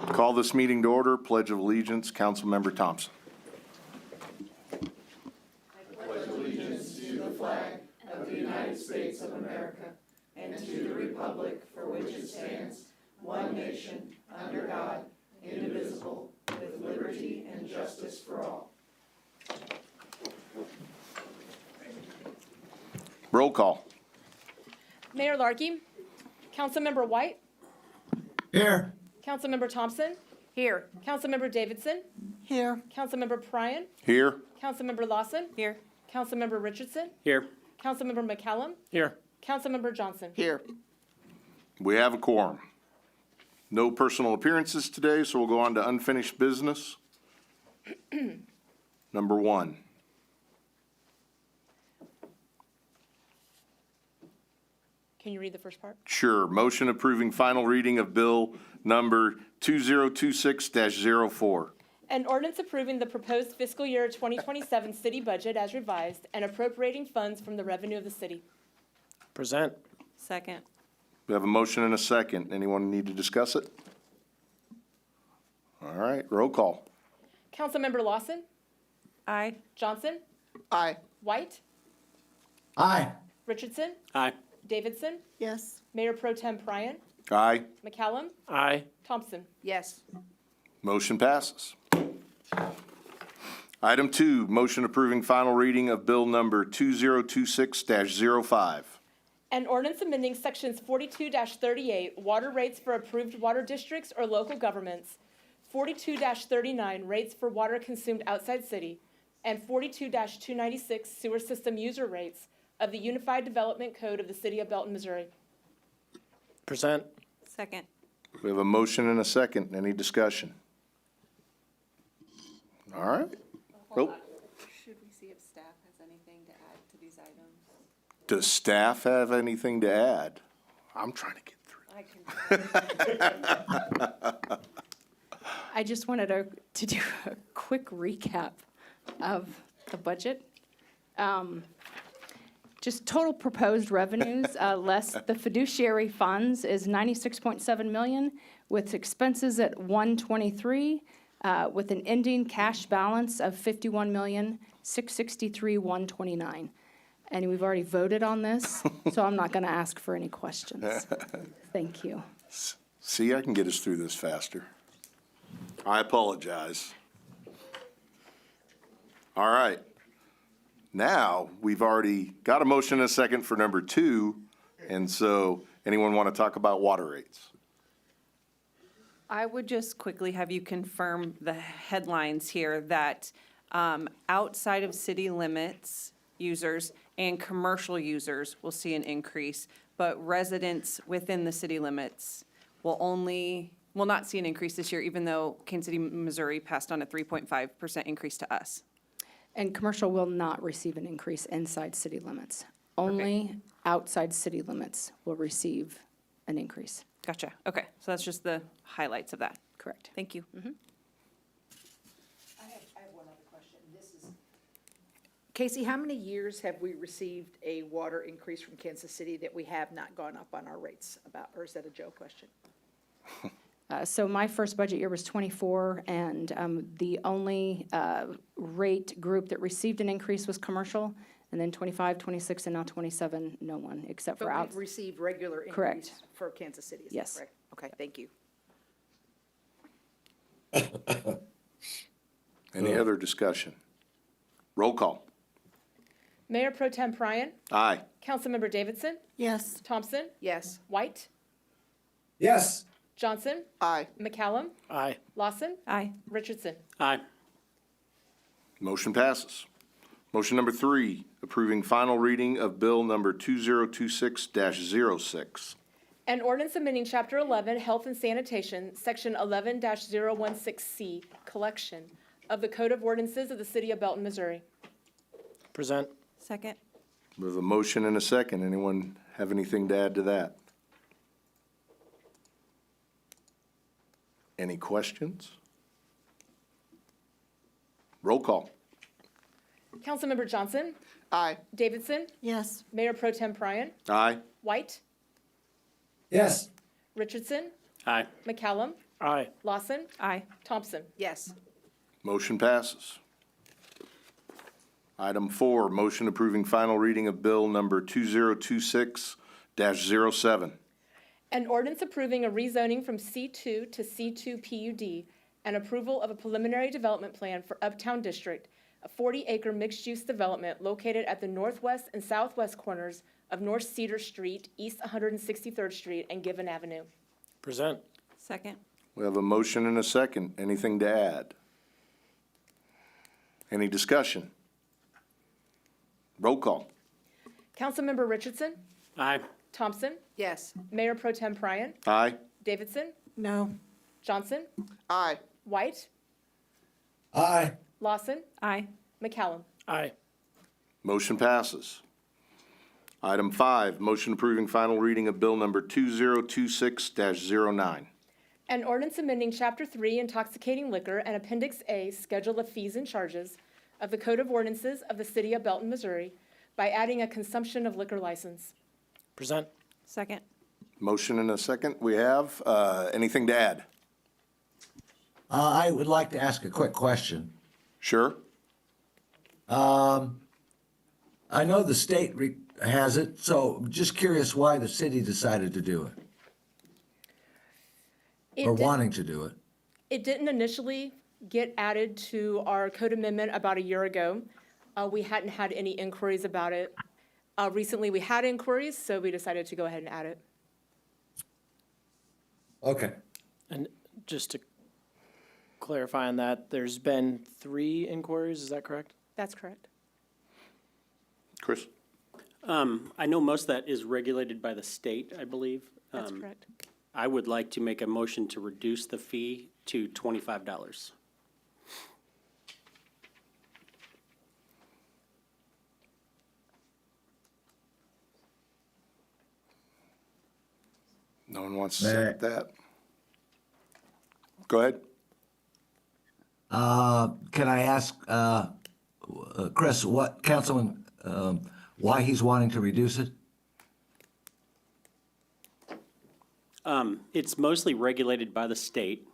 Call this meeting to order. Pledge of Allegiance, Councilmember Thompson. Roll call. Mayor Larkey, Councilmember White, Here. Councilmember Thompson. Here. Councilmember Davidson, Here. Councilmember Pryan, Here. Councilmember Lawson. Here. Councilmember Richardson, Here. Councilmember McCallum, Here. Councilmember Johnson. Here. We have a quorum. No personal appearances today, so we'll go on to unfinished business. Number 1. Can you read the first part? Sure. Motion approving final reading of Bill number 2026-04. An ordinance approving the proposed fiscal year 2027 city budget as revised and appropriating funds from the revenue of the city. Present. Second. We have a motion and a second. Anyone need to discuss it? All right, roll call. Councilmember Lawson, Aye. Johnson, Aye. White, Aye. Richardson, Aye. Davidson, Yes. Mayor Pro Tem Pryan, Aye. McCallum, Aye. Thompson. Yes. Motion passes. Item 2, motion approving final reading of Bill number 2026-05. An ordinance amending sections 42-38, water rates for approved water districts or local governments, 42-39, rates for water consumed outside city, and 42-296, sewer system user rates of the Unified Development Code of the City of Belton, Missouri. Present. Second. We have a motion and a second. Any discussion? All right. Nope. Should we see if staff has anything to add to these items? Does staff have anything to add? I'm trying to get through. I just wanted to do a quick recap of the budget. Just total proposed revenues, less the fiduciary funds is 96.7 million, with expenses at 123, with an ending cash balance of 51,663,129. And we've already voted on this, so I'm not going to ask for any questions. Thank you. See, I can get us through this faster. I apologize. All right. Now, we've already got a motion and a second for number 2, and so anyone want to talk about water rates? I would just quickly have you confirm the headlines here that outside of city limits users and commercial users will see an increase, but residents within the city limits will not see an increase this year, even though Kansas City, Missouri passed on a 3.5% increase to us. And commercial will not receive an increase inside city limits. Only outside city limits will receive an increase. Gotcha. Okay, so that's just the highlights of that. Correct. Thank you. I have one other question. Casey, how many years have we received a water increase from Kansas City that we have not gone up on our rates about, or is that a Joe question? So my first budget year was '24, and the only rate group that received an increase was commercial, and then '25, '26, and now '27, no one, except for But out. we've received regular Correct. increase for Kansas City, is that Yes. correct? Okay, thank you. Any other discussion? Roll call. Mayor Pro Tem Pryan, Aye. Councilmember Davidson, Yes. Thompson, Yes. White, Yes. Johnson, Aye. McCallum, Aye. Lawson, Aye. Richardson. Aye. Motion passes. Motion number 3, approving final reading of Bill number 2026-06. An ordinance amending Chapter 11, Health and Sanitation, Section 11-016C, Collection of the Code of Ordinances of the City of Belton, Missouri. Present. Second. We have a motion and a second. Anyone have anything to add to that? Any questions? Roll call. Councilmember Johnson, Aye. Davidson, Yes. Mayor Pro Tem Pryan, Aye. White, Yes. Richardson, Aye. McCallum, Aye. Lawson, Aye. Thompson. Yes. Motion passes. Item 4, motion approving final reading of bill number 2026-07. An ordinance approving a rezoning from C2 to C2 PUD and approval of a preliminary development plan for Uptown District, a 40-acre mixed-use development located at the northwest and southwest corners of North Cedar Street, East 163rd Street, and Given Avenue. Present. Second. We have a motion and a second. Anything to add? Any discussion? Roll call. Councilmember Richardson, Aye. Thompson, Yes. Mayor Pro Tem Bryan, Aye. Davidson, No. Johnson, Aye. White, Aye. Lawson, Aye. McCallum. Aye. Motion passes. Item 5, motion approving final reading of bill number 2026-09. An ordinance amending Chapter 3 intoxicating liquor and Appendix A Schedule of Fees and Charges of the Code of Ordinances of the City of Belton, Missouri by adding a consumption of liquor license. Present. Second. Motion and a second. We have, anything to add? I would like to ask a quick question. Sure? I know the state has it, so just curious why the city decided to do it, or wanting to do it. It didn't initially get added to our code amendment about a year ago. We hadn't had any inquiries about it. Recently, we had inquiries, so we decided to go ahead and add it. Okay. And just to clarify on that, there's been 3 inquiries, is that correct? That's correct. Chris? I know most of that is regulated by the state, I believe. That's correct. I would like to make a motion to reduce the fee to $25. No one wants to second that? Go ahead. Can I ask, Chris, Councilman, why he's wanting to reduce it? It's mostly regulated by the state.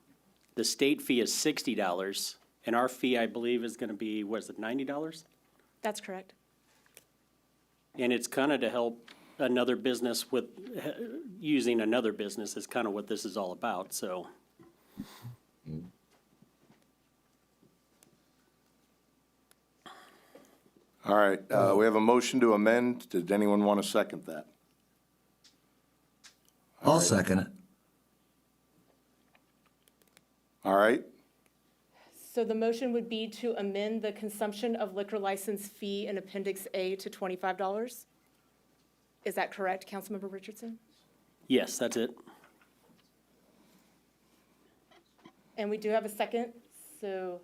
The state fee is $60, and our fee, I believe, is going to be, what is it, $90? That's correct. And it's kind of to help another business with, using another business is kind of what this is all about, so. All right, we have a motion to amend. Did anyone want to second that? I'll second it. All right, So the motion would be to amend the consumption of liquor license fee in Appendix A to $25? Is that correct, Councilmember Richardson? Yes, that's it. And we do have a second, so,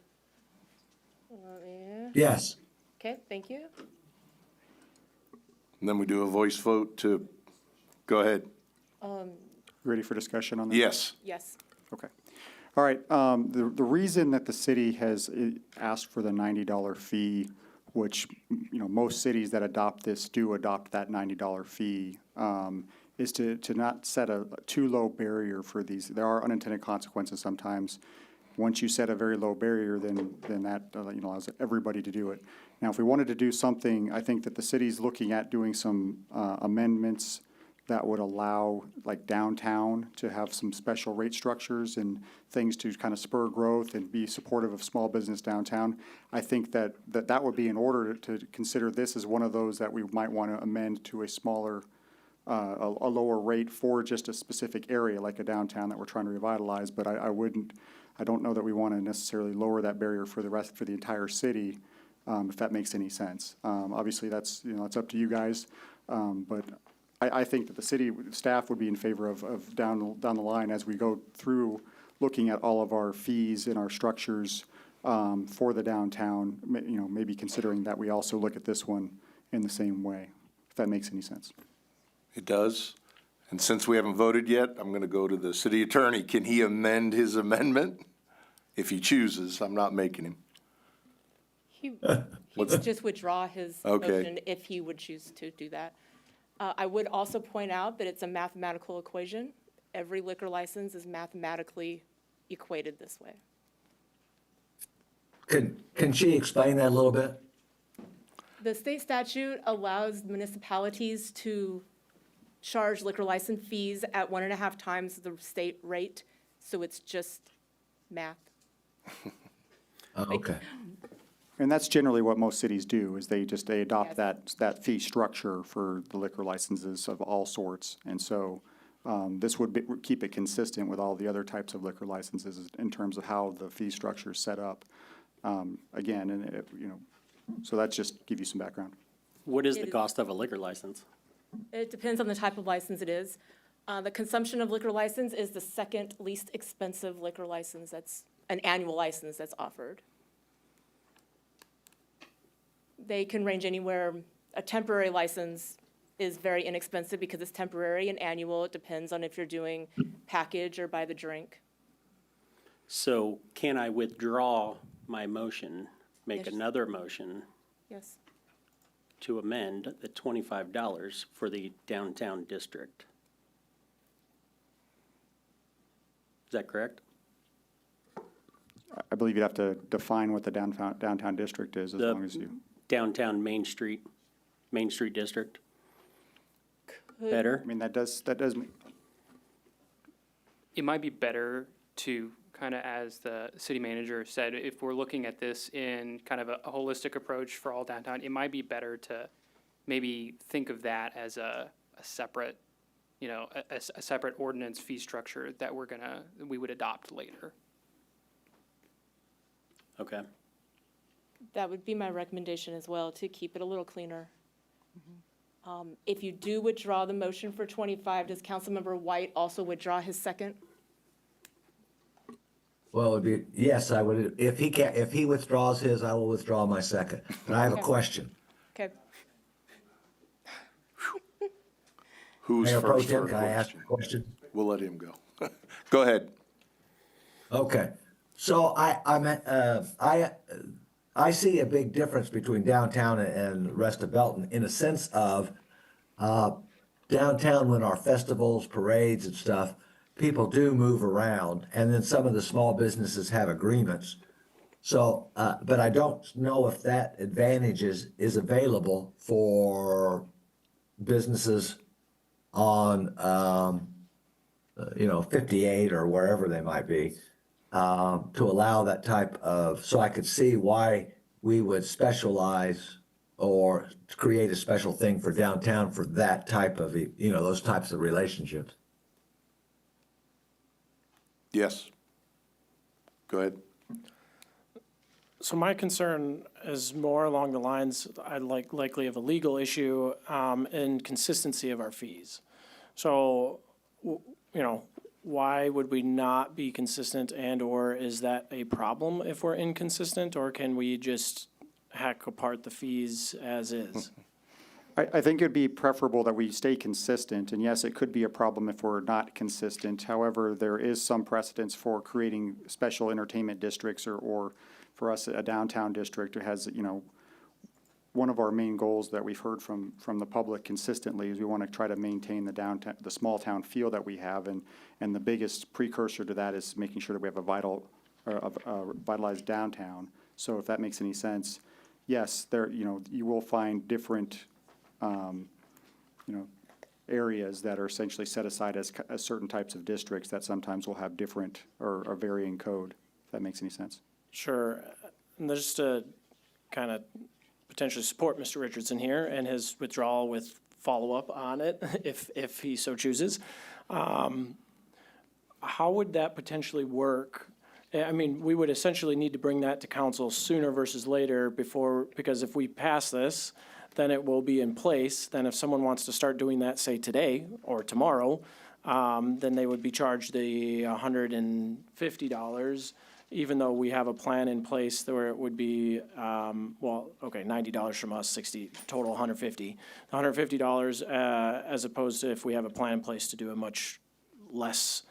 let me- Yes. okay, thank you. and then we do a voice vote to, go ahead. Ready for discussion on that? Yes. Yes. Okay. All right, the reason that the city has asked for the $90 fee, which, most cities that adopt this do adopt that $90 fee, is to not set a too low barrier for these. There are unintended consequences sometimes. Once you set a very low barrier, then that, allows everybody to do it. Now, if we wanted to do something, I think that the city's looking at doing some amendments that would allow, like downtown, to have some special rate structures and things to kind of spur growth and be supportive of small business downtown. I think that would be in order to consider this as one of those that we might want to amend to a smaller, a lower rate for just a specific area, like a downtown that we're trying to revitalize. But I don't know that we want to necessarily lower that barrier for the entire city, if that makes any sense. Obviously, that's, it's up to you guys, but I think that the city staff would be in favor of down the line as we go through looking at all of our fees and our structures for the downtown, maybe considering that we also look at this one in the same way, if that makes any sense. It does. And since we haven't voted yet, I'm going to go to the city attorney. Can he amend his amendment? If he chooses, I'm not making him. He would just withdraw his Okay. motion if he would choose to do that. I would also point out that it's a mathematical equation. Every liquor license is mathematically equated this way. Can she explain that a little bit? The state statute allows municipalities to charge liquor license fees at 1.5 times the state rate, so it's just math. Okay. And that's generally what most cities do, is they adopt Yes. that fee structure for the liquor licenses of all sorts. And so, this would keep it consistent with all the other types of liquor licenses in terms of how the fee structure is set up. Again, and so that's just give you some background. What is It the is- cost of a liquor license? It depends on the type of license it is. The consumption of liquor license is the second least expensive liquor license that's, an annual license that's offered. They can range anywhere, a temporary license is very inexpensive because it's temporary, and annual, it depends on if you're doing package or by the drink. So can I withdraw my motion, make Yes. another motion Yes. to amend the $25 for the downtown district? Is that correct? I believe you'd have to define what the downtown district is as The- long as you, Downtown Main Street district? Better? I mean, that does, It might be better to kind of, as the city manager said, if we're looking at this in kind of a holistic approach for all downtown, it might be better to maybe think of that as a separate, a separate ordinance fee structure that we would adopt later. Okay. That would be my recommendation as well, to keep it a little cleaner. If you do withdraw the motion for 25, does Councilmember White also withdraw his second? Well, it'd be, yes, I would, if he withdraws his, I will withdraw my second. But I have a Okay. question. Okay. Who's Mayor Pro first Tem, for a can I ask a question? question? We'll let him go. Go ahead. Okay, so I see a big difference between downtown and the rest of Belton in a sense of, downtown, when our festivals, parades and stuff, people do move around, and then some of the small businesses have agreements. So, but I don't know if that advantage is available for businesses on, 58 or wherever they might be, to allow that type of, so I could see why we would specialize or create a special thing for downtown for that type of, those types of relationships. Yes. Go ahead. So my concern is more along the lines, likely of a legal issue, and consistency of our fees. So, why would we not be consistent, and/or is that a problem if we're inconsistent, or can we just hack apart the fees as is? I think it'd be preferable that we stay consistent, and yes, it could be a problem if we're not consistent. However, there is some precedence for creating special entertainment districts or for us, a downtown district. It has, one of our main goals that we've heard from the public consistently is we want to try to maintain the downtown, the small town feel that we have, and the biggest precursor to that is making sure that we have a vitalized downtown. So if that makes any sense, yes, you will find different, areas that are essentially set aside as certain types of districts that sometimes will have different or varying code, if that makes any sense. Sure, and just to kind of potentially support Mr. Richardson here and his withdrawal with follow-up on it, if he so chooses. How would that potentially work? I mean, we would essentially need to bring that to council sooner versus later because if we pass this, then it will be in place. Then if someone wants to start doing that, say today or tomorrow, then they would be charged the $150, even though we have a plan in place where it would be, $90 from us, 60, total $150. $150, as opposed to if we have a plan in place to do a much less,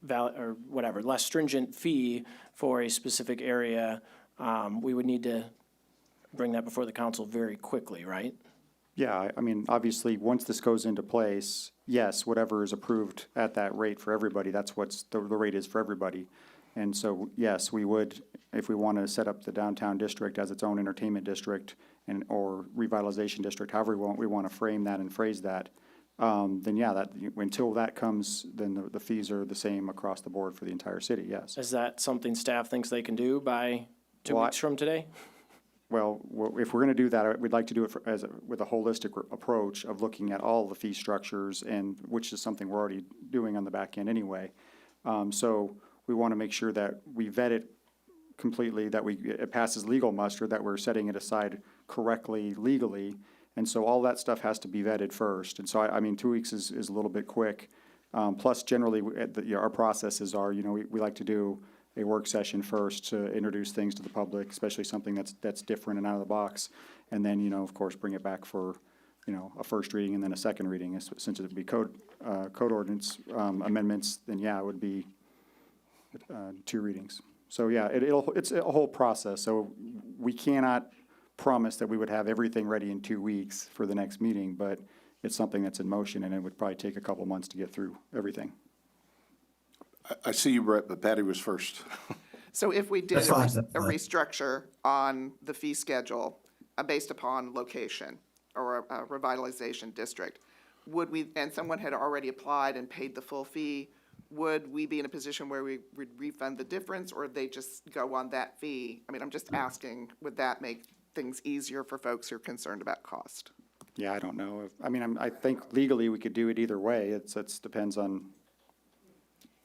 less stringent fee for a specific area, we would need to bring that before the council very quickly, right? Yeah, I mean, obviously, once this goes into place, yes, whatever is approved at that rate for everybody, that's what's, the rate is for everybody. And so, yes, we would, if we want to set up the downtown district as its own entertainment district and, or revitalization district, however we want to frame that and phrase that, then yeah, that, until that comes, then the fees are the same across the board for the entire city, yes. Is that something staff thinks they can do by 2 Well, weeks from today? Well, if we're going to do that, we'd like to do it with a holistic approach of looking at all the fee structures, and which is something we're already doing on the back end anyway. So we want to make sure that we vet it completely, that it passes legal muster, that we're setting it aside correctly legally. And so all that stuff has to be vetted first. And so, I mean, 2 weeks is a little bit quick. Plus, generally, our processes are, we like to do a work session first to introduce things to the public, especially something that's different and out of the box. And then, of course, bring it back for, a first reading and then a second reading. Since it would be code ordinance amendments, then yeah, it would be 2 readings. So yeah, it's a whole process. So we cannot promise that we would have everything ready in 2 weeks for the next meeting, but it's something that's in motion, and it would probably take a couple months to get through everything. I see you, Brett, but Patty was first. So if we did That's a fine, res- that's a fine. restructure on the fee schedule based upon location or a revitalization district, would we, and someone had already applied and paid the full fee, would we be in a position where we would refund the difference, or they just go on that fee? I mean, I'm just asking, would that make things easier for folks who are concerned about cost? Yeah, I don't know. I think legally we could do it either way. It depends on,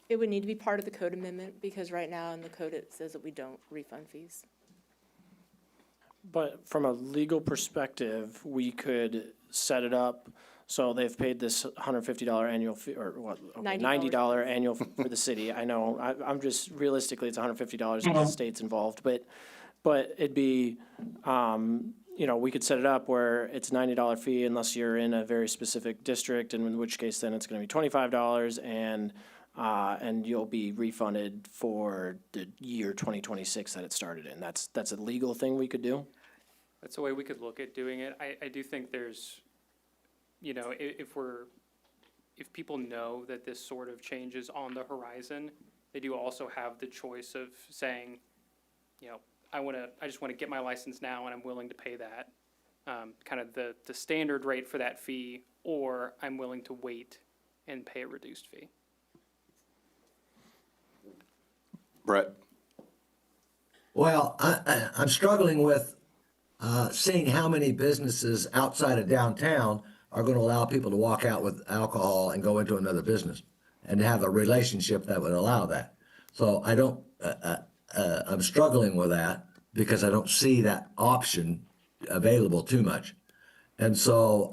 It would need to be part of the code amendment, because right now in the code it says that we don't refund fees. But from a legal perspective, we could set it up so they've paid this $150 annual fee, or what, okay, $90. $90 annual for the city. I know, I'm just, realistically, it's $150 because the state's involved, but it'd be, we could set it up where it's $90 fee unless you're in a very specific district, and in which case then it's gonna be $25, and you'll be refunded for the year 2026 that it started in. That's a legal thing we could do. That's the way we could look at doing it. I do think there's, if people know that this sort of change is on the horizon, they do also have the choice of saying, I just want to get my license now and I'm willing to pay that, kind of the standard rate for that fee, or I'm willing to wait and pay a reduced fee. Brett? Well, I'm struggling with seeing how many businesses outside of downtown are going to allow people to walk out with alcohol and go into another business and have a relationship that would allow that. So I don't, I'm struggling with that because I don't see that option available too much. And so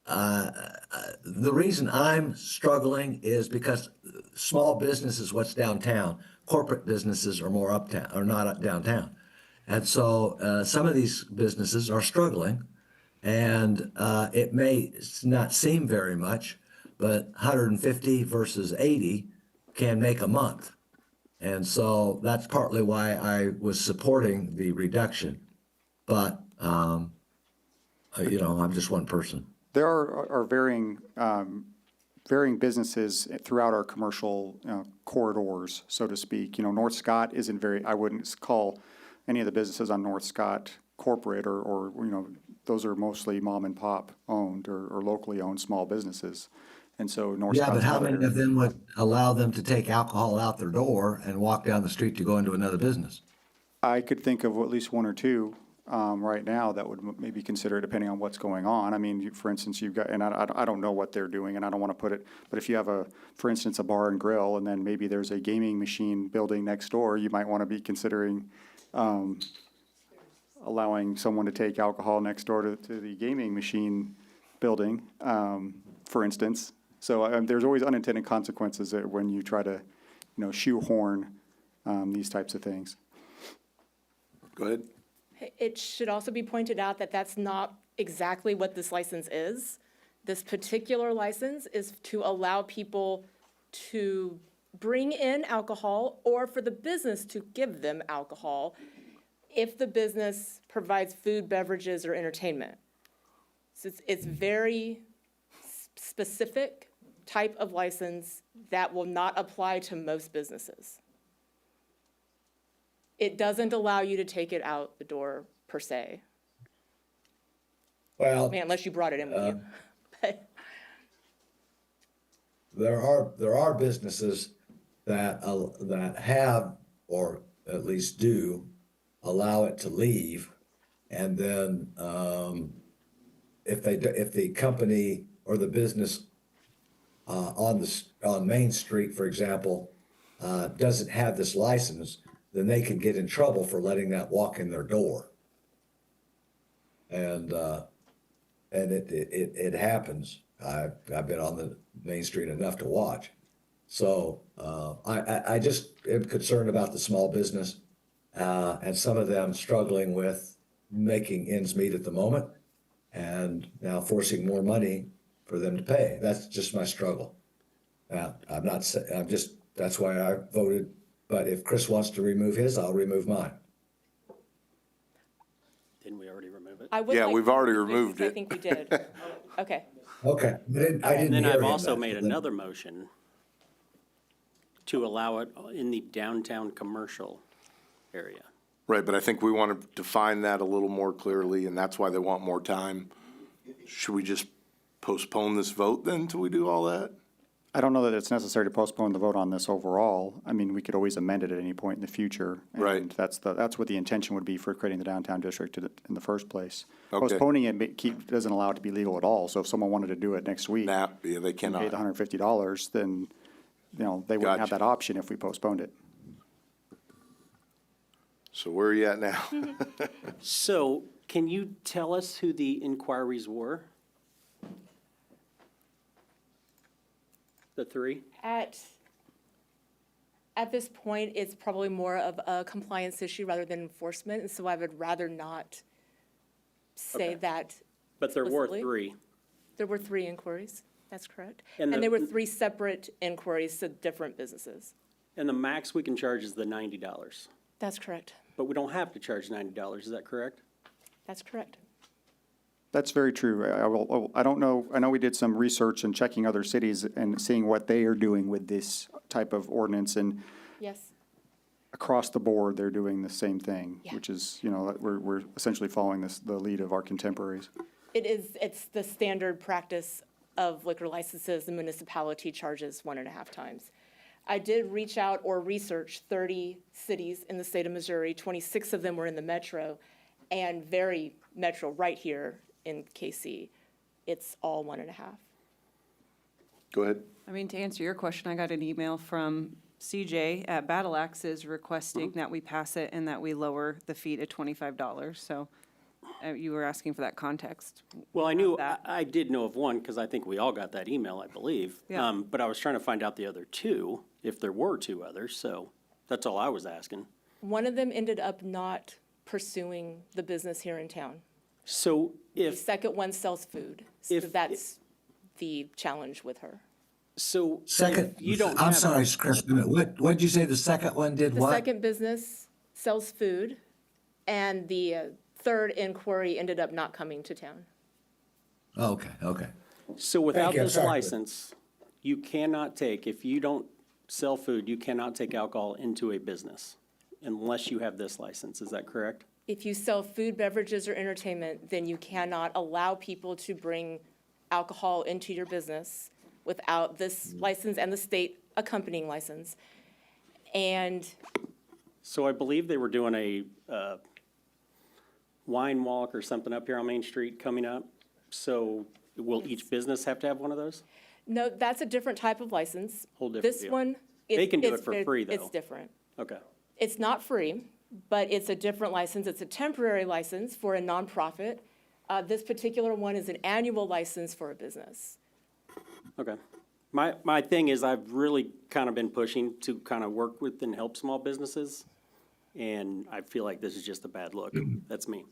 the reason I'm struggling is because small business is what's downtown. Corporate businesses are more uptown, or not downtown. And so some of these businesses are struggling, and it may not seem very much, but 150 versus 80 can make a month. And so that's partly why I was supporting the reduction. But, I'm just one person. there are varying businesses throughout our commercial corridors, so to speak. North Scott isn't I wouldn't call any of the businesses on North Scott corporate, or those are mostly mom and pop owned or locally owned small businesses. And so North Yeah, Scott's but how not many there. of them would allow them to take alcohol out their door and walk down the street to go into another business? I could think of at least one or two right now that would maybe consider, depending on what's going on. I mean, for instance, you've got, and I don't know what they're doing, and I don't want to put it, but if you have for instance, a bar and grill, and then maybe there's a gaming machine building next door, you might want to be considering allowing someone to take alcohol next door to the gaming machine building, for instance. So there's always unintended consequences when you try to, shoehorn these types of things. Go ahead. It should also be pointed out that that's not exactly what this license is. This particular license is to allow people to bring in alcohol, or for the business to give them alcohol if the business provides food, beverages, or entertainment. So it's very specific type of license that will not apply to most businesses. It doesn't allow you to take it out the door per se, Well, unless you brought it in with you. But there are businesses that, that have, or at least do, allow it to leave. And then, if the company or the business, on Main Street, for example, doesn't have this license, then they can get in trouble for letting that walk in their door. And it happens. I've been on the Main Street enough to watch. So, I just am concerned about the small business, and some of them struggling with making ends meet at the moment, and now forcing more money for them to pay. That's just my struggle. I'm not, that's why I voted, but if Chris wants to remove his, I'll remove mine. Didn't we already remove it? I would Yeah, like we've to already remove removed I it. think we did. Okay. Okay, I didn't And then hear I've him, also that's made the thing. another motion to allow it in the downtown commercial area. Right, but I think we want to define that a little more clearly, and that's why they want more time. Should we just postpone this vote then till we do all that? I don't know that it's necessary to postpone the vote on this overall. I mean, we could always amend it at any point in the future. Right. And that's what the intention would be for creating the downtown district in the first place. Okay. Postponing it doesn't allow it to be legal at all. So if someone wanted to do it next week, Nah, yeah, they and pay cannot. the $150, then, they wouldn't have Gotcha. that option if we postponed it. So where are you at now? So can you tell us who the inquiries were? The three? At this point, it's probably more of a compliance issue rather than enforcement, and so I would rather not say Okay. that. But there were explicitly. three. There were 3 inquiries, that's correct. And And the- there were 3 separate inquiries to different businesses. And the max we can charge is the $90. That's correct. But we don't have to charge $90, is that correct? That's correct. That's very true. I don't know, I know we did some research and checking other cities and seeing what they are doing with this type of ordinance, and Yes. across the board, they're doing the same thing, Yeah. which is, we're essentially following the lead of our contemporaries. It's the standard practice of liquor licenses. The municipality charges 1.5 times. I did reach out or research 30 cities in the state of Missouri. 26 of them were in the metro, and very metro right here in KC. It's all 1.5. Go ahead. I mean, to answer your question, I got an email from CJ at Battle Axes requesting that we pass it and that we lower the fee to $25. So you were asking for that context. Well, I knew, that. I did know of one, because I think we all got that email, I believe. Yeah. But I was trying to find out the other two, if there were 2 others, so that's all I was asking. One of them ended up not pursuing the business here in town. So The if, second one sells food, so if- that's the challenge with her. so. Second, if you don't I'm have- sorry, Chris, what'd you say the second one did The what? second business sells food, and the third inquiry ended up not coming to town. Okay, okay. So without you, I'm this sorry. license, you cannot take, if you don't sell food, you cannot take alcohol into a business unless you have this license, is that correct? If you sell food, beverages, or entertainment, then you cannot allow people to bring alcohol into your business without this license and the state accompanying license. And So I believe they were doing a wine walk or something up here on Main Street coming up. So will each business have to have one of those? no, that's a different type of license. Whole different This deal. one. They can do it it's for free, It's though. different. Okay. It's not free, but it's a different license. It's a temporary license for a nonprofit. This particular one is an annual license for a business. Okay. My thing is I've really kind of been pushing to kind of work with and help small businesses. And I feel like this is just a bad look. That's me.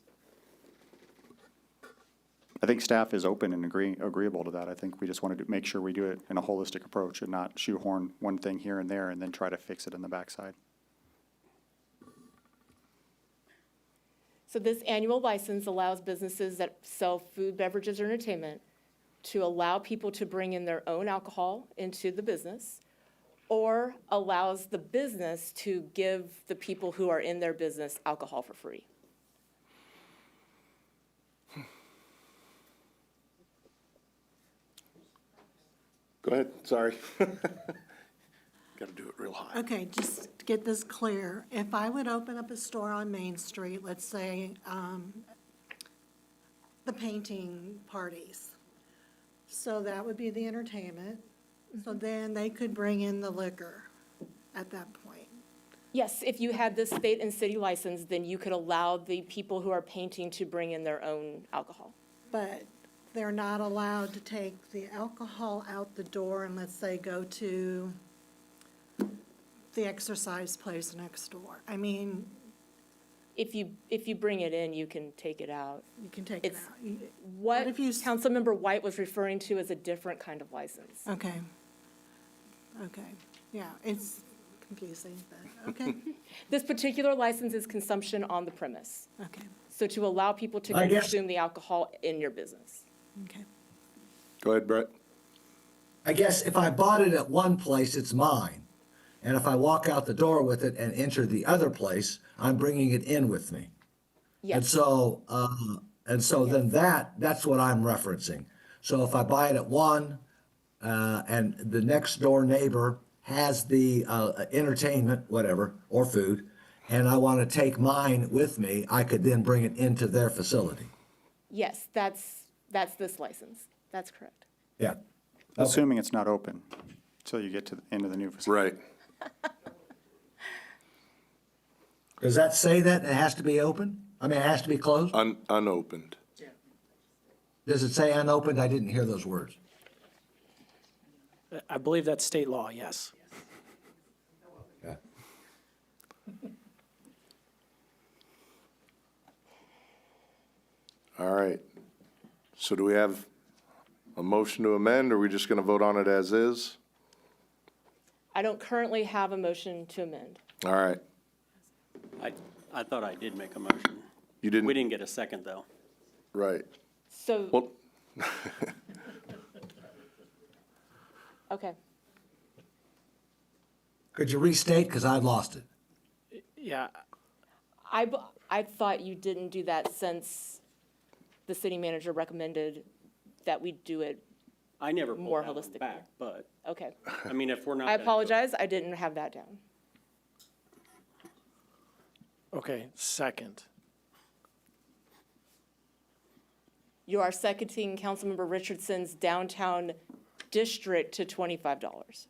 I think staff is open and agreeable to that. I think we just wanted to make sure we do it in a holistic approach and not shoehorn one thing here and there and then try to fix it in the backside. So this annual license allows businesses that sell food, beverages, or entertainment to allow people to bring in their own alcohol into the business, or allows the business to give the people who are in their business alcohol for free. Go ahead, sorry. Got to do it real high. Okay, just to get this clear, if I would open up a store on Main Street, let's say, the painting parties, so that would be the entertainment, so then they could bring in the liquor at that point. Yes, if you had this state and city license, then you could allow the people who are painting to bring in their own alcohol. But they're not allowed to take the alcohol out the door and let's say go to the exercise place next door. I mean, If you bring it in, you can take it out. you can take it It's- out. What if you Councilmember White was referring to is a different kind of license. Okay. Okay, yeah, it's confusing, but, okay, This particular license is consumption on the premise. okay, So to allow people to I guess- consume the alcohol in your business. okay. Go ahead, Brett. I guess if I bought it at one place, it's mine. And if I walk out the door with it and enter the other place, I'm bringing it in with me. And Yes, so, then that's what I'm referencing. So if I buy it at one, and the next door neighbor has the, entertainment, whatever, or food, and I want to take mine with me, I could then bring it into their facility. yes, that's this license. That's correct. Yeah. Assuming it's not open till you get to the end of the new facility. Right. Does that say that it has to be open? I mean, it has to be closed? Unopened. Does it say unopened? I didn't hear those words. I believe that's state law, yes. Yeah. All right. So do we have a motion to amend, or are we just going to vote on it as is? I don't currently have a motion to amend. All right. I thought I did make a motion. You didn't? We didn't get a second, though. Right. So, Well, okay. Could you restate? Because I lost it. Yeah, I thought you didn't do that since the city manager recommended that we do it. I never More pulled that one holistically. back, but, Okay. I mean, if we're not. I gonna go- apologize. I didn't have that down. okay, second. You are seconding Councilmember Richardson's downtown district to $25.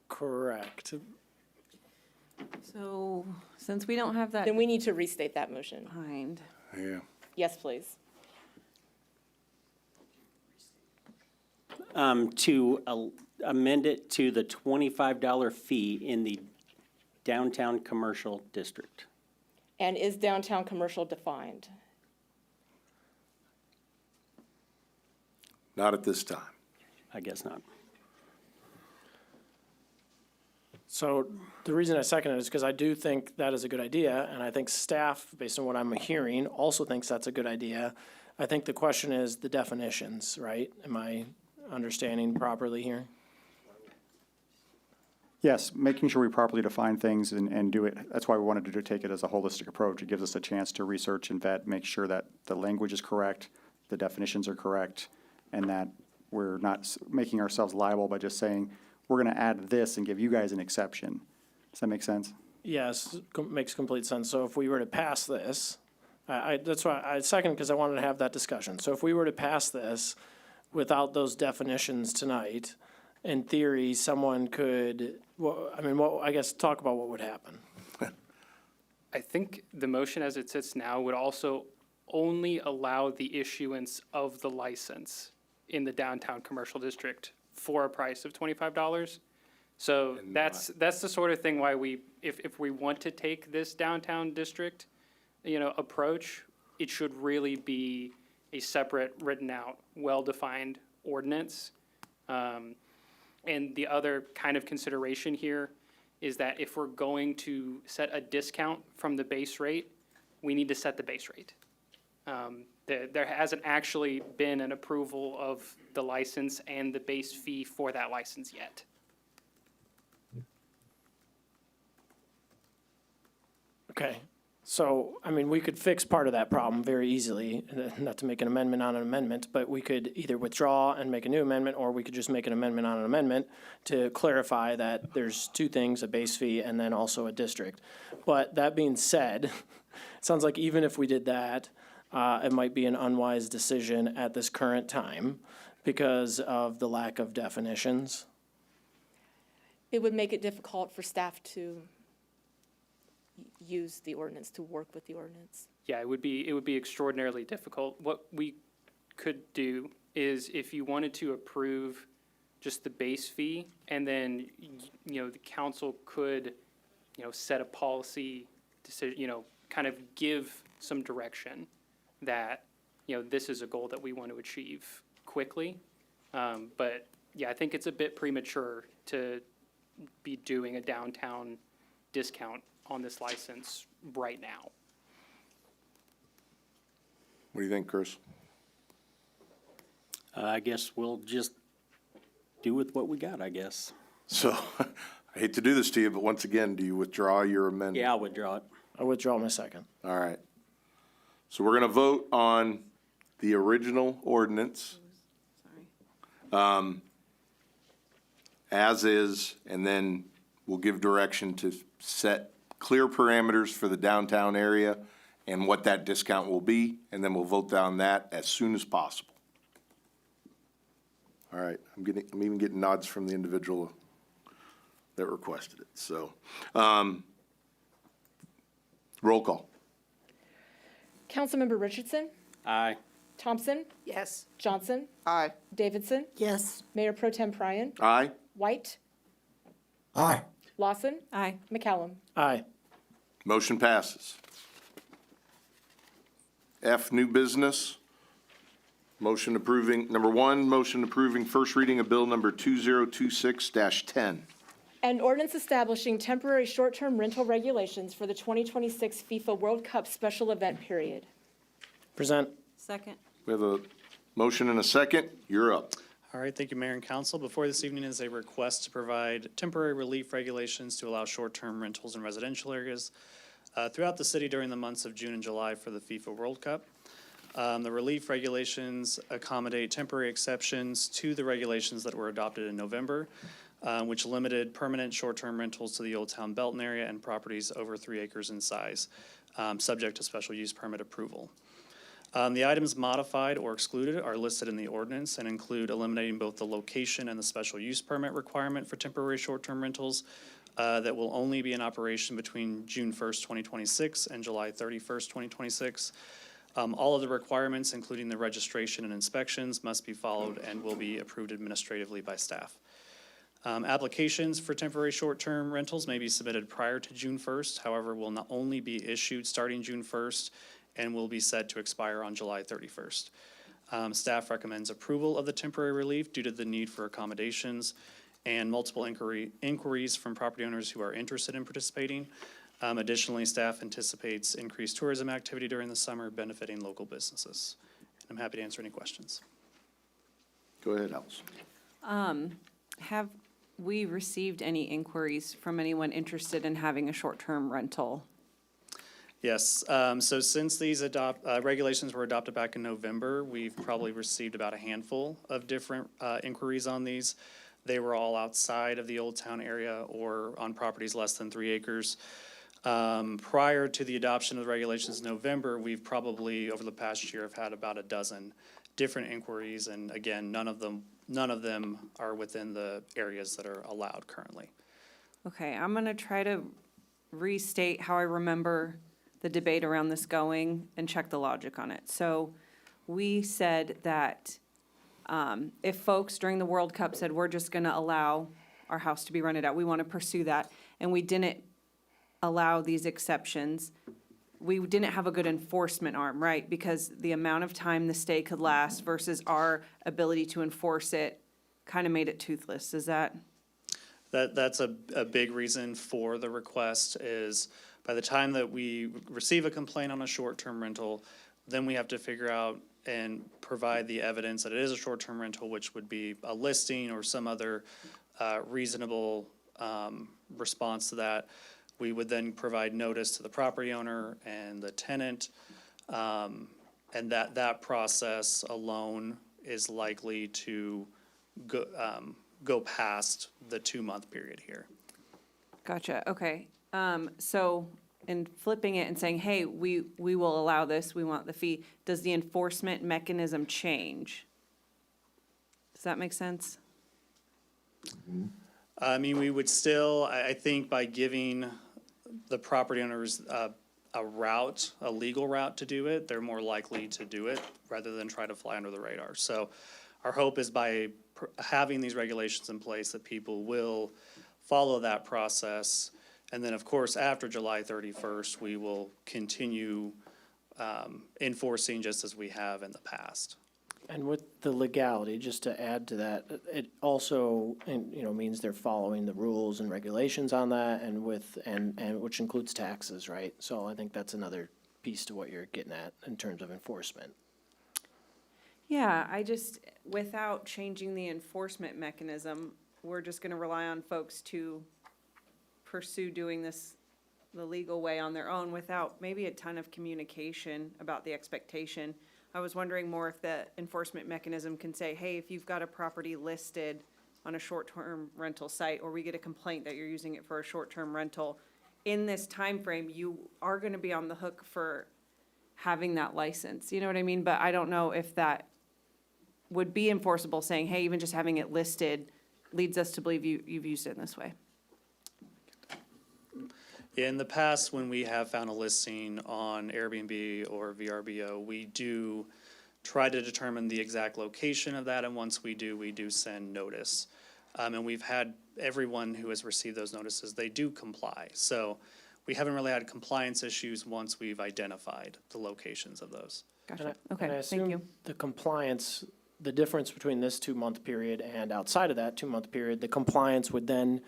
Correct. So, since we don't have that Then we need to restate that motion. behind, yeah. Yes, please. To amend it to the $25 fee in the downtown commercial district. And is downtown commercial defined? Not at this time. I guess not. So the reason I second it is because I do think that is a good idea, and I think staff, based on what I'm hearing, also thinks that's a good idea. I think the question is the definitions, right? Am I understanding properly here? Yes, making sure we properly define things and do it, that's why we wanted to take it as a holistic approach. It gives us a chance to research and vet, make sure that the language is correct, the definitions are correct, and that we're not making ourselves liable by just saying, we're gonna add this and give you guys an exception. Does that make sense? Yes, makes complete sense. So if we were to pass this, that's why I second, because I wanted to have that discussion. So if we were to pass this without those definitions tonight, in theory, someone could, I guess, talk about what would happen. I think the motion as it sits now would also only allow the issuance of the license in the downtown commercial district for a price of $25. So that's the sort of thing why if we want to take this downtown district, approach, it should really be a separate, written out, well-defined ordinance. And the other kind of consideration here is that if we're going to set a discount from the base rate, we need to set the base rate. There hasn't actually been an approval of the license and the base fee for that license yet. Okay, so, I mean, we could fix part of that problem very easily, not to make an amendment on an amendment, but we could either withdraw and make a new amendment, or we could just make an amendment on an amendment to clarify that there's two things, a base fee and then also a district. But that being said, it sounds like even if we did that, it might be an unwise decision at this current time because of the lack of definitions. It would make it difficult for staff to use the ordinance, to work with the ordinance. Yeah, it would be extraordinarily difficult. What we could do is if you wanted to approve just the base fee, and then, the council could, set a policy decision, kind of give some direction that, this is a goal that we want to achieve quickly. But yeah, I think it's a bit premature to be doing a downtown discount on this license right now. What do you think, Chris? I guess we'll just do with what we got, I guess. So, I hate to do this to you, but once again, do you withdraw your amendment? Yeah, I'll withdraw it. I withdraw my second. All right. So we're gonna vote on the original ordinance. As is, and then we'll give direction to set clear parameters for the downtown area and what that discount will be, and then we'll vote down that as soon as possible. All right, I'm even getting nods from the individual that requested it, so. Roll call. Councilmember Richardson, Aye. Thompson, Yes. Johnson, Aye. Davidson, Yes. Mayor Pro Tem Pryan, Aye? White, Aye. Lawson, Aye. McCallum. Aye. Motion passes. F, new business. Motion approving, number one, motion approving first reading of bill number 2026-10. An ordinance establishing temporary short-term rental regulations for the 2026 FIFA World Cup special event period. Present. Second. We have a motion and a second. You're up. All right, thank you, Mayor and Council. Before this evening is a request to provide temporary relief regulations to allow short-term rentals in residential areas throughout the city during the months of June and July for the FIFA World Cup. The relief regulations accommodate temporary exceptions to the regulations that were adopted in November, which limited permanent short-term rentals to the Old Town Belton area and properties over 3 acres in size, subject to special use permit approval. The items modified or excluded are listed in the ordinance and include eliminating both the location and the special use permit requirement for temporary short-term rentals that will only be in operation between June 1st, 2026 and July 31st, 2026. All of the requirements, including the registration and inspections, must be followed and will be approved administratively by staff. Applications for temporary short-term rentals may be submitted prior to June 1st, however, will not only be issued starting June 1st and will be set to expire on July 31st. Staff recommends approval of the temporary relief due to the need for accommodations and multiple inquiries from property owners who are interested in participating. Additionally, staff anticipates increased tourism activity during the summer benefiting local businesses. I'm happy to answer any questions. Go ahead, Alice. Have we received any inquiries from anyone interested in having a short-term rental? Yes, so since these regulations were adopted back in November, we've probably received about a handful of different inquiries on these. They were all outside of the Old Town area or on properties less than 3 acres. Prior to the adoption of the regulations in November, we've probably, over the past year, have had about a dozen different inquiries, and again, none of them are within the areas that are allowed currently. Okay, I'm gonna try to restate how I remember the debate around this going and check the logic on it. So we said that if folks during the World Cup said, we're just gonna allow our house to be rented out, we wanna pursue that, and we didn't allow these exceptions, we didn't have a good enforcement arm, right? Because the amount of time the stay could last versus our ability to enforce it kind of made it toothless. Is that? That's a big reason for the request is By the time that we receive a complaint on a short-term rental, then we have to figure out and provide the evidence that it is a short-term rental, which would be a listing or some other reasonable response to that. We would then provide notice to the property owner and the tenant. And that process alone is likely to go past the 2-month period here. Gotcha, okay. So in flipping it and saying, hey, we will allow this, we want the fee, does the enforcement mechanism change? Does that make sense? I mean, we would still, I think by giving the property owners a route, a legal route to do it, they're more likely to do it rather than try to fly under the radar. So our hope is by having these regulations in place that people will follow that process. And then, of course, after July 31st, we will continue enforcing just as we have in the past. And with the legality, just to add to that, it also, means they're following the rules and regulations on that and which includes taxes, right? So I think that's another piece to what you're getting at in terms of enforcement. Yeah, without changing the enforcement mechanism, we're just gonna rely on folks to pursue doing this the legal way on their own without maybe a ton of communication about the expectation. I was wondering more if the enforcement mechanism can say, hey, if you've got a property listed on a short-term rental site, or we get a complaint that you're using it for a short-term rental, in this time frame, you are gonna be on the hook for having that license, you know what I mean? But I don't know if that would be enforceable, saying, hey, even just having it listed leads us to believe you've used it in this way. In the past, when we have found a listing on Airbnb or VRBO, we do try to determine the exact location of that, and once we do send notice. And we've had everyone who has received those notices, they do comply. So we haven't really had compliance issues once we've identified the locations of those. Gotcha, And I okay, thank assume you. the compliance, the difference between this 2-month period and outside of that 2-month period, the compliance would then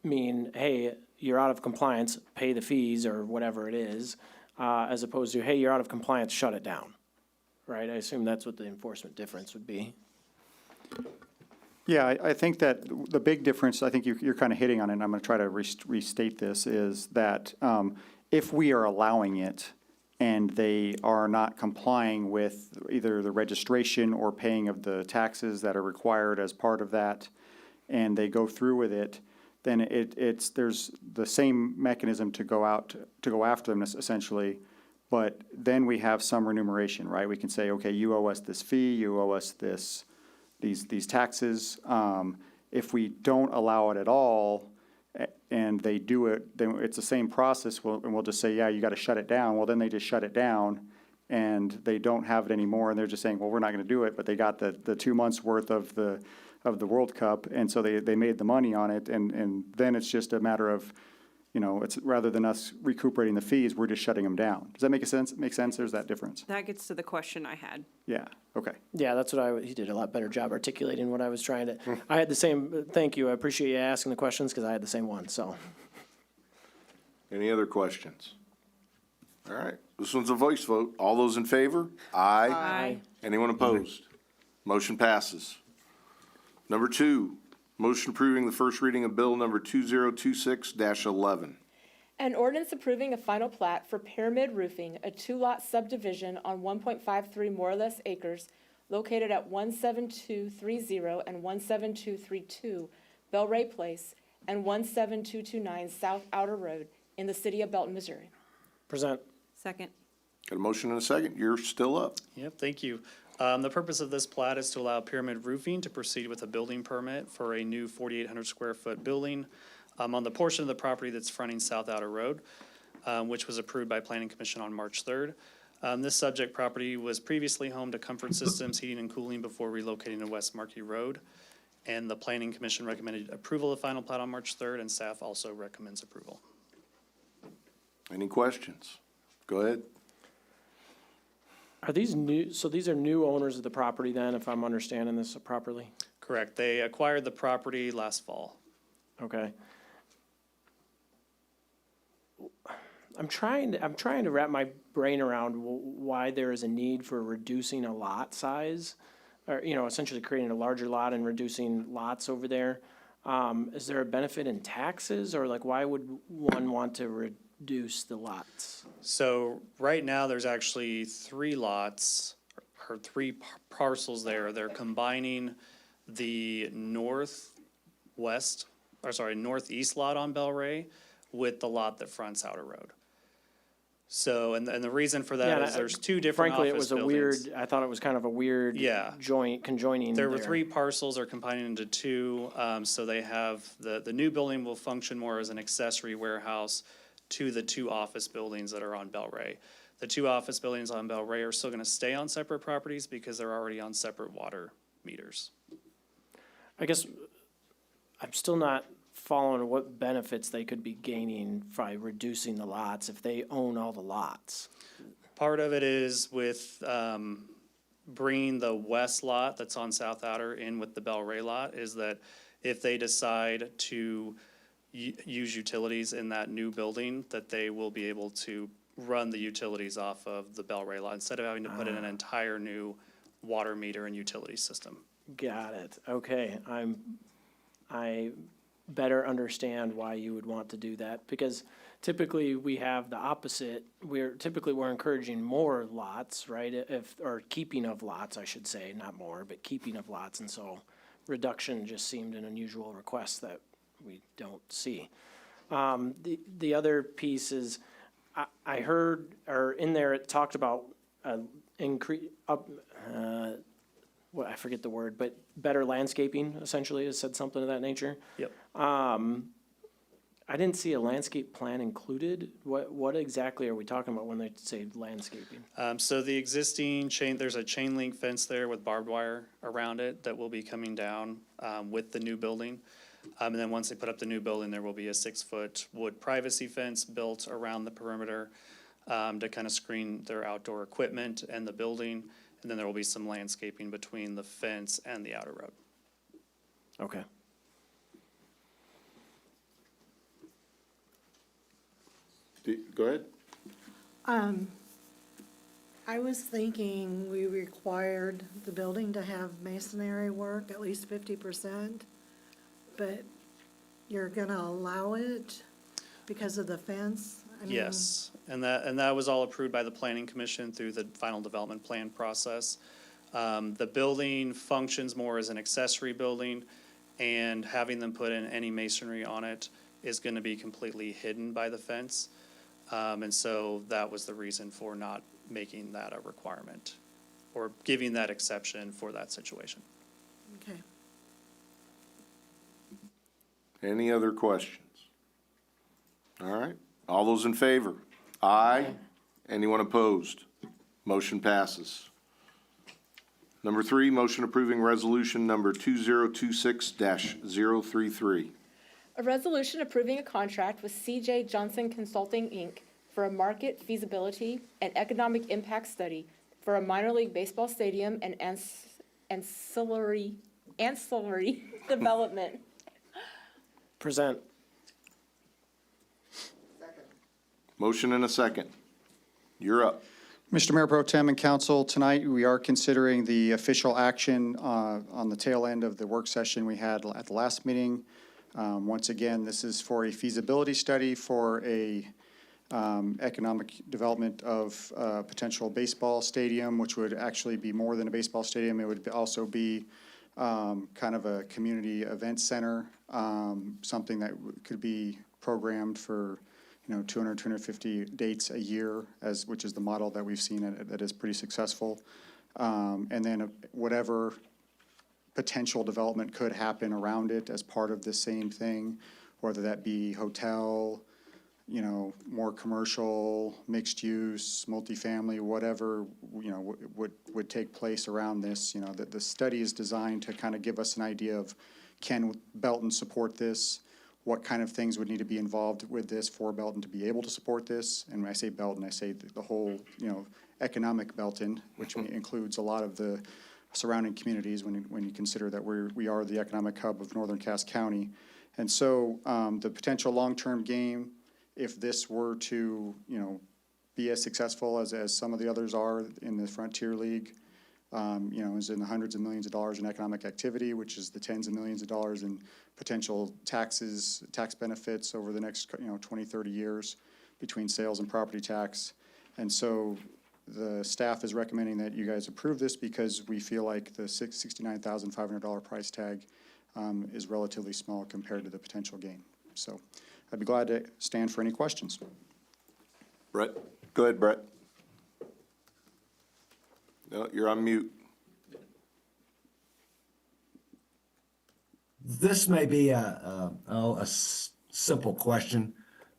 mean, hey, you're out of compliance, pay the fees or whatever it is, as opposed to, hey, you're out of compliance, shut it down, right? I assume that's what the enforcement difference would be. Yeah, I think that the big difference, I think you're kind of hitting on it, and I'm going to try to restate this, is that if we are allowing it and they are not complying with either the registration or paying of the taxes that are required as part of that, and they go through with it, then there's the same mechanism to go after them essentially, but then we have some remuneration, right? We can say, okay, you owe us this fee, you owe us these taxes. If we don't allow it at all, and they do it, then it's the same process, and we'll just say, yeah, you gotta shut it down. Well, then they just shut it down, and they don't have it anymore, and they're just saying, well, we're not gonna do it, but they got the 2 months worth of the World Cup, and so they made the money on it, and then it's just a matter of, it's rather than us recuperating the fees, we're just shutting them down. Does that make sense? There's that difference? That gets to the question I had. Yeah, okay. Yeah, that's what he did a lot better job articulating what I was trying to, I had the same, thank you, I appreciate you asking the questions, because I had the same one, so. Any other questions? All right, this one's a voice vote. All those in favor? Aye. Aye. Anyone opposed? Motion passes. Number 2, motion approving the first reading of bill number 2026-11. An ordinance approving a final plat for Pyramid Roofing, a 2-lot subdivision on 1.53 more or less acres located at 17230 and 17232 Bellray Place and 17229 South Outer Road in the city of Belton, Missouri. Present. Second. Got a motion and a second. You're still up. Yep, thank you. The purpose of this plat is to allow Pyramid Roofing to proceed with a building permit for a new 4,800 square foot building on the portion of the property that's fronting South Outer Road, which was approved by Planning Commission on March 3rd. This subject property was previously home to Comfort Systems Heating and Cooling before relocating to West Markey Road. And the Planning Commission recommended approval of final plat on March 3rd, and staff also recommends approval. Any questions? Go ahead. Are these new, so these are new owners of the property then, if I'm understanding this properly? Correct. They acquired the property last fall. Okay. I'm trying to wrap my brain around why there is a need for reducing a lot size, or, you know, essentially creating a larger lot and reducing lots over there. Is there a benefit in taxes, or like, why would one want to reduce the lots? So right now, there's actually 3 lots, or 3 parcels there. They're combining the northeast lot on Bel-Ray with the lot that fronts Outer Road. So, and the reason for that is there's 2 different Frankly, it office was buildings. I thought it was kind of a weird Yeah. conjoining There were 3 parcels are combining into 2, so they have, the new building will function more as an accessory warehouse to the 2 office buildings that are on Bel-Ray. The 2 office buildings on Bel-Ray are still gonna stay on separate properties because they're already on separate water meters. I guess I'm still not following what benefits they could be gaining by reducing the lots if they own all the lots. Part of it is with, bringing the west lot that's on South Outer in with the Bel-Ray lot, is that if they decide to use utilities in that new building, that they will be able to run the utilities off of the Bel-Ray lot instead of having to put in an entire new water meter and utility system. Got it. Okay, I better understand why you would want to do that, because typically we have the opposite. We're encouraging more lots, right? Or keeping of lots, I should say, not more, but keeping of lots, and so reduction just seemed an unusual request that we don't see. The other piece is, I heard, or in there, it talked about I forget the word, but better landscaping, essentially, it said something of that nature. Yep. I didn't see a landscape plan included. What exactly are we talking about when they say landscaping? So the existing there's a chain link fence there with barbed wire around it that will be coming down, with the new building. And then once they put up the new building, there will be a 6-foot wood privacy fence built around the perimeter, to kind of screen their outdoor equipment and the building. And then there will be some landscaping between the fence and the outer road. Okay. Go ahead. I was thinking we required the building to have masonry work, at least 50%, but you're gonna allow it because of the fence? I mean, Yes, and that was all approved by the planning commission through the final development plan process. The building functions more as an accessory building, and having them put in any masonry on it is gonna be completely hidden by the fence. And so that was the reason for not making that a requirement, or giving that exception for that situation. Okay. Any other questions? All right, all those in favor? Aye. Anyone opposed? Motion passes. Number 3, motion approving resolution number 2026-033. A resolution approving a contract with CJ Johnson Consulting, Inc. for a market feasibility and economic impact study for a minor league baseball stadium and ancillary development. Present. Motion and a second. You're up. Mr. Mayor Pro Tem and Council, tonight we are considering the official action on the tail end of the work session we had at the last meeting. Once again, this is for a feasibility study for a economic development of potential baseball stadium, which would actually be more than a baseball stadium. It would also be kind of a community event center, something that could be programmed for 200, 250 dates a year, which is the model that we've seen that is pretty successful. And then whatever potential development could happen around it as part of the same thing, whether that be hotel, more commercial, mixed use, multifamily, whatever, would take place around this. The study is designed to kind of give us an idea of, can Belton support this? What kind of things would need to be involved with this for Belton to be able to support this? And when I say Belton, I say the whole, economic Belton, which includes a lot of the surrounding communities when you consider that we are the economic hub of northern Cass County. And so the potential long-term gain if this were to, be as successful as some of the others are in the Frontier League, is in the hundreds of millions of dollars in economic activity, which is the tens of millions of dollars in potential tax benefits over the next, 20, 30 years between sales and property tax. And so the staff is recommending that you guys approve this because we feel like the $69,500 price tag is relatively small compared to the potential gain. So I'd be glad to stand for any questions. Brett, go ahead, Brett. No, you're on mute. This may be simple question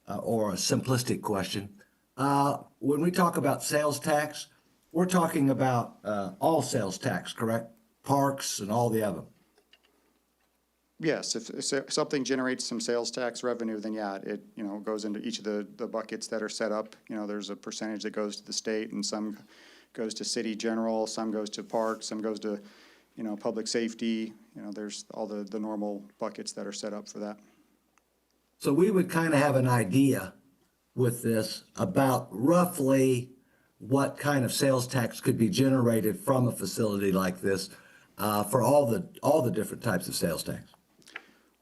or a simplistic question. When we talk about sales tax, we're talking about all sales tax, correct? Parks and all the other. Yes, if something generates some sales tax revenue, then yeah, it, goes into each of the buckets that are set up. There's a percentage that goes to the state and some goes to city general, some goes to parks, some goes to, public safety. There's all the normal buckets that are set up for that. So we would kind of have an idea with this about roughly what kind of sales tax could be generated from a facility like this for all the different types of sales tax.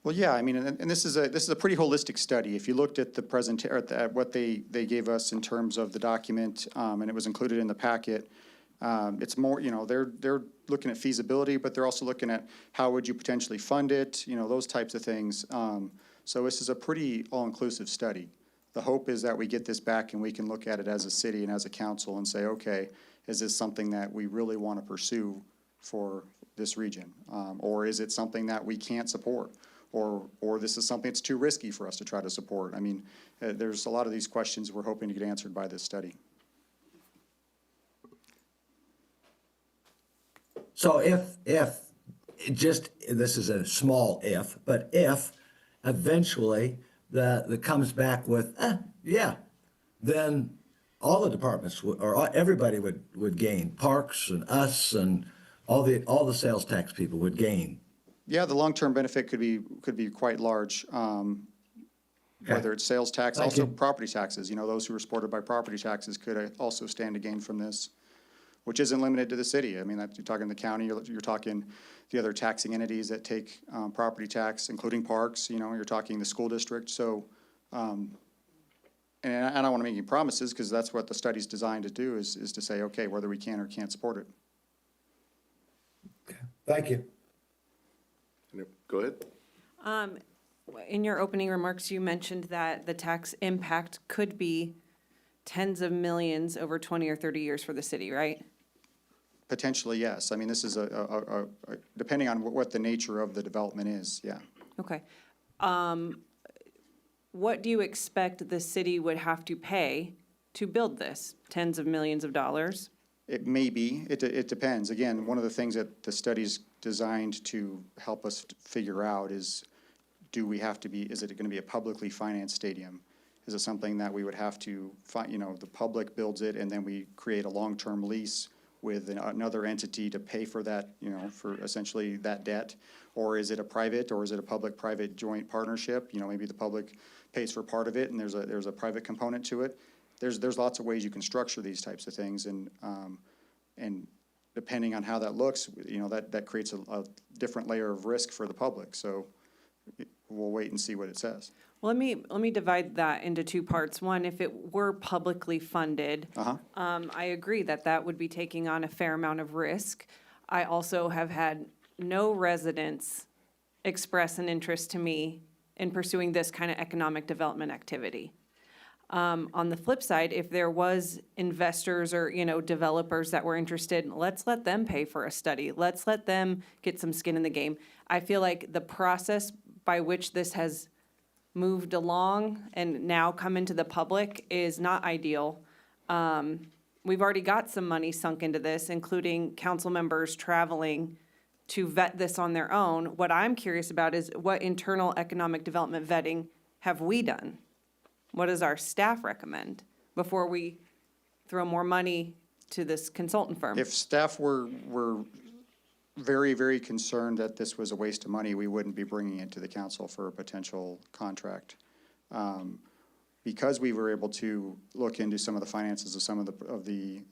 Well, yeah, I mean, and this is a pretty holistic study. If you looked at the at what they gave us in terms of the document, and it was included in the packet, it's more, they're looking at feasibility, but they're also looking at how would you potentially fund it, those types of things. So this is a pretty all-inclusive study. The hope is that we get this back and we can look at it as a city and as a council and say, okay, is this something that we really want to pursue for this region? Or is it something that we can't support? Or this is something that's too risky for us to try to support? I mean, there's a lot of these questions we're hoping to get answered by this study. So if this is a small if, but if eventually the comes back with, then all the departments or everybody would gain. Parks and us and all the sales tax people would gain. Yeah, the long-term benefit could be quite large, whether it's sales tax, Thank also you. property taxes. Those who are supported by property taxes could also stand to gain from this, which isn't limited to the city. I mean, you're talking the county, you're talking the other taxing entities that take property tax, including parks. You're talking the school district. So, and I don't want to make any promises because that's what the study's designed to do is to say, okay, whether we can or can't support it. Thank you. Go ahead. In your opening remarks, you mentioned that the tax impact could be tens of millions over 20 or 30 years for the city, right? Potentially, yes. I mean, this is depending on what the nature of the development is, yeah. Okay. What do you expect the city would have to pay to build this? Tens of millions of dollars? It may be, it depends. Again, one of the things that the study's designed to help us figure out is, is it gonna be a publicly financed stadium? Is it something that we would have to the public builds it and then we create a long-term lease with another entity to pay for that, for essentially that debt? Or is it a private, or is it a public-private joint partnership? Maybe the public pays for part of it and there's a private component to it. There's lots of ways you can structure these types of things, and depending on how that looks, that creates a different layer of risk for the public. So we'll wait and see what it says. Well, let me divide that into two parts. One, if it were publicly funded, I agree that would be taking on a fair amount of risk. I also have had no residents express an interest to me in pursuing this kind of economic development activity. On the flip side, if there was investors or, developers that were interested, let's let them pay for a study. Let's let them get some skin in the game. I feel like the process by which this has moved along and now come into the public is not ideal. We've already got some money sunk into this, including council members traveling to vet this on their own. What I'm curious about is what internal economic development vetting have we done? What does our staff recommend before we throw more money to this consultant firm? If staff were very, very concerned that this was a waste of money, we wouldn't be bringing it to the council for a potential contract. because we were able to look into some of the finances of some of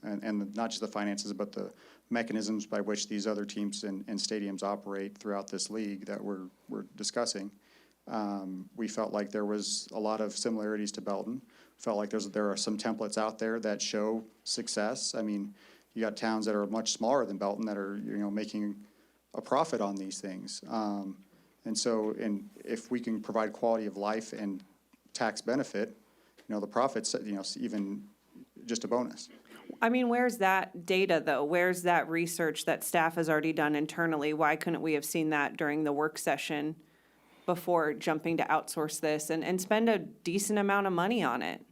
and not just the finances, but the mechanisms by which these other teams and stadiums operate throughout this league that we're discussing, we felt like there was a lot of similarities to Belton. Felt like there are some templates out there that show success. I mean, you got towns that are much smaller than Belton that are, making a profit on these things. And if we can provide quality of life and tax benefit, the profits, even just a bonus. I mean, where's that data, though? Where's that research that staff has already done internally? Why couldn't we have seen that during the work session before jumping to outsource this and spend a decent amount of money on it?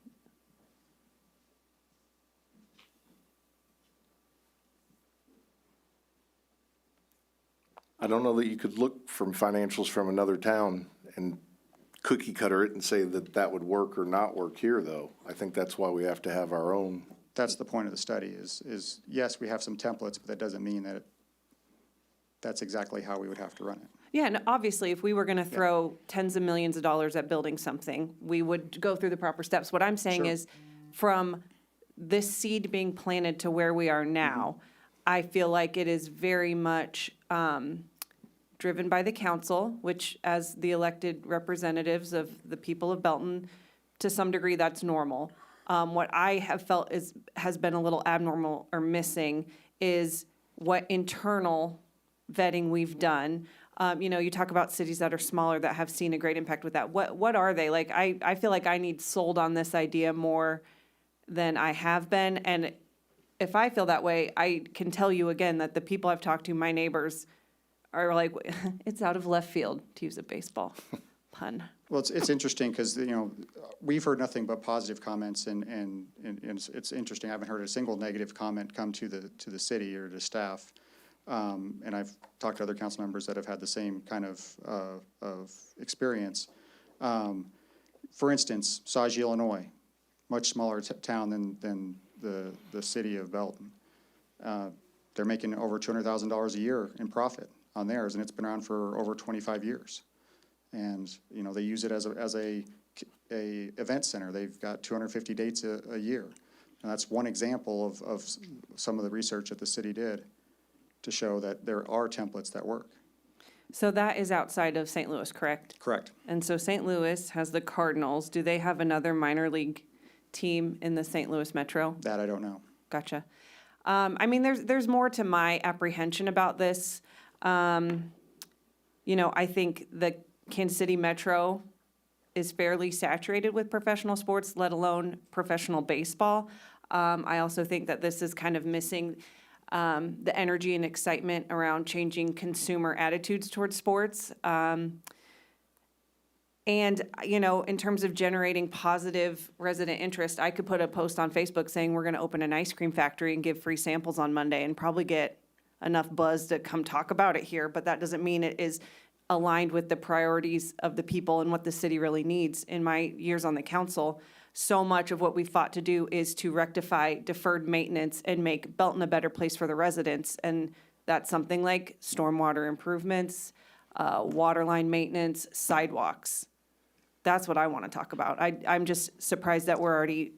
I don't know that you could look from financials from another town and cookie cutter it and say that that would work or not work here, though. I think that's why we have to have our own. That's the point of the study is yes, we have some templates, but that doesn't mean that that's exactly how we would have to run it. Yeah, and obviously, if we were gonna throw tens of millions of dollars at building something, we would go through the proper steps. What I'm saying Sure. is, from this seed being planted to where we are now, I feel like it is very much, driven by the council, which as the elected representatives of the people of Belton, to some degree, that's normal. What I have felt has been a little abnormal or missing is what internal vetting we've done. You talk about cities that are smaller that have seen a great impact with that. What are they? Like, I feel like I need sold on this idea more than I have been. And if I feel that way, I can tell you again that the people I've talked to, my neighbors, are like, it's out of left field, to use a baseball pun. Well, it's interesting because, we've heard nothing but positive comments and it's interesting. I haven't heard a single negative comment come to the city or to staff. And I've talked to other council members that have had the same kind of experience. For instance, Sauge, Illinois, much smaller town than the city of Belton. They're making over $200,000 a year in profit on theirs, and it's been around for over 25 years. And, they use it as a event center. They've got 250 dates a year. And that's one example of some of the research that the city did to show that there are templates that work. So that is outside of St. Louis, correct? Correct. And so St. Louis has the Cardinals. Do they have another minor league team in the St. Louis Metro? That I don't know. Gotcha. I mean, there's more to my apprehension about this. I think the Kansas City Metro is fairly saturated with professional sports, let alone professional baseball. I also think that this is kind of missing the energy and excitement around changing consumer attitudes towards sports. And, in terms of generating positive resident interest, I could put a post on Facebook saying we're going to open an ice cream factory and give free samples on Monday and probably get enough buzz to come talk about it here, but that doesn't mean it is aligned with the priorities of the people and what the city really needs. In my years on the council, so much of what we fought to do is to rectify deferred maintenance and make Belton a better place for the residents. And that's something like stormwater improvements, water line maintenance, sidewalks. That's what I want to talk about. I'm just surprised that we're already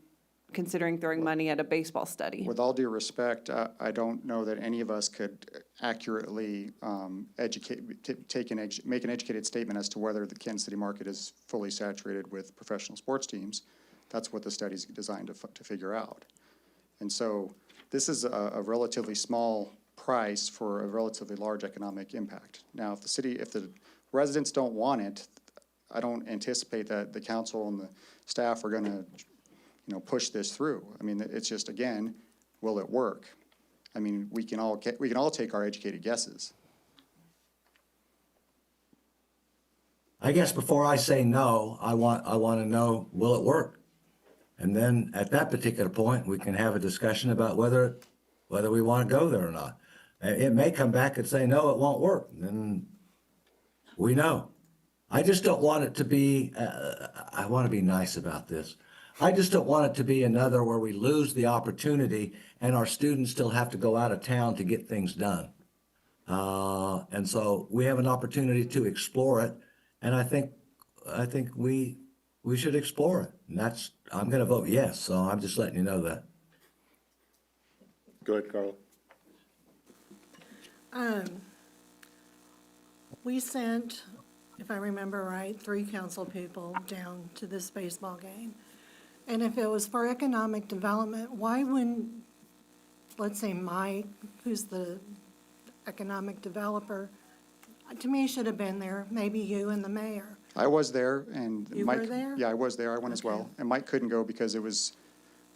considering throwing money at a baseball study. With all due respect, I don't know that any of us could accurately make an educated statement as to whether the Kansas City market is fully saturated with professional sports teams. That's what the study's designed to figure out. And so this is a relatively small price for a relatively large economic impact. Now, if the residents don't want it, I don't anticipate that the council and the staff are gonna push this through. I mean, it's just, again, will it work? I mean, we can all take our educated guesses. I guess before I say no, I want to know, will it work? And then at that particular point, we can have a discussion about whether we want to go there or not. It may come back and say, no, it won't work. Then we know. I just don't want it to be, I want to be nice about this. I just don't want it to be another where we lose the opportunity and our students still have to go out of town to get things done. And so we have an opportunity to explore it. And I think we we should explore it. And I'm gonna vote yes, so I'm just letting you know that. Go ahead, Carla. We sent, if I remember right, 3 council people down to this baseball game. And if it was for economic development, why wouldn't, let's say Mike, who's the economic developer, to me should have been there, maybe you and the mayor. I was there, and You Mike. were there? Yeah, I was there, I went as well. Okay. And Mike couldn't go because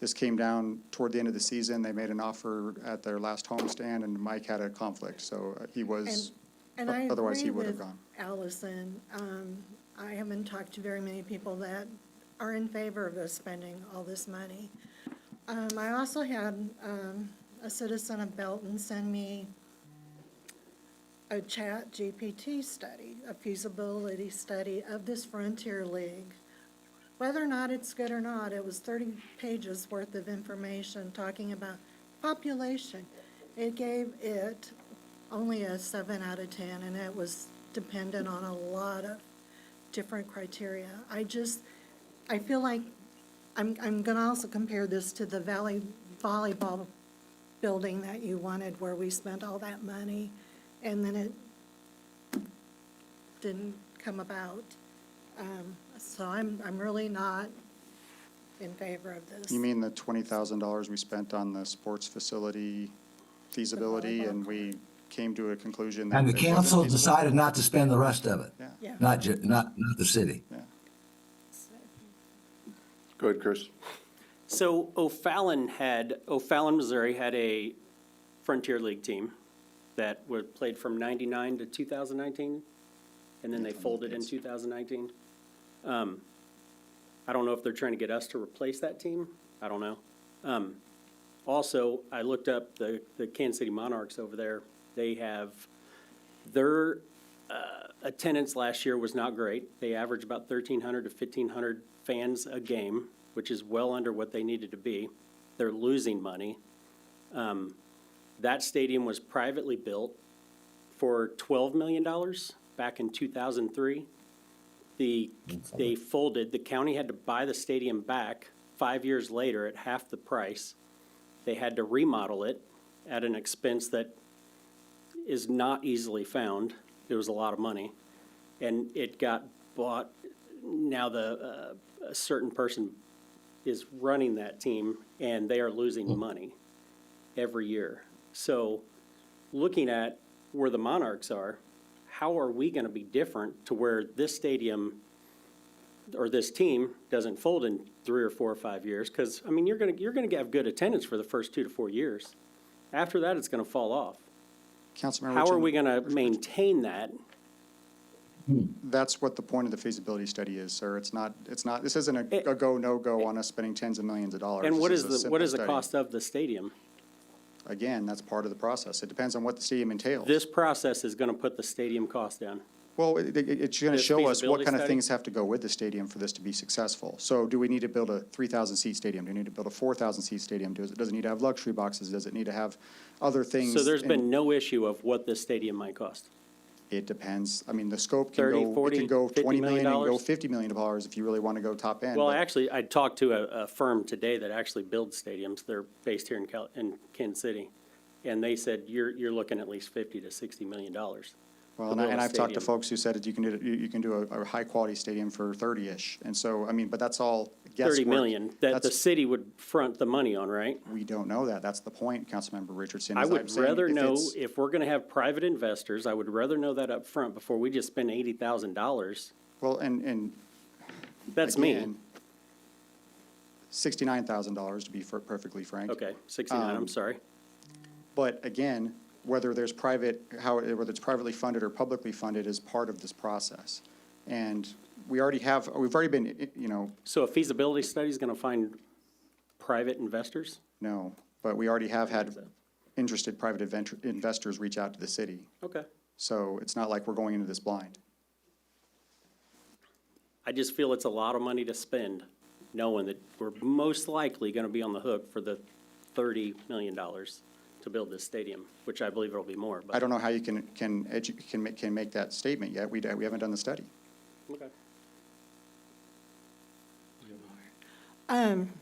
this came down toward the end of the season. They made an offer at their last homestand, and Mike had a conflict, so he was, And I otherwise he agree would have with gone. Allison. I haven't talked to very many people that are in favor of us spending all this money. I also had a citizen of Belton send me a Chat GPT study, a feasibility study of this Frontier League. Whether or not it's good or not, it was 30 pages worth of information talking about population. It gave it only a 7 out of 10, and it was dependent on a lot of different criteria. I feel like, I'm gonna also compare this to the Valley Volleyball building that you wanted, where we spent all that money, and then it didn't come about. So I'm really not in favor of this. You mean the $20,000 we spent on the sports facility feasibility, and we came to a conclusion that And the it wasn't council feasible? decided not to spend the rest of it, Yeah. not the city. Go ahead, Chris. So O'Fallon, Missouri had a Frontier League team that played from 99 to 2019, and then they folded in 2019. I don't know if they're trying to get us to replace that team. I don't know. Also, I looked up the Kansas City Monarchs over there. They have, their attendance last year was not great. They averaged about 1,300 to 1,500 fans a game, which is well under what they needed to be. They're losing money. That stadium was privately built for $12 million back in 2003. They folded, the county had to buy the stadium back 5 years later at half the price. They had to remodel it at an expense that is not easily found. It was a lot of money. And it got bought, now a certain person is running that team, and they are losing money every year. So, looking at where the Monarchs are, how are we gonna be different to where this stadium or this team doesn't fold in 3 or 4 or 5 years? Because, I mean, you're gonna have good attendance for the first 2 to 4 years. After that, it's gonna fall off. Councilmember How are Richard, we gonna maintain that? That's what the point of the feasibility study is, sir. It's not, this isn't a go, no-go on us spending tens of millions of dollars. And what This is a the simple study. cost of the stadium? Again, that's part of the process. It depends on what the stadium entails. This process is gonna put the stadium cost down. Well, it's going to This show us what feasibility kind of study? things have to go with the stadium for this to be successful. So do we need to build a 3,000-seat stadium? Do we need to build a 4,000-seat stadium? Does it need to have luxury boxes? Does it need to have other things? So there's in- been no issue of what this stadium might cost. It depends. I mean, the scope can 30, go, it 40, can go 50 20 million and go million $50 million if you really want to go top end. Well, but- actually, I talked to a firm today that actually builds stadiums. They're based here in Kansas City. And they said, you're looking at least 50 to 60 $million. Well, build a and I've talked to stadium. folks who said that you can do a high-quality stadium for 30-ish. And so, I mean, but that's all guesswork. 30 million, that the That's- city would front the money on, right? We don't know that. That's the point, Councilmember Richardson. I is I'm would saying rather if know, it's- if we're gonna have private investors, I would rather know that up front before we just spend $80,000. Well, and That's me. again, $69,000 to be perfectly frank. Okay, 69, I'm sorry. But again, whether it's privately funded or publicly funded is part of this process. And we've already been, So a feasibility study is gonna find private investors? no, but we already have had interested private investors reach out to the city. Okay. So it's not like we're going into this blind. I just feel it's a lot of money to spend, knowing that we're most likely gonna be on the hook for the $30 million to build this stadium, which I believe it'll be more, but. I don't know how you can make that statement yet. We haven't done the study. Okay.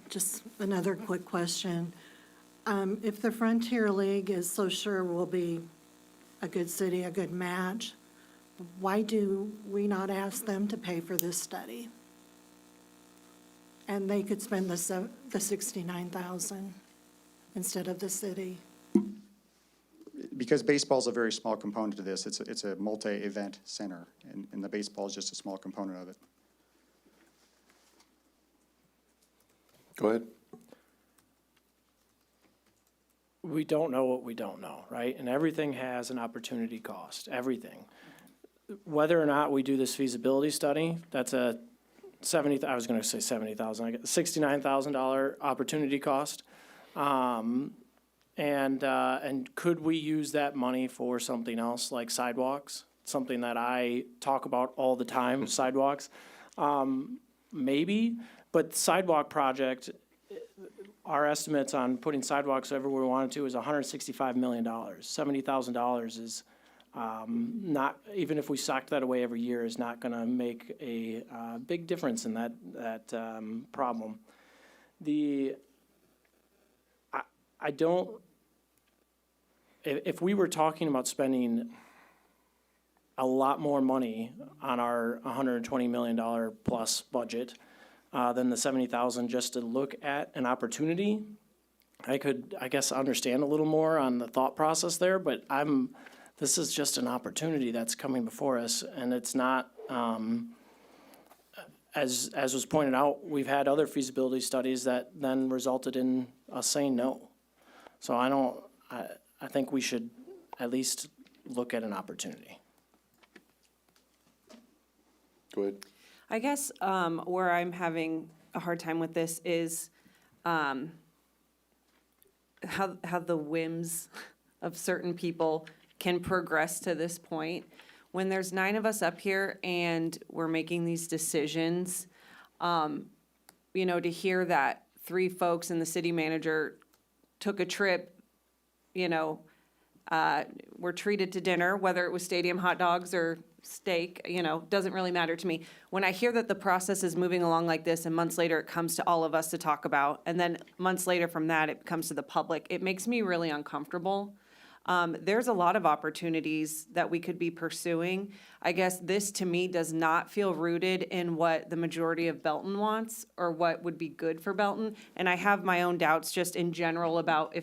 Just another quick question. If the Frontier League is so sure we'll be a good city, a good match, why do we not ask them to pay for this study? And they could spend the $69,000 instead of the city. Because baseball's a very small component to this. It's a multi-event center, and the baseball is just a small component of it. Go ahead. We don't know what we don't know, right? And everything has an opportunity cost, everything. Whether or not we do this feasibility study, that's a I was gonna say $70,000, $69,000 opportunity cost. And could we use that money for something else like sidewalks? Something that I talk about all the time, sidewalks. Maybe, but sidewalk project, our estimates on putting sidewalks everywhere we wanted to is $165 million. $70,000 is not, even if we socked that away every year, is not gonna make a big difference in that problem. I don't, if we were talking about spending a lot more money on our $120 million plus budget than the 70,000 just to look at an opportunity, I could, I guess, understand a little more on the thought process there, but this is just an opportunity that's coming before us, and it's not, as was pointed out, we've had other feasibility studies that then resulted in us saying no. So I think we should at least look at an opportunity. Go ahead. I guess where I'm having a hard time with this is how the whims of certain people can progress to this point. When there's 9 of us up here and we're making these decisions, you know, to hear that 3 folks and the city manager took a trip, you know, were treated to dinner, whether it was stadium hot dogs or steak, you know, doesn't really matter to me. When I hear that the process is moving along like this and months later it comes to all of us to talk about, and then months later from that it comes to the public, it makes me really uncomfortable. There's a lot of opportunities that we could be pursuing. I guess this to me does not feel rooted in what the majority of Belton wants or what would be good for Belton. And I have my own doubts just in general about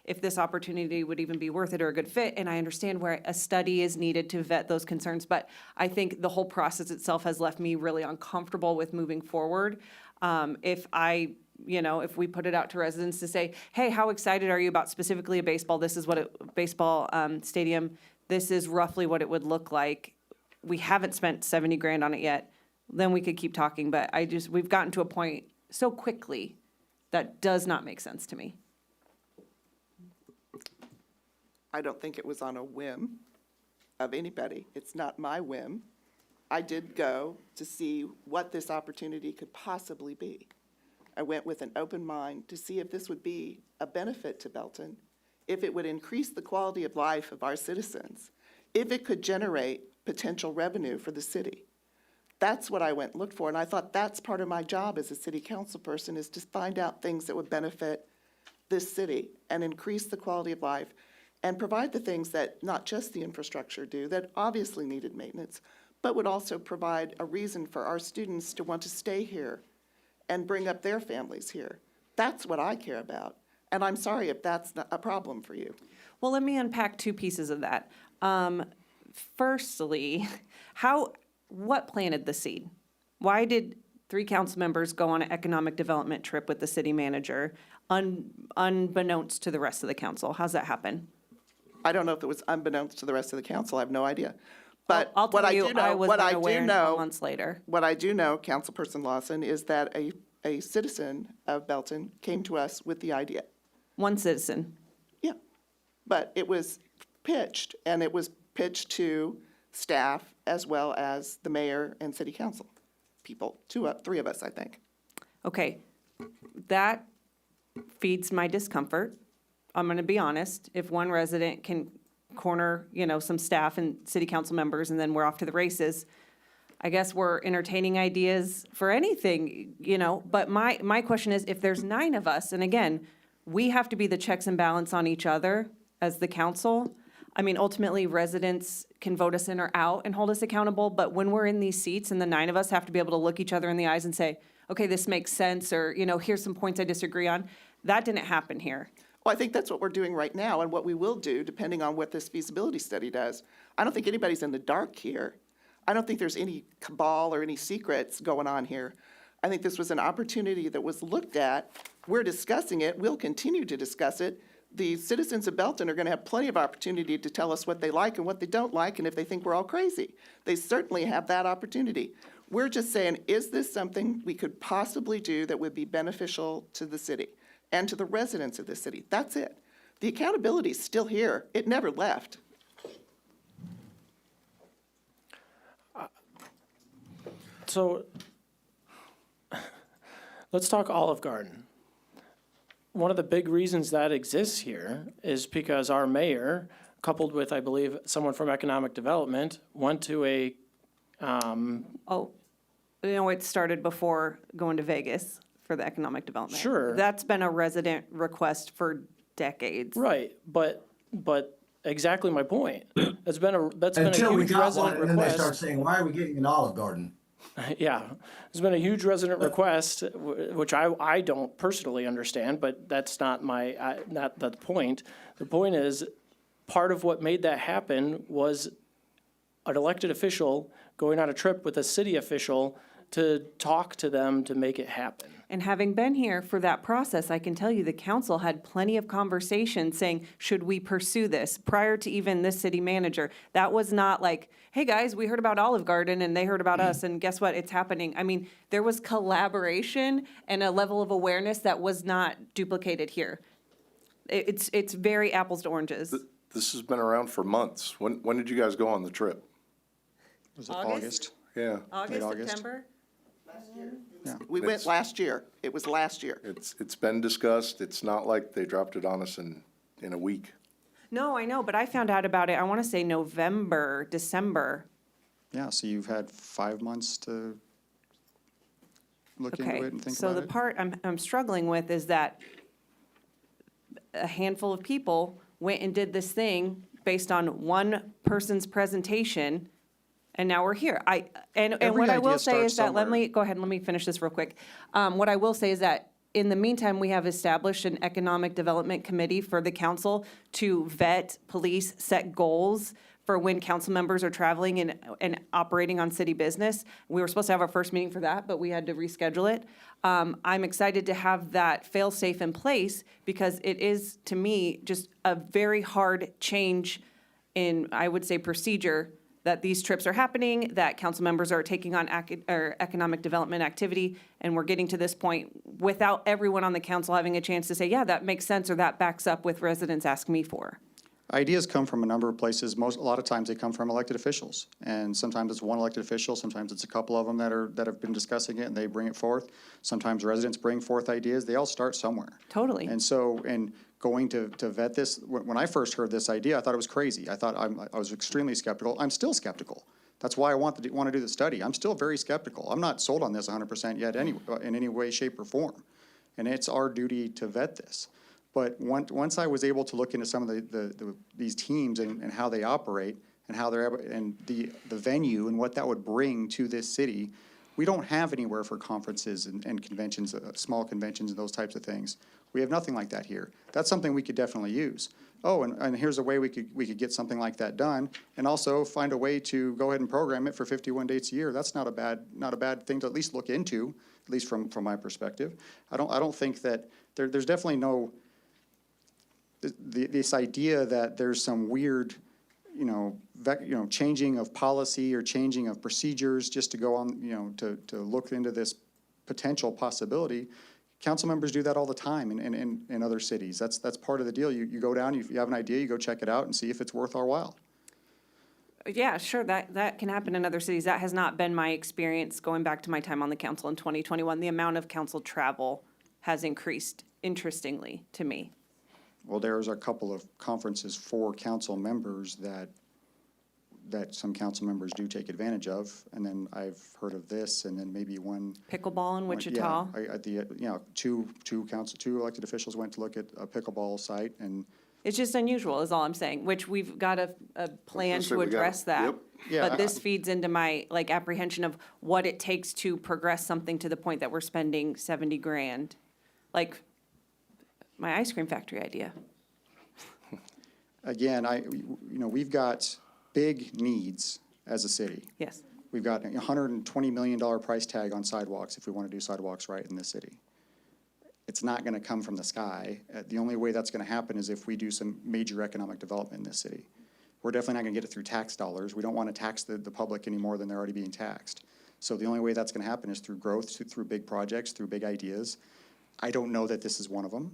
if this opportunity would even be worth it or a good fit. And I understand where a study is needed to vet those concerns, but I think the whole process itself has left me really uncomfortable with moving forward. If we put it out to residents to say, hey, how excited are you about specifically a baseball? This is what baseball stadium, this is roughly what it would look like. We haven't spent 70 grand on it yet. Then we could keep talking, but we've gotten to a point so quickly that does not make sense to me. I don't think it was on a whim of anybody. It's not my whim. I did go to see what this opportunity could possibly be. I went with an open mind to see if this would be a benefit to Belton, if it would increase the quality of life of our citizens, if it could generate potential revenue for the city. That's what I went and looked for, and I thought that's part of my job as a city council person, is to find out things that would benefit this city and increase the quality of life and provide the things that not just the infrastructure do, that obviously needed maintenance, but would also provide a reason for our students to want to stay here and bring up their families here. That's what I care about. And I'm sorry if that's not a problem for you. Well, let me unpack 2 pieces of that. Firstly, what planted the seed? Why did 3 council members go on an economic development trip with the city manager unbeknownst to the rest of the council? How's that happen? I don't know if it was unbeknownst to the rest of the council. I have no idea. But I'll what tell I you, do know, I was what I unaware do until know, months later. what I do know, Councilperson Lawson, is that a citizen of Belton came to us with the idea. One citizen. Yeah, but it was pitched, and it was pitched to staff as well as the mayor and city council people, 3 of us, I think. Okay, that feeds my discomfort. I'm gonna be honest. If one resident can corner, some staff and city council members, and then we're off to the races, I guess we're entertaining ideas for anything, you know, but my question is, if there's 9 of us, and again, we have to be the checks and balance on each other as the council. I mean, ultimately, residents can vote us in or out and hold us accountable, but when we're in these seats and the 9 of us have to be able to look each other in the eyes and say, okay, this makes sense, or, you know, here's some points I disagree on, that didn't happen here. Well, I think that's what we're doing right now and what we will do depending on what this feasibility study does. I don't think anybody's in the dark here. I don't think there's any cabal or any secrets going on here. I think this was an opportunity that was looked at. We're discussing it. We'll continue to discuss it. The citizens of Belton are going to have plenty of opportunity to tell us what they like and what they don't like, and if they think we're all crazy. They certainly have that opportunity. We're just saying, is this something we could possibly do that would be beneficial to the city and to the residents of the city? That's it. The accountability is still here. It never left. So let's talk Olive Garden. One of the big reasons that exists here is because our mayor, coupled with, I believe, someone from economic development, went to a, Oh, you know, it started before going to Vegas for the economic development. Sure. That's been a resident request for decades. right, but exactly my point. That's been a Until we huge got one, resident and then they start request. saying, why are we getting an Olive Garden? Yeah, there's been a huge resident request, which I don't personally understand, but that's not not the point. The point is, part of what made that happen was an elected official going on a trip with a city official to talk to them to make it happen. And having been here for that process, I can tell you the council had plenty of conversations saying, should we pursue this? Prior to even this city manager, that was not like, hey guys, we heard about Olive Garden and they heard about us and guess what, it's happening. I mean, there was collaboration and a level of awareness that was not duplicated here. It's very apples to oranges. This has been around for months. When did you guys go on the trip? Was it August? August? Yeah, August, August. September? We went last year. It was last year. it's been discussed. It's not like they dropped it on us in a week. No, I know, but I found out about it, I want to say November, December. Yeah, so you've had 5 months to look into Okay, it and think so about the it? part I'm struggling with is that a handful of people went and did this thing based on one person's presentation, and now we're here. And Every what I will idea say starts is that, somewhere. go ahead, let me finish this real quick. What I will say is that in the meantime, we have established an economic development committee for the council to vet, police, set goals for when council members are traveling and operating on city business. We were supposed to have our first meeting for that, but we had to reschedule it. I'm excited to have that fail-safe in place because it is, to me, just a very hard change in, I would say, procedure that these trips are happening, that council members are taking on economic development activity, and we're getting to this point without everyone on the council having a chance to say, yeah, that makes sense, or that backs up with residents ask me for. Ideas come from a number of places. A lot of times they come from elected officials. And sometimes it's one elected official, sometimes it's a couple of them that have been discussing it and they bring it forth. Sometimes residents bring forth ideas. They all start somewhere. Totally. And so, going to vet this, when I first heard this idea, I thought it was crazy. I was extremely skeptical. I'm still skeptical. That's why I want to do the study. I'm still very skeptical. I'm not sold on this 100% yet in any way, shape, or form. And it's our duty to vet this. But once I was able to look into some of these teams and how they operate and how they're able, and the venue and what that would bring to this city, we don't have anywhere for conferences and conventions, small conventions and those types of things. We have nothing like that here. That's something we could definitely use. Oh, and here's a way we could get something like that done, and also find a way to go ahead and program it for 51 dates a year. That's not a bad thing to at least look into, at least from my perspective. I don't think that there's definitely no this idea that there's some weird, changing of policy or changing of procedures just to go on, to look into this potential possibility. Council members do that all the time in other cities. That's part of the deal. You go down, if you have an idea, you go check it out and see if it's worth our while. Yeah, sure, that can happen in other cities. That has not been my experience going back to my time on the council in 2021. The amount of council travel has increased, interestingly, to me. Well, there's a couple of conferences for council members that that some council members do take advantage of. And then I've heard of this, and then maybe one. Pickleball in Yeah, Wichita. two elected officials went to look at a pickleball site, and It's just unusual, is all I'm saying, which we've got a plan say to we got- address that. yep. Yeah, But this feeds into my, like, apprehension of what it takes to progress something to the point that we're spending 70 grand. Like, my ice cream factory idea. again, we've got big needs as a city. Yes. We've got a $120 million price tag on sidewalks if we want to do sidewalks right in this city. It's not going to come from the sky. The only way that's going to happen is if we do some major economic development in this city. We're definitely not going to get it through tax dollars. We don't want to tax the public any more than they're already being taxed. So the only way that's going to happen is through growth, through big projects, through big ideas. I don't know that this is one of them,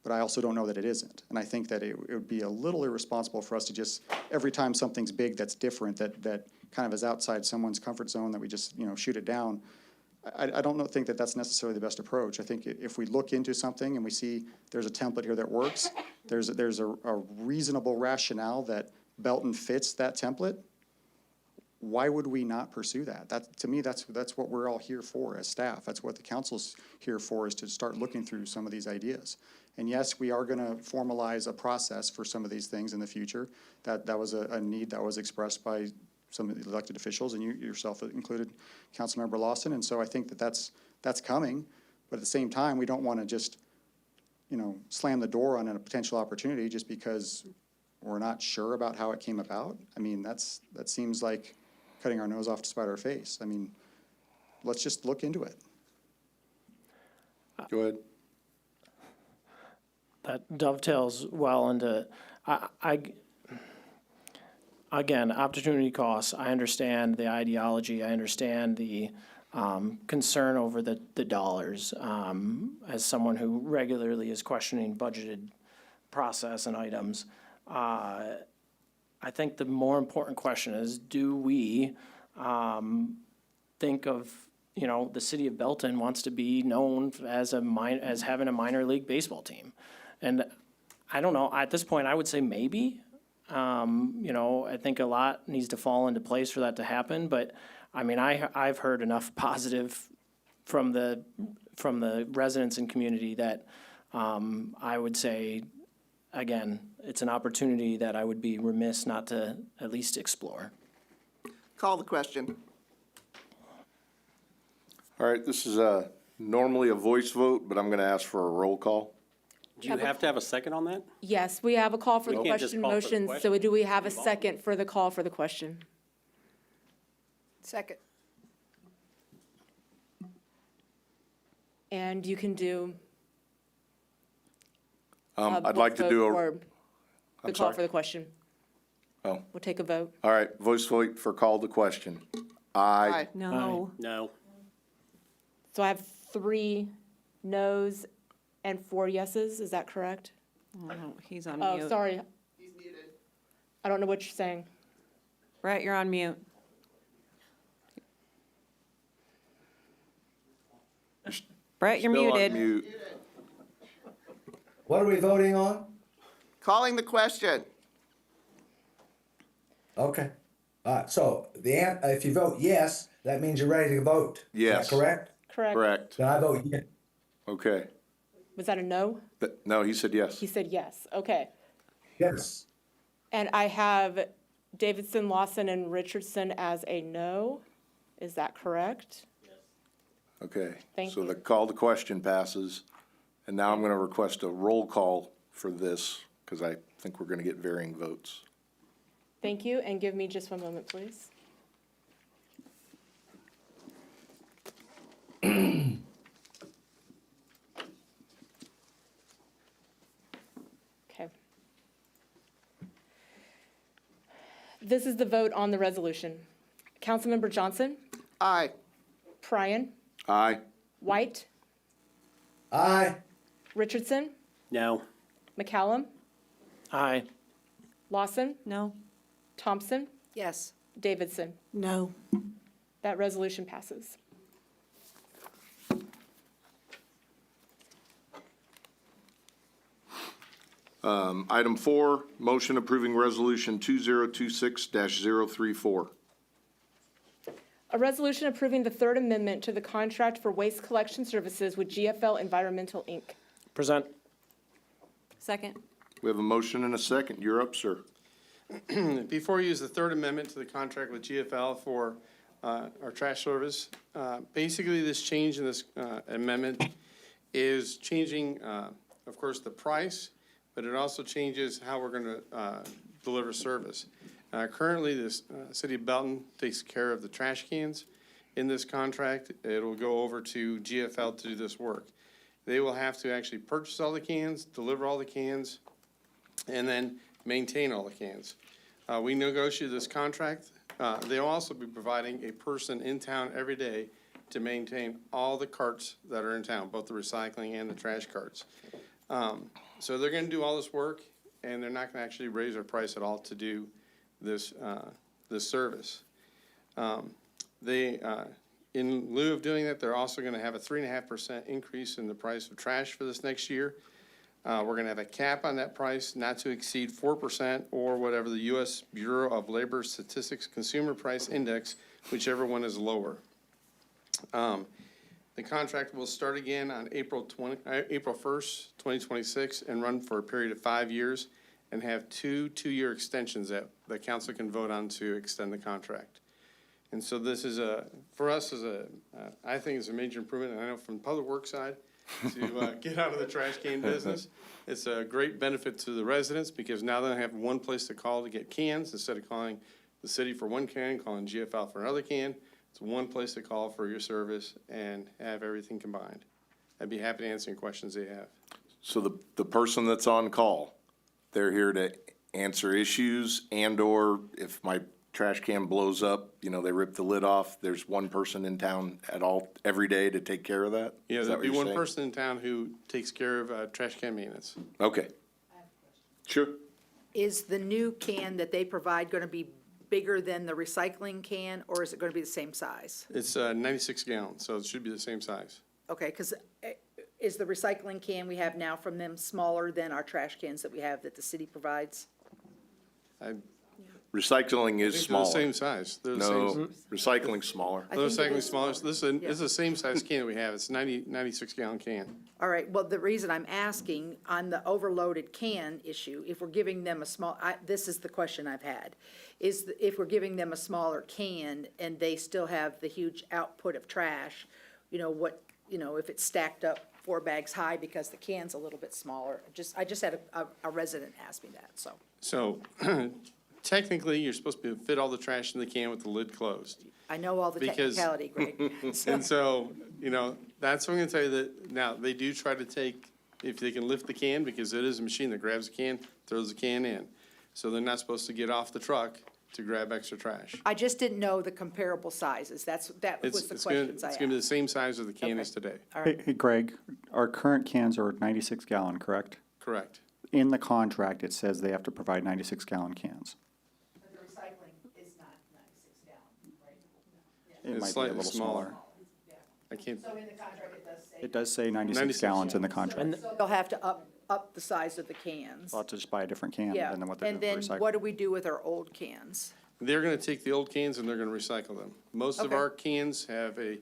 but I also don't know that it isn't. And I think that it would be a little irresponsible for us to just, every time something's big that's different, that kind of is outside someone's comfort zone, that we just, shoot it down. I don't think that that's necessarily the best approach. I think if we look into something and we see there's a template here that works, there's a reasonable rationale that Belton fits that template, why would we not pursue that? To me, that's what we're all here for as staff. That's what the council's here for, is to start looking through some of these ideas. And yes, we are gonna formalize a process for some of these things in the future. That was a need that was expressed by some of the elected officials, and you yourself included, Councilmember Lawson. And so I think that's coming, but at the same time, we don't wanna just, slam the door on a potential opportunity just because we're not sure about how it came about. I mean, that seems like cutting our nose off to spite our face. I mean, let's just look into it. Go ahead. That dovetails well into, again, opportunity costs. I understand the ideology. I understand the concern over the dollars. As someone who regularly is questioning budgeted process and items, I think the more important question is, do we think of, the city of Belton wants to be known as having a minor league baseball team? And I don't know, at this point, I would say maybe. I think a lot needs to fall into place for that to happen, but I mean, I've heard enough positive from the residents and community that I would say, again, it's an opportunity that I would be remiss not to at least explore. Call the question. All right, this is normally a voice vote, but I'm going to ask for a roll call. Do you have to have a second on that? Yes, we have a call for the We can't just question call for the motion, so do we have a second for the call for the question? Second. And you can do I'd like to do or a, the I'm call sorry. for the question. Oh. We'll take a vote. All right, voice vote for call the question. Aye. Aye. No. No. So I have 3 noes and 4 yeses, is that correct? Oh, he's on Oh, mute. sorry. I don't know what you're saying. Brett, you're on mute. Brett, you're Still on muted. mute. What are we voting on? Calling the question. Okay. All right, so if you vote yes, that means you're ready to vote. Yes. Is that correct? Correct. Correct. Then I vote yes. Okay. Was that a no? No, he said yes. He said yes. Okay. Yes. And I have Davidson, Lawson, and Richardson as a no. Is that correct? Okay. Thank So you. the call to question passes, and now I'm going to request a roll call for this, because I think we're going to get varying votes. Thank you, and give me just one moment, please. Okay. This is the vote on the resolution. Councilmember Johnson, Aye. Pryan, Aye. White, Aye. Richardson, No. McCallum, Aye. Lawson, No. Thompson, Yes. Davidson. No. That resolution passes. Item 4, motion approving resolution 2026-034. A resolution approving the third amendment to the contract for waste collection services with GFL Environmental, Inc. Present. Second. We have a motion and a second. You're up, sir. Before you use the third amendment to the contract with GFL for our trash service, basically this change in this amendment is changing, of course, the price, but it also changes how we're going to deliver service. Currently, this City of Belton takes care of the trash cans. In this contract, it'll go over to GFL to do this work. They will have to actually purchase all the cans, deliver all the cans, and then maintain all the cans. We negotiated this contract. They'll also be providing a person in town every day to maintain all the carts that are in town, both the recycling and the trash carts. So they're gonna do all this work, and they're not gonna actually raise their price at all to do this, this service. In lieu of doing that, they're also gonna have a 3.5% increase in the price of trash for this next year. We're gonna have a cap on that price not to exceed 4% or whatever the U.S. Bureau of Labor Statistics Consumer Price Index, whichever one is lower. The contract will start again on April 1st, 2026, and run for a period of 5 years, and have two-year extensions that the council can vote on to extend the contract. And so this is for us, I think it's a major improvement, and I know from the public works side, to get out of the trash can business. It's a great benefit to the residents, because now they have one place to call to get cans, instead of calling the city for one can, calling GFL for another can. It's one place to call for your service and have everything combined. I'd be happy to answer any questions they have. So the person that's on call, they're here to answer issues and/or if my trash can blows up, they rip the lid off, there's one person in town every day to take care of that? Yeah, Is that there'll what be you're one saying? person in town who takes care of trash can maintenance. Okay. Sure. Is the new can that they provide gonna be bigger than the recycling can, or is it gonna be the same size? It's 96 gallons, so it should be the same size. Okay, because is the recycling can we have now from them smaller than our trash cans that we have that the city provides? I Recycling is think they're the smaller. same size. They're the No, same. recycling's smaller. I They're think it recycling is smaller. smaller. This is the same size can that we have. It's 96 gallon can. All right, well, the reason I'm asking on the overloaded can issue, if we're giving them a small, this is the question I've had, is if we're giving them a smaller can and they still have the huge output of trash, if it's stacked up 4 bags high because the can's a little bit smaller. I just had a resident ask me that, so. So technically, you're supposed to fit all the trash in the can with the lid closed. I know all the Because- technicality, Greg. And so, that's what I'm gonna tell you, that now they do try to take, if they can lift the can, because it is a machine that grabs the can, throws the can in. So they're not supposed to get off the truck to grab extra trash. I just didn't know the comparable sizes. That was the questions I It's gonna be the asked. same size as the can Okay. is today. All Hey, right, hey, Greg, our current cans are 96 gallon, correct? Correct. In the contract, it says they have to provide 96 gallon cans. but the recycling is not 96 gallon, right? It It's might be a slightly little smaller. smaller. I can't, So in the contract, it does say. It does say 96 96 gallons in the contract. And So they'll have to up the size of the cans. I'll have to just buy a different can Yeah, than what they're and doing then for what recycling. do we do with our old cans? they're gonna take the old cans and they're gonna recycle them. Most of Okay. our cans have the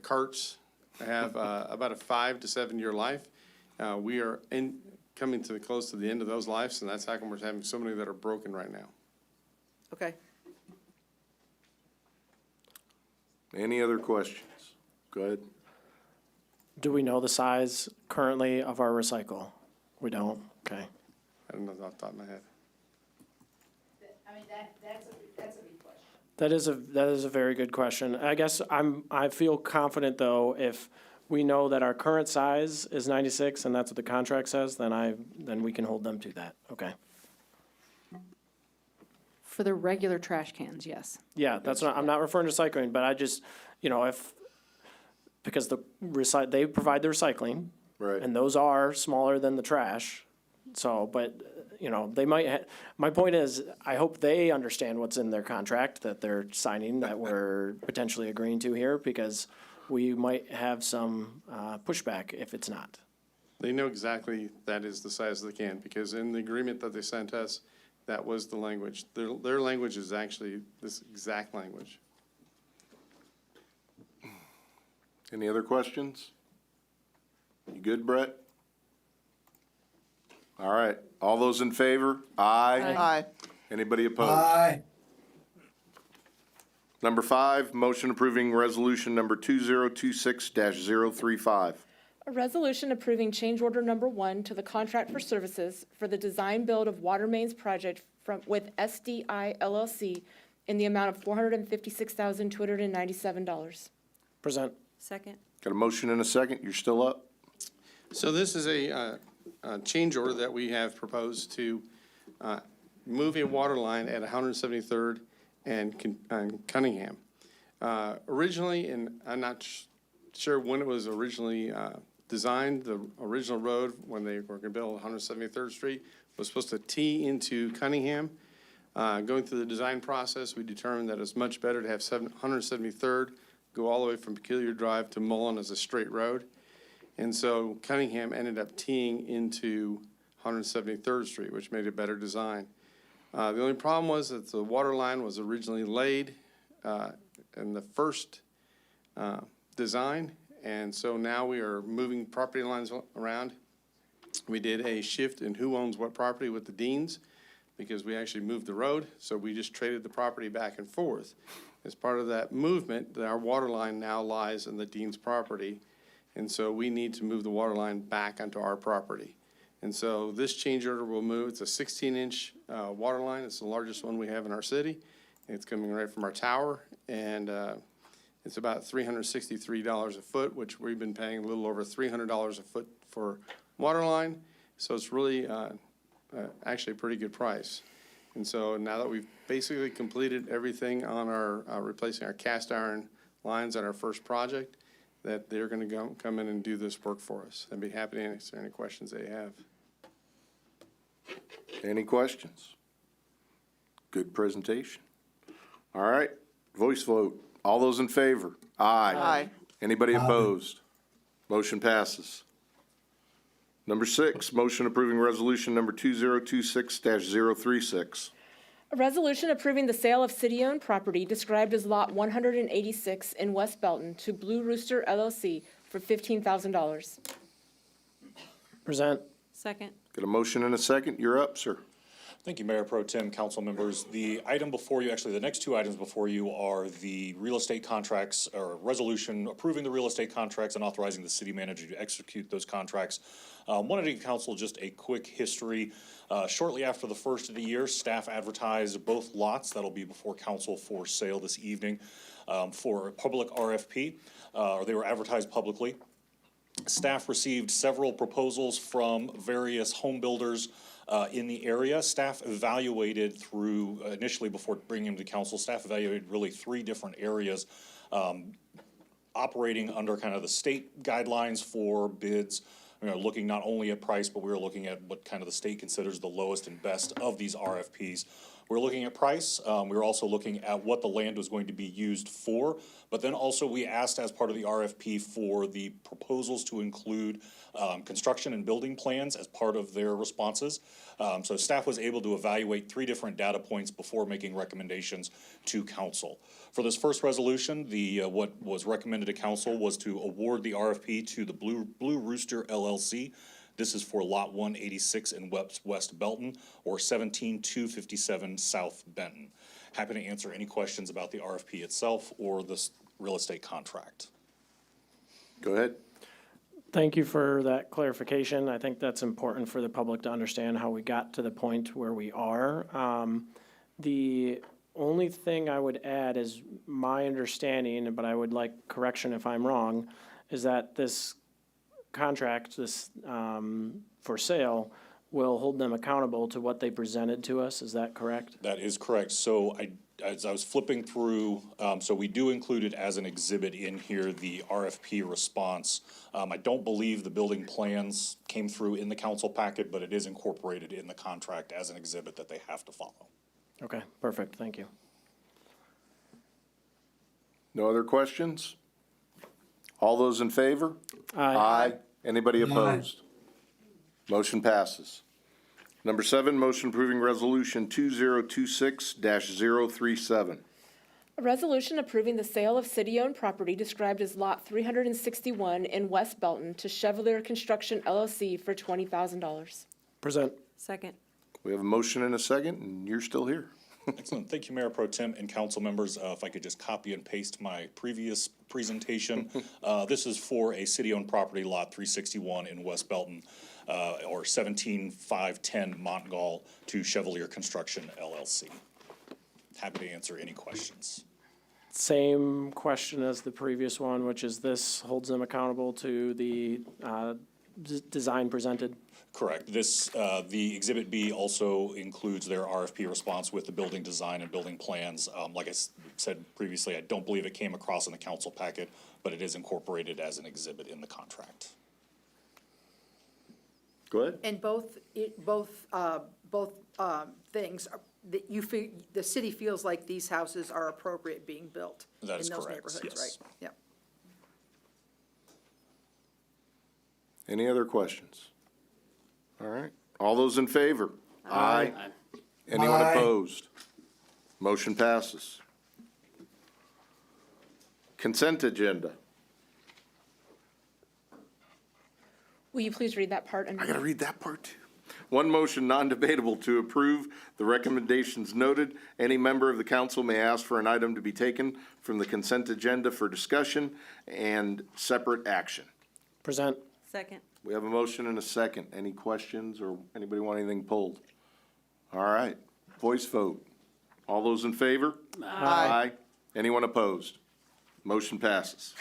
carts have about a 5 to 7 year life. We are coming to close to the end of those lives, and that's how come we're having so many that are broken right now. Okay, Any other questions? Go ahead. Do we know the size currently of our recycle? We don't? Okay. I don't know off the top of my head. I mean, that's a big question. That is a very good question. I guess I feel confident, though, if we know that our current size is 96 and that's what the contract says, then we can hold them to that. Okay. For the regular trash cans, yes. Yeah, I'm not referring to recycling, but I just, because they provide the recycling. Right. And those are smaller than the trash. So, but, they might, my point is, I hope they understand what's in their contract that they're signing, that we're potentially agreeing to here, because we might have some pushback if it's not. They know exactly that is the size of the can, because in the agreement that they sent us, that was the language. Their language is actually this exact language. Any other questions? You good, Brett? All right, all those in favor? Aye. Aye. Anybody opposed? Aye. Number 5, motion approving resolution number 2026-035. A resolution approving change order number 1 to the contract for services for the design build of water mains project with SDI LLC in the amount of $456,297. Present. Second. Got a motion and a second, you're still up? So this is a change order that we have proposed to move a water line at 173rd and Cunningham. Originally, and I'm not sure when it was originally designed, the original road, when they were gonna build 173rd Street, was supposed to tee into Cunningham. Going through the design process, we determined that it's much better to have 173rd go all the way from Peculiar Drive to Mullen as a straight road. And so Cunningham ended up teeing into 173rd Street, which made a better design. The only problem was that the water line was originally laid in the first design, and so now we are moving property lines around. We did a shift in who owns what property with the Deans, because we actually moved the road, so we just traded the property back and forth. As part of that movement, our water line now lies in the Dean's property, and so we need to move the water line back onto our property. And so this change order will move, it's a 16-inch water line, it's the largest one we have in our city. It's coming right from our tower, and it's about $363 a foot, which we've been paying a little over $300 a foot for water line. So it's really actually a pretty good price. And so now that we've basically completed everything on our replacing our cast iron lines on our first project, that they're gonna come in and do this work for us. I'd be happy to answer any questions they have. Any questions? Good presentation. All right, voice vote. All those in favor? Aye. Aye. Anybody opposed? Motion passes. Number 6, motion approving resolution number 2026-036. A resolution approving the sale of city-owned property described as Lot 186 in West Belton to Blue Rooster LLC for $15,000. Present. Second. Got a motion and a second, you're up, sir. Thank you, Mayor Pro Tem, council members. The item before you, actually, the next two items before you are the real estate contracts, or resolution approving the real estate contracts and authorizing the city manager to execute those contracts. Wanted to give council just a quick history. Shortly after the first of the year, staff advertised both lots that'll be before council for sale this evening for a public RFP, or they were advertised publicly. Staff received several proposals from various home builders in the area. Staff evaluated through, initially before bringing them to council, staff evaluated really 3 different areas operating under kind of the state guidelines for bids. You know, looking not only at price, but we were looking at what kind of the state considers the lowest and best of these RFPs. We're looking at price. We were also looking at what the land was going to be used for. But then also we asked as part of the RFP for the proposals to include construction and building plans as part of their responses. So staff was able to evaluate 3 different data points before making recommendations to council. For this first resolution, what was recommended to council was to award the RFP to the Blue Rooster LLC. This is for Lot 186 in West Belton, or 17257 South Benton. Happy to answer any questions about the RFP itself or this real estate contract. Go ahead. Thank you for that clarification. I think that's important for the public to understand how we got to the point where we are. The only thing I would add is my understanding, but I would like correction if I'm wrong, is that this contract, this for sale, will hold them accountable to what they presented to us. Is that correct? That is correct. So as I was flipping through, so we do include it as an exhibit in here, the RFP response. I don't believe the building plans came through in the council packet, but it is incorporated in the contract as an exhibit that they have to follow. Okay, perfect. Thank you. No other questions? All those in favor? Aye. Anybody opposed? Motion passes. Number 7, motion approving resolution 2026-037. A resolution approving the sale of city-owned property described as Lot 361 in West Belton to Chevalier Construction LLC for $20,000. Present. Second. We have a motion and a second, and you're still here. Excellent. Thank you, Mayor Pro Tem and council members. If I could just copy and paste my previous presentation. This is for a city-owned property, Lot 361 in West Belton, or 17510 Montgall to Chevalier Construction LLC. Happy to answer any questions. Same question as the previous one, which is this holds them accountable to the design presented. Correct. This, the Exhibit B also includes their RFP response with the building design and building plans. Like I said previously, I don't believe it came across in the council packet, but it is incorporated as an exhibit in the contract. Go ahead. And both things, that you feel, the city feels like these houses are appropriate being built That is in those correct, neighborhoods, right? yes. Yep. Any other questions? All right. All those in favor? Aye. Anyone Aye. opposed? Motion passes. Consent agenda. Will you please read that part? I gotta read that part too. One motion, non-debatable, to approve the recommendations noted. Any member of the council may ask for an item to be taken from the consent agenda for discussion and separate action. Present. Second. We have a motion and a second. Any questions or anybody want anything pulled? All right, voice vote. All those in favor? Aye. Anyone opposed? Motion passes.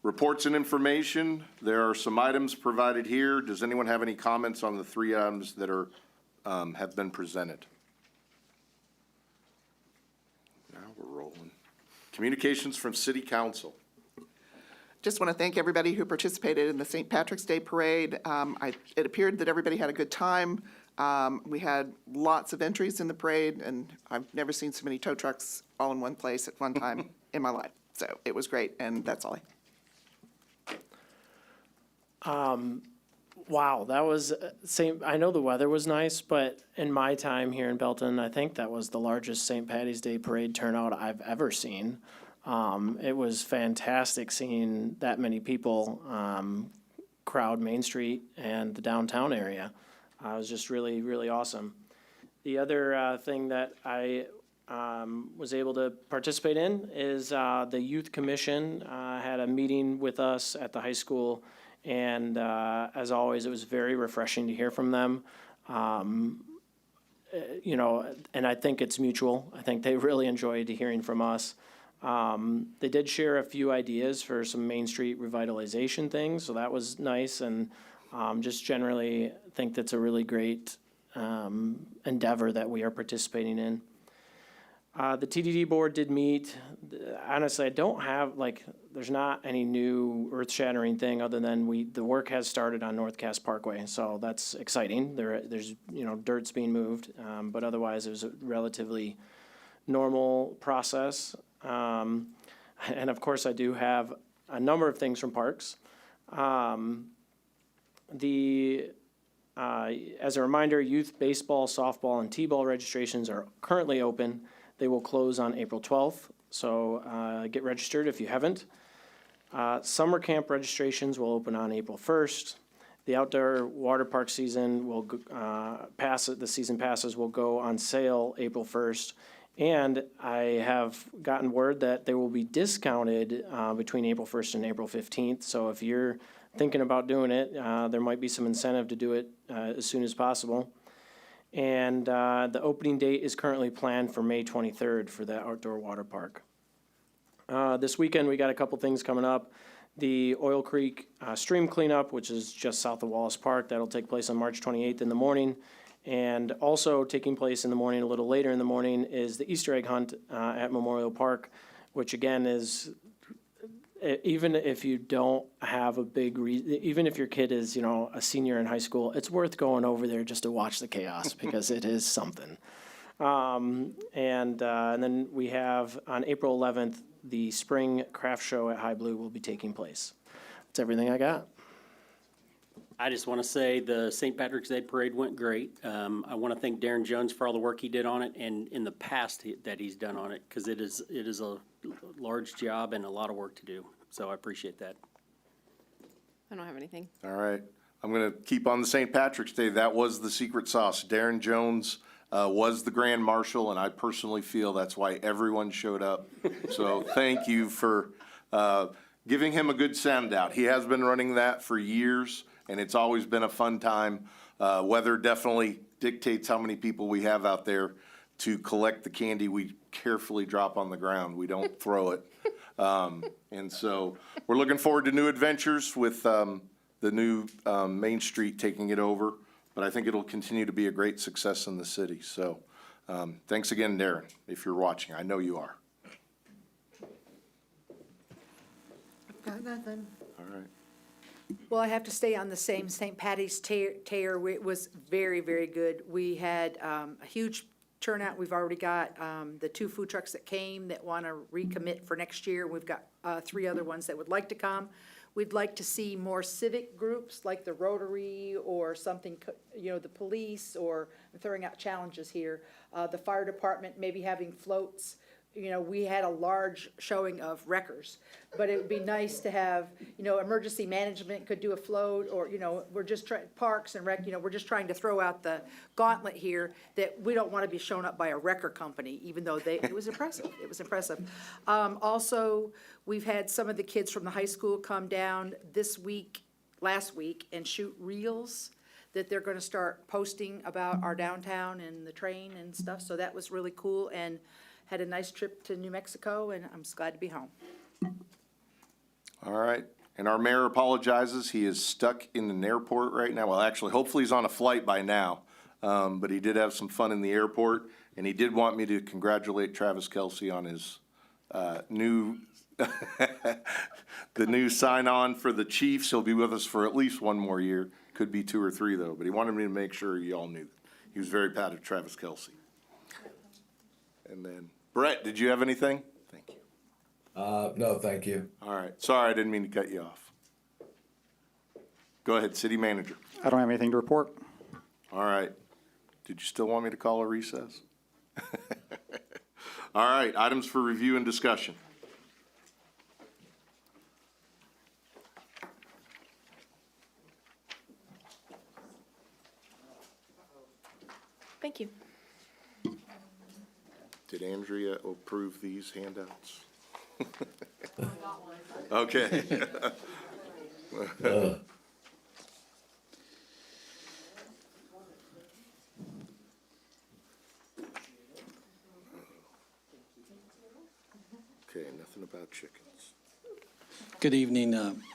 Reports and information, there are some items provided here. Does anyone have any comments on the 3 items that are, have been presented? Now we're rolling. Communications from City Council. Just want to thank everybody who participated in the St. Patrick's Day Parade. It appeared that everybody had a good time. We had lots of entries in the parade, and I've never seen so many tow trucks all in one place at one time in my life. So it was great, and that's all I. Wow, that was same. I know the weather was nice, but in my time here in Belton, I think that was the largest St. Patty's Day parade turnout I've ever seen. It was fantastic seeing that many people crowd Main Street and the downtown area. It was just really, really awesome. The other thing that I was able to participate in is the Youth Commission had a meeting with us at the high school. And as always, it was very refreshing to hear from them. You know, and I think it's mutual. I think they really enjoyed hearing from us. They did share a few ideas for some Main Street revitalization things, so that was nice. And just generally think that's a really great endeavor that we are participating in. The TDD board did meet. Honestly, I don't have, like, there's not any new earth-shattering thing other than the work has started on North Cass Parkway, so that's exciting. There's, you know, dirt's being moved, but otherwise it was a relatively normal process. And of course, I do have a number of things from Parks. As a reminder, youth baseball, softball, and t-ball registrations are currently open. They will close on April 12th, so get registered if you haven't. Summer camp registrations will open on April 1st. The outdoor water park season will the season passes will go on sale April 1st. And I have gotten word that they will be discounted between April 1st and April 15th. So if you're thinking about doing it, there might be some incentive to do it as soon as possible. And the opening date is currently planned for May 23rd for the outdoor water park. This weekend, we got a couple things coming up. The Oil Creek stream cleanup, which is just south of Wallace Park, that'll take place on March 28th in the morning. And also taking place in the morning, a little later in the morning, is the Easter egg hunt at Memorial Park, which again is, even if you don't have a big even if your kid is, you know, a senior in high school, it's worth going over there just to watch the chaos because it is something. And then we have, on April 11th, the Spring Craft Show at High Blue will be taking place. That's everything I got. I just want to say the St. Patrick's Day Parade went great. I want to thank Darren Jones for all the work he did on it and in the past that he's done on it, because it is a large job and a lot of work to do. So I appreciate that. I don't have anything. All right. I'm going to keep on the St. Patrick's Day. That was the secret sauce. Darren Jones was the Grand Marshal, and I personally feel that's why everyone showed up. So thank you for giving him a good send out. He has been running that for years, and it's always been a fun time. Weather definitely dictates how many people we have out there to collect the candy we carefully drop on the ground. We don't throw it. And so we're looking forward to new adventures with the new Main Street taking it over. But I think it'll continue to be a great success in the city. So thanks again, Darren, if you're watching. I know you are. Got nothing. All right. Well, I have to stay on the same St. Patty's Tear. It was very, very good. We had a huge turnout. We've already got the 2 food trucks that came that want to recommit for next year. We've got 3 other ones that would like to come. We'd like to see more civic groups like the Rotary or something, the police, or I'm throwing out challenges here. The fire department maybe having floats. We had a large showing of wreckers, but it would be nice to have, emergency management could do a float, or, we're just parks and rec, we're just trying to throw out the gauntlet here that we don't want to be shown up by a wrecker company, even though it was impressive. It was impressive. Also, we've had some of the kids from the high school come down last week, and shoot reels that they're going to start posting about our downtown and the train and stuff. So that was really cool, and had a nice trip to New Mexico, and I'm just glad to be home. All right. And our mayor apologizes. He is stuck in an airport right now. Well, actually, hopefully he's on a flight by now. But he did have some fun in the airport, and he did want me to congratulate Travis Kelce on his new the new sign-on for the Chiefs. He'll be with us for at least 1 more year. Could be 2 or 3, though. But he wanted me to make sure you all knew. He was very proud of Travis Kelce. And then, Brett, did you have anything? Thank you. No, thank you. All right. Sorry, I didn't mean to cut you off. Go ahead, city manager. I don't have anything to report. All right. Did you still want me to call a recess? All right, items for review and discussion. Thank you. Did Andrea approve these handouts? Okay. Okay, nothing about chickens. Good evening,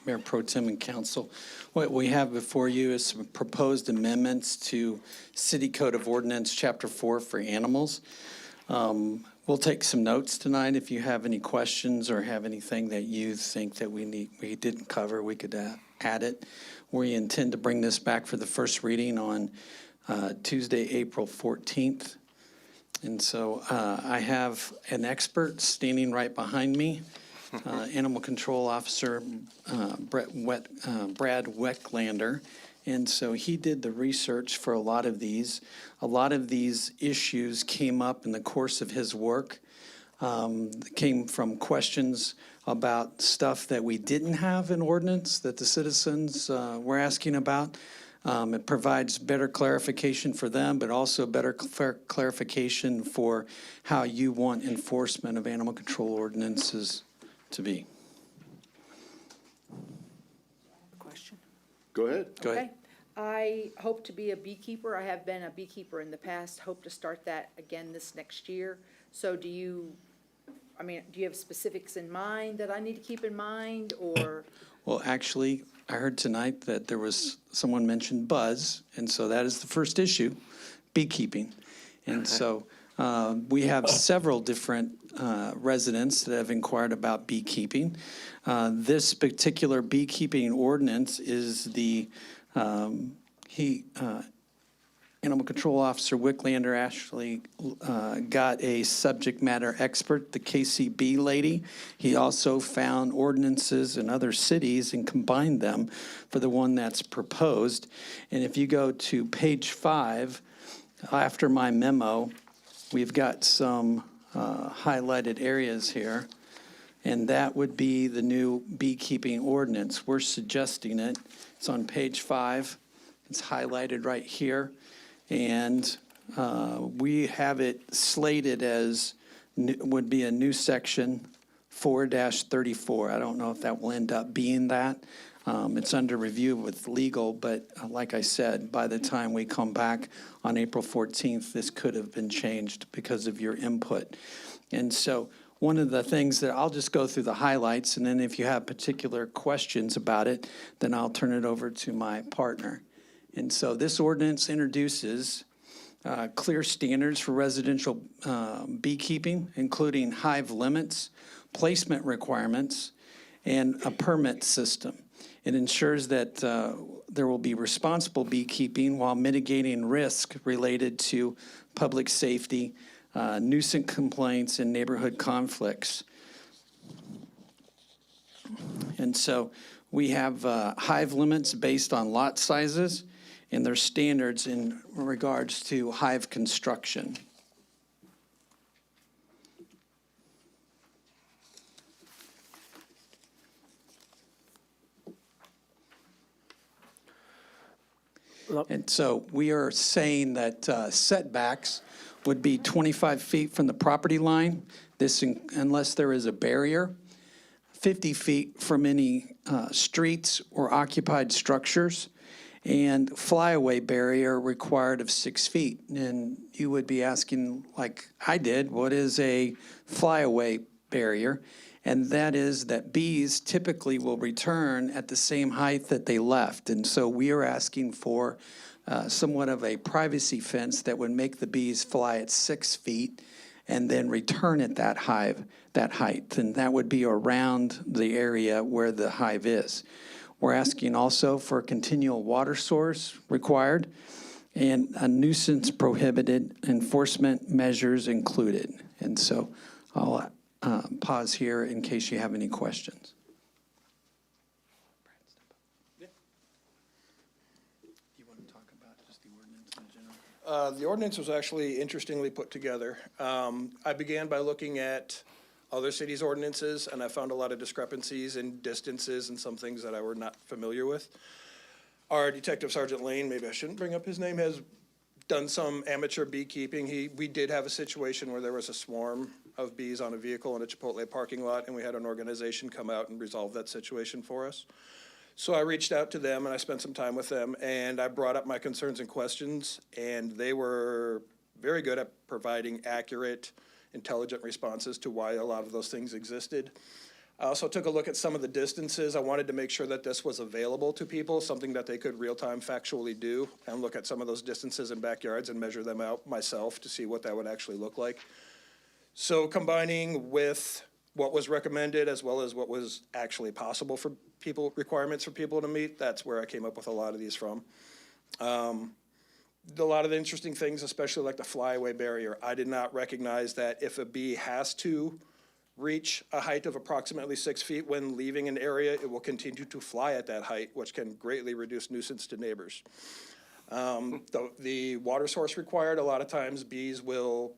Mayor Pro Tem and Council. What we have before you is some proposed amendments to City Code of Ordinance, Chapter 4 for animals. We'll take some notes tonight. If you have any questions or have anything that you think that we didn't cover, we could add it. We intend to bring this back for the first reading on Tuesday, April 14th. And so I have an expert standing right behind me, Animal Control Officer Brad Wecklander. And so he did the research for a lot of these. A lot of these issues came up in the course of his work. Came from questions about stuff that we didn't have in ordinance that the citizens were asking about. It provides better clarification for them, but also better clarification for how you want enforcement of animal control ordinances to be. Question? Go ahead. Go ahead. Okay. I hope to be a beekeeper. I have been a beekeeper in the past, hope to start that again this next year. So do you have specifics in mind that I need to keep in mind, or? Well, actually, I heard tonight that there was, someone mentioned buzz, and so that is the first issue, beekeeping. And so we have several different residents that have inquired about beekeeping. This particular beekeeping ordinance is Animal Control Officer Wicklander actually got a subject matter expert, the KCB lady. He also found ordinances in other cities and combined them for the one that's proposed. And if you go to page 5, after my memo, we've got some highlighted areas here. And that would be the new beekeeping ordinance. We're suggesting it. It's on page 5. It's highlighted right here. And we have it slated as, would be a new section 4-34. I don't know if that will end up being that. It's under review with legal, but like I said, by the time we come back on April 14th, this could have been changed because of your input. And so one of the things that I'll just go through the highlights, and then if you have particular questions about it, then I'll turn it over to my partner. And so this ordinance introduces clear standards for residential beekeeping, including hive limits, placement requirements, and a permit system. It ensures that there will be responsible beekeeping while mitigating risk related to public safety, nuisance complaints, and neighborhood conflicts. And so we have hive limits based on lot sizes, and their standards in regards to hive construction. And so we are saying that setbacks would be 25 feet from the property line, unless there is a barrier, 50 feet from any streets or occupied structures, and flyaway barrier required of 6 feet. And you would be asking, like I did, what is a flyaway barrier? And that is that bees typically will return at the same height that they left. And so we are asking for somewhat of a privacy fence that would make the bees fly at 6 feet and then return at that height. And that would be around the area where the hive is. We're asking also for a continual water source required and a nuisance prohibited, enforcement measures included. And so I'll pause here in case you have any questions. You want to talk about just the ordinance in general? The ordinance was actually interestingly put together. I began by looking at other cities' ordinances, and I found a lot of discrepancies in distances and some things that I were not familiar with. Our Detective Sergeant Lane, maybe I shouldn't bring up his name, has done some amateur beekeeping. We did have a situation where there was a swarm of bees on a vehicle in a Chipotle parking lot, and we had an organization come out and resolve that situation for us. So I reached out to them, and I spent some time with them, and I brought up my concerns and questions, and they were very good at providing accurate, intelligent responses to why a lot of those things existed. I also took a look at some of the distances. I wanted to make sure that this was available to people, something that they could real-time factually do, and look at some of those distances in backyards and measure them out myself to see what that would actually look like. So combining with what was recommended as well as what was actually possible for people, requirements for people to meet, that's where I came up with a lot of these from. A lot of the interesting things, especially like the flyaway barrier, I did not recognize that if a bee has to reach a height of approximately 6 feet when leaving an area, it will continue to fly at that height, which can greatly reduce nuisance to neighbors. The water source required, a lot of times bees will,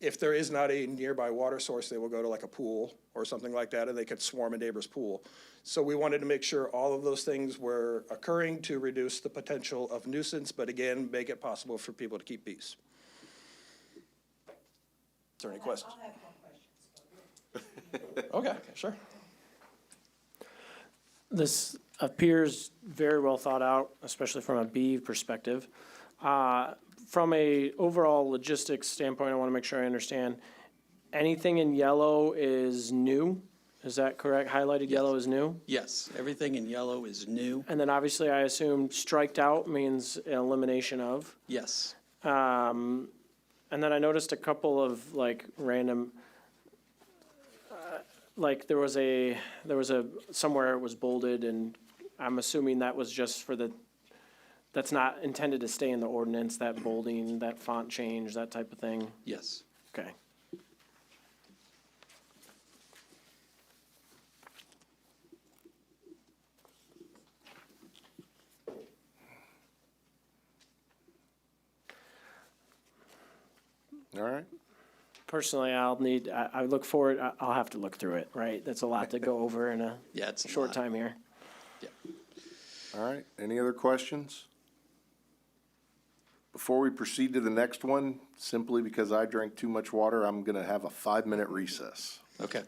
if there is not a nearby water source, they will go to like a pool or something like that, and they could swarm a neighbor's pool. So we wanted to make sure all of those things were occurring to reduce the potential of nuisance, but again, make it possible for people to keep bees. Is there any questions? I'll have more questions. Okay, sure. This appears very well thought out, especially from a bee perspective. From a overall logistics standpoint, I want to make sure I understand. Anything in yellow is new? Is that correct? Highlighted yellow is new? Yes, everything in yellow is new. And then obviously I assume striked out means elimination of. Yes. And then I noticed a couple of like random, like there was somewhere it was bolded, and I'm assuming that was just for the That's not intended to stay in the ordinance, that bolding, that font change, that type of thing? Yes. Okay. All right. Personally, I look forward, I'll have to look through it, right? That's a lot to go over in a Yeah, it's a short lot. time here. All right, any other questions? Before we proceed to the next one, simply because I drank too much water, I'm gonna have a 5-minute recess. Okay.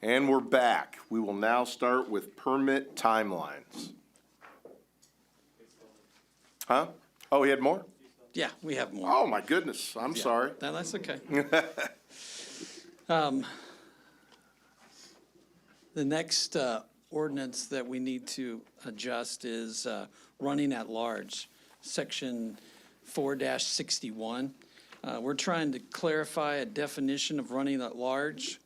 And we're back. We will now start with permit timelines. Huh? Oh, he had more? Yeah, we have more. Oh, my goodness, I'm sorry. No, that's okay. The next ordinance that we need to adjust is running at large, Section 4-61. We're trying to clarify a definition of running at large.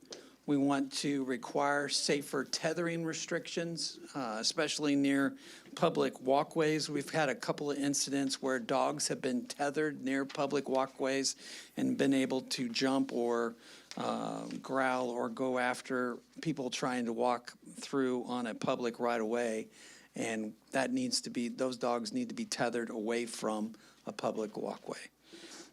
We want to require safer tethering restrictions, especially near public walkways. We've had a couple of incidents where dogs have been tethered near public walkways and been able to jump or growl or go after people trying to walk through on a public right-of-way. And that needs to be, those dogs need to be tethered away from a public walkway.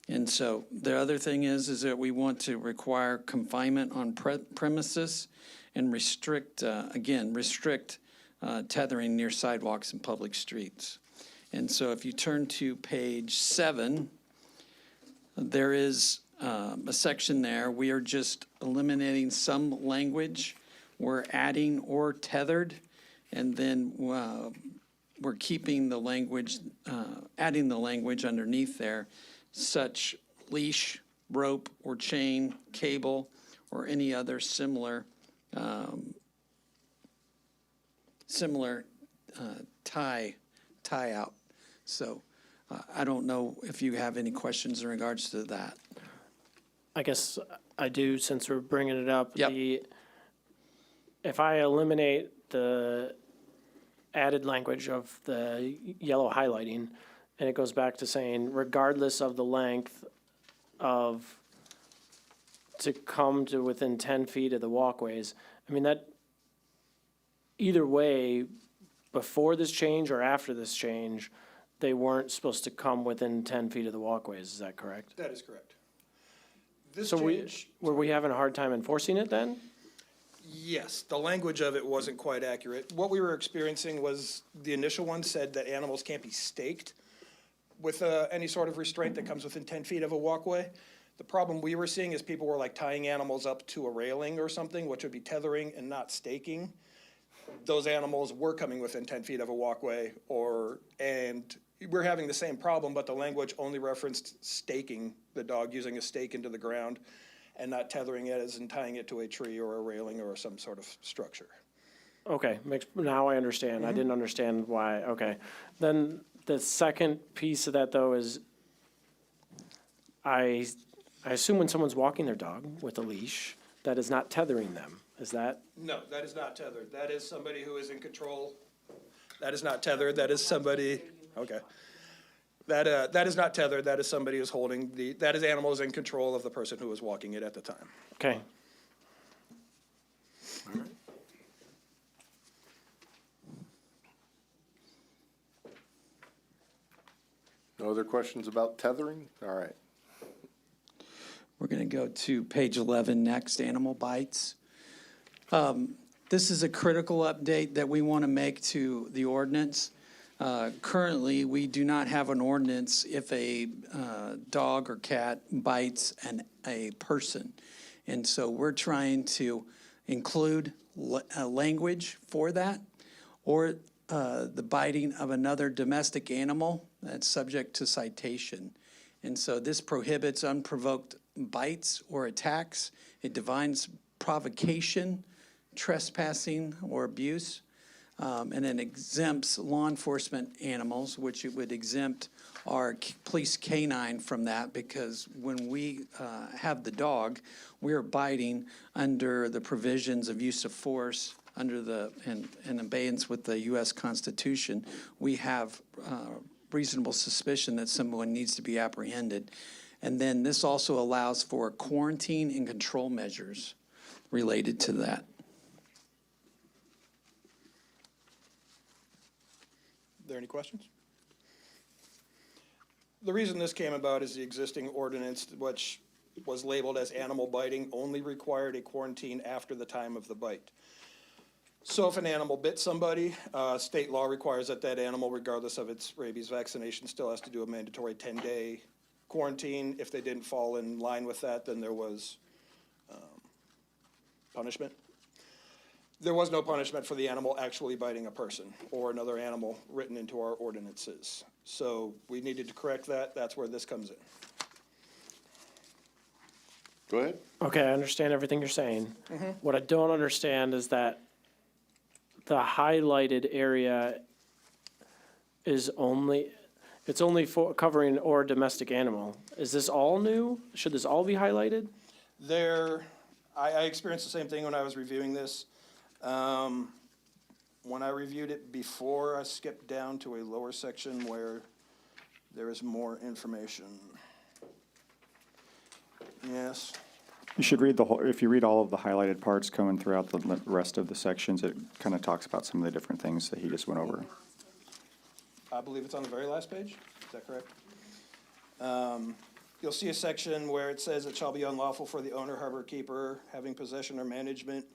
And so the other thing is that we want to require confinement on premises and restrict tethering near sidewalks and public streets. And so if you turn to page 7, there is a section there. We are just eliminating some language. We're adding or tethered, and then we're keeping the language, adding the language underneath there, such leash, rope, or chain, cable, or any other similar tie out. So I don't know if you have any questions in regards to that. I guess I do, since we're bringing it up. Yep. If I eliminate the added language of the yellow highlighting, and it goes back to saying regardless of the length of, to come to within 10 feet of the walkways, I mean, that, either way, before this change or after this change, they weren't supposed to come within 10 feet of the walkways, is that correct? That is correct. This So change, were we having a hard time enforcing it then? yes, the language of it wasn't quite accurate. What we were experiencing was, the initial one said that animals can't be staked with any sort of restraint that comes within 10 feet of a walkway. The problem we were seeing is people were like tying animals up to a railing or something, which would be tethering and not staking. Those animals were coming within 10 feet of a walkway, and we're having the same problem, but the language only referenced staking the dog, using a stake into the ground, and not tethering it as in tying it to a tree or a railing or some sort of structure. Okay, now I understand. I didn't understand why, okay. Then the second piece of that, though, is I assume when someone's walking their dog with a leash, that is not tethering them. Is that? No, that is not tethered. That is somebody who is in control. That is not tethered. That is somebody, okay. That is not tethered. That is somebody who's holding that is animals in control of the person who is walking it at the time. Okay. No other questions about tethering? All right. We're going to go to page 11 next, animal bites. This is a critical update that we want to make to the ordinance. Currently, we do not have an ordinance if a dog or cat bites a person. And so we're trying to include language for that, or the biting of another domestic animal that's subject to citation. And so this prohibits unprovoked bites or attacks. It defines provocation, trespassing, or abuse. And then exempts law enforcement animals, which it would exempt our police canine from that, because when we have the dog, we are biting under the provisions of use of force, under the, in abeyance with the U.S. Constitution. We have reasonable suspicion that someone needs to be apprehended. And then this also allows for quarantine and control measures related to that. Are there any questions? The reason this came about is the existing ordinance, which was labeled as animal biting, only required a quarantine after the time of the bite. So if an animal bit somebody, state law requires that that animal, regardless of its rabies vaccination, still has to do a mandatory 10-day quarantine. If they didn't fall in line with that, then there was punishment. there was no punishment for the animal actually biting a person or another animal written into our ordinances. So we needed to correct that. That's where this comes in. Go ahead. Okay, I understand everything you're saying. What I don't understand is that the highlighted area is only, it's only for covering or domestic animal. Is this all new? Should this all be highlighted? I experienced the same thing when I was reviewing this. When I reviewed it before, I skipped down to a lower section where there is more information. Yes. You should read the whole, if you read all of the highlighted parts coming throughout the rest of the sections, it kind of talks about some of the different things that he just went over. I believe it's on the very last page. Is that correct? You'll see a section where it says it shall be unlawful for the owner, harbor keeper, having possession or management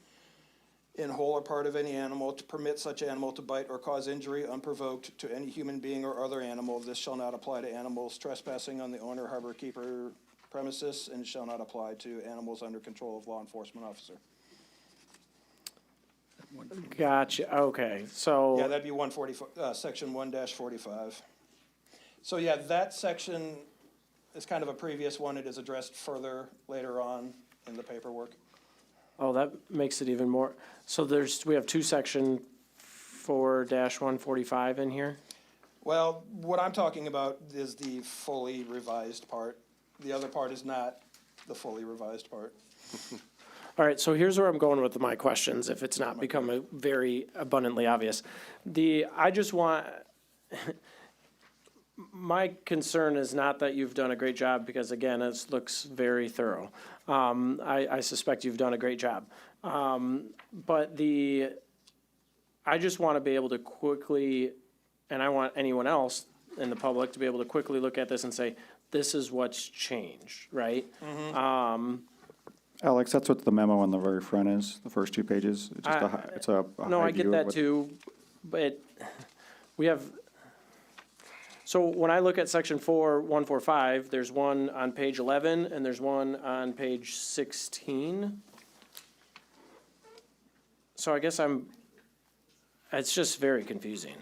in whole or part of any animal to permit such animal to bite or cause injury unprovoked to any human being or other animal. This shall not apply to animals trespassing on the owner, harbor keeper premises, and shall not apply to animals under control of law enforcement officer. Gotcha, okay, so. Yeah, that'd be section 1-45. So yeah, that section is kind of a previous one. It is addressed further later on in the paperwork. Oh, that makes it even more, so we have two section 4-145 in here? Well, what I'm talking about is the fully revised part. The other part is not the fully revised part. All right, so here's where I'm going with my questions, if it's not become very abundantly obvious. I just want, my concern is not that you've done a great job, because again, it looks very thorough. I suspect you've done a great job. But I just want to be able to quickly, and I want anyone else in the public to be able to quickly look at this and say, this is what's changed, right? Alex, that's what the memo on the very front is, the first two pages. It's just it's a No, high I get view of that what- too, but we have, so when I look at section 4-145, there's one on page 11 and there's one on page 16. So I guess it's just very confusing.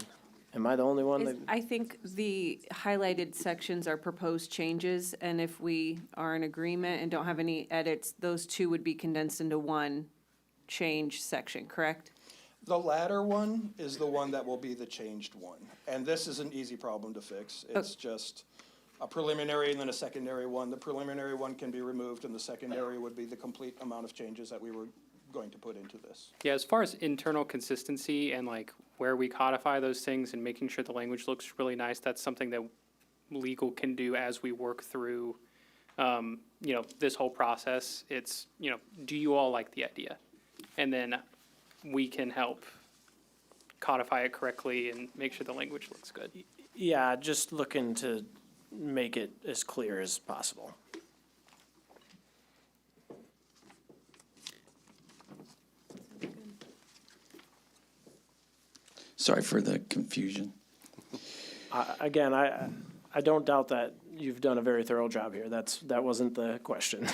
Am I the only one that? I think the highlighted sections are proposed changes, and if we are in agreement and don't have any edits, those two would be condensed into one change section, correct? The latter one is the one that will be the changed one. And this is an easy problem to fix. It's just a preliminary and then a secondary one. The preliminary one can be removed, and the secondary would be the complete amount of changes that we were going to put into this. Yeah, as far as internal consistency and like where we codify those things and making sure the language looks really nice, that's something that legal can do as we work through, this whole process. It's, do you all like the idea? And then we can help codify it correctly and make sure the language looks good. Yeah, just looking to make it as clear as possible. Sorry for the confusion. Again, I don't doubt that you've done a very thorough job here. That wasn't the question.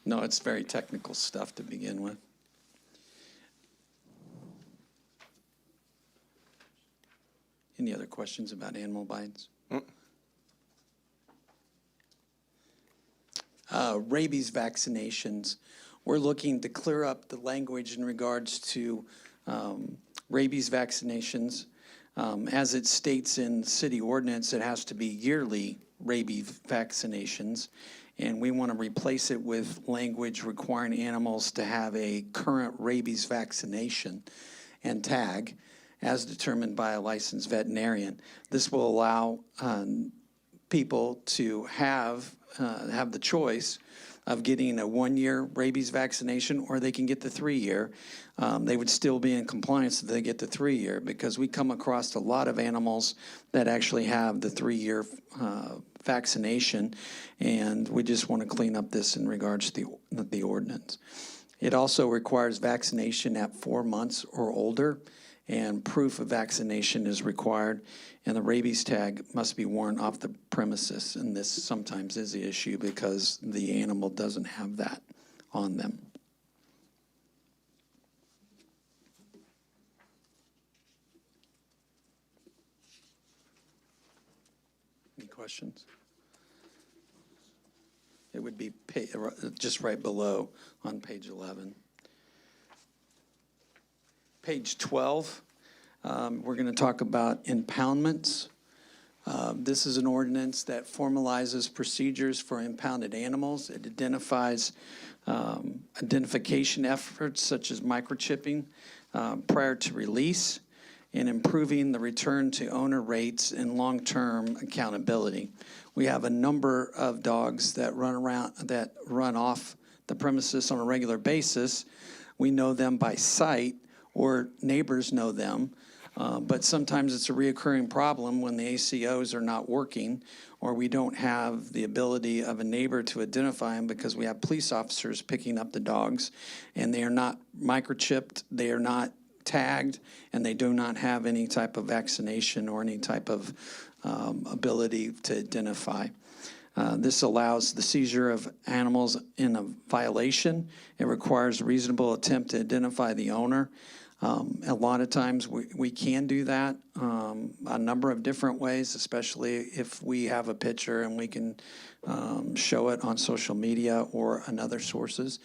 No, it's very technical stuff to begin with. Any other questions about animal bites? Rabies vaccinations. We're looking to clear up the language in regards to rabies vaccinations. As it states in city ordinance, it has to be yearly rabies vaccinations. And we want to replace it with language requiring animals to have a current rabies vaccination and tag as determined by a licensed veterinarian. This will allow people to have the choice of getting a 1-year rabies vaccination, or they can get the 3-year. They would still be in compliance if they get the 3-year, because we come across a lot of animals that actually have the 3-year vaccination, and we just want to clean up this in regards to the ordinance. It also requires vaccination at 4 months or older, and proof of vaccination is required, and the rabies tag must be worn off the premises, and this sometimes is the issue because the animal doesn't have that on them. questions. It would be just right below on page 11. Page 12, we're going to talk about impoundments. This is an ordinance that formalizes procedures for impounded animals. It identifies identification efforts such as microchipping prior to release and improving the return to owner rates and long-term accountability. We have a number of dogs that run off the premises on a regular basis. We know them by sight, or neighbors know them. But sometimes it's a reoccurring problem when the ACOs are not working, or we don't have the ability of a neighbor to identify them because we have police officers picking up the dogs, and they are not microchipped, they are not tagged, and they do not have any type of vaccination or any type of ability to identify. This allows the seizure of animals in a violation. It requires a reasonable attempt to identify the owner. A lot of times we can do that a number of different ways, especially if we have a picture and we can show it on social media or on other sources.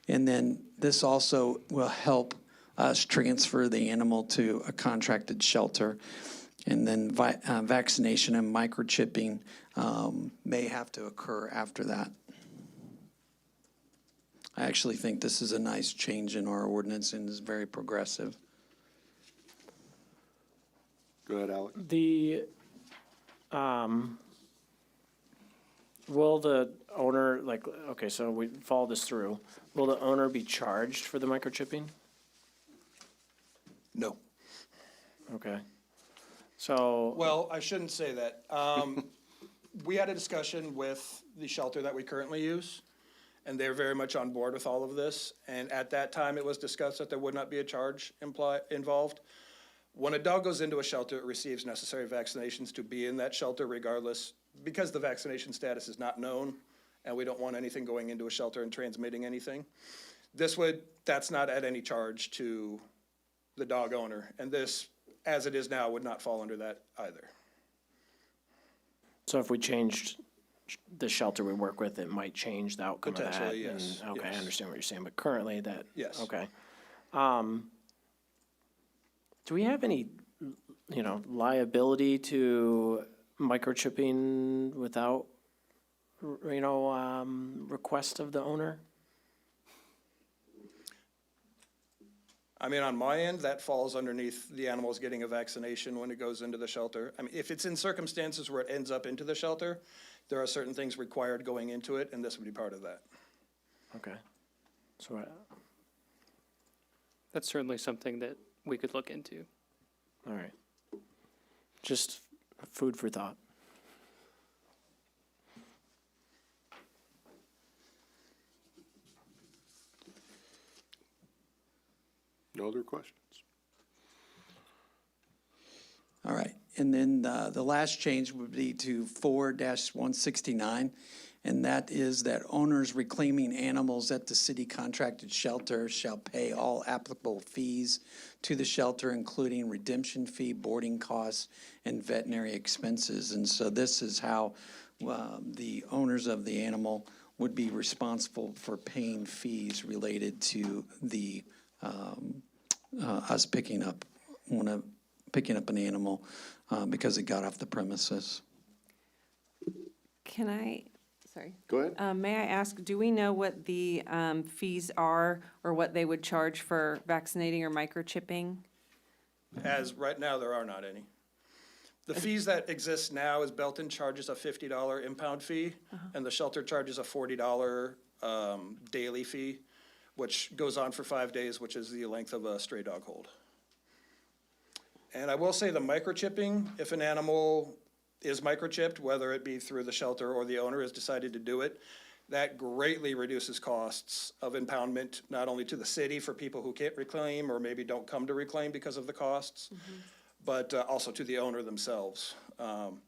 And then this also will help us transfer the animal to a contracted shelter. And then vaccination and microchipping may have to occur after that. I actually think this is a nice change in our ordinance and is very progressive. Go ahead, Alex. Will the owner, okay, so we follow this through. Will the owner be charged for the microchipping? No. Okay. So, Well, I shouldn't say that. We had a discussion with the shelter that we currently use, and they're very much on board with all of this. And at that time, it was discussed that there would not be a charge involved. When a dog goes into a shelter, it receives necessary vaccinations to be in that shelter regardless, because the vaccination status is not known, and we don't want anything going into a shelter and transmitting anything. That's not at any charge to the dog owner, and this, as it is now, would not fall under that either. so if we changed the shelter we work with, it might change the outcome of that? Potentially, yes, And- Okay, I yes. understand what you're saying, but currently that? Yes. Okay. Do we have any, liability to microchipping without, request of the owner? I mean, on my end, that falls underneath the animals getting a vaccination when it goes into the shelter. I mean, if it's in circumstances where it ends up into the shelter, there are certain things required going into it, and this would be part of that. Okay. So, That's certainly something that we could look into. all right. Just food for thought. No other questions? All right, and then the last change would be to 4-169, and that is that owners reclaiming animals at the city contracted shelter shall pay all applicable fees to the shelter, including redemption fee, boarding costs, and veterinary expenses. And so this is how the owners of the animal would be responsible for paying fees related to the us picking up an animal because it got off the premises. Sorry. Go ahead. May I ask, do we know what the fees are or what they would charge for vaccinating or microchipping? As right now, there are not any. The fees that exist now is Belton charges a $50 impound fee, and the shelter charges a $40 daily fee, which goes on for 5 days, which is the length of a stray dog hold. And I will say the microchipping, if an animal is microchipped, whether it be through the shelter or the owner has decided to do it, that greatly reduces costs of impoundment, not only to the city for people who can't reclaim or maybe don't come to reclaim because of the costs, but also to the owner themselves.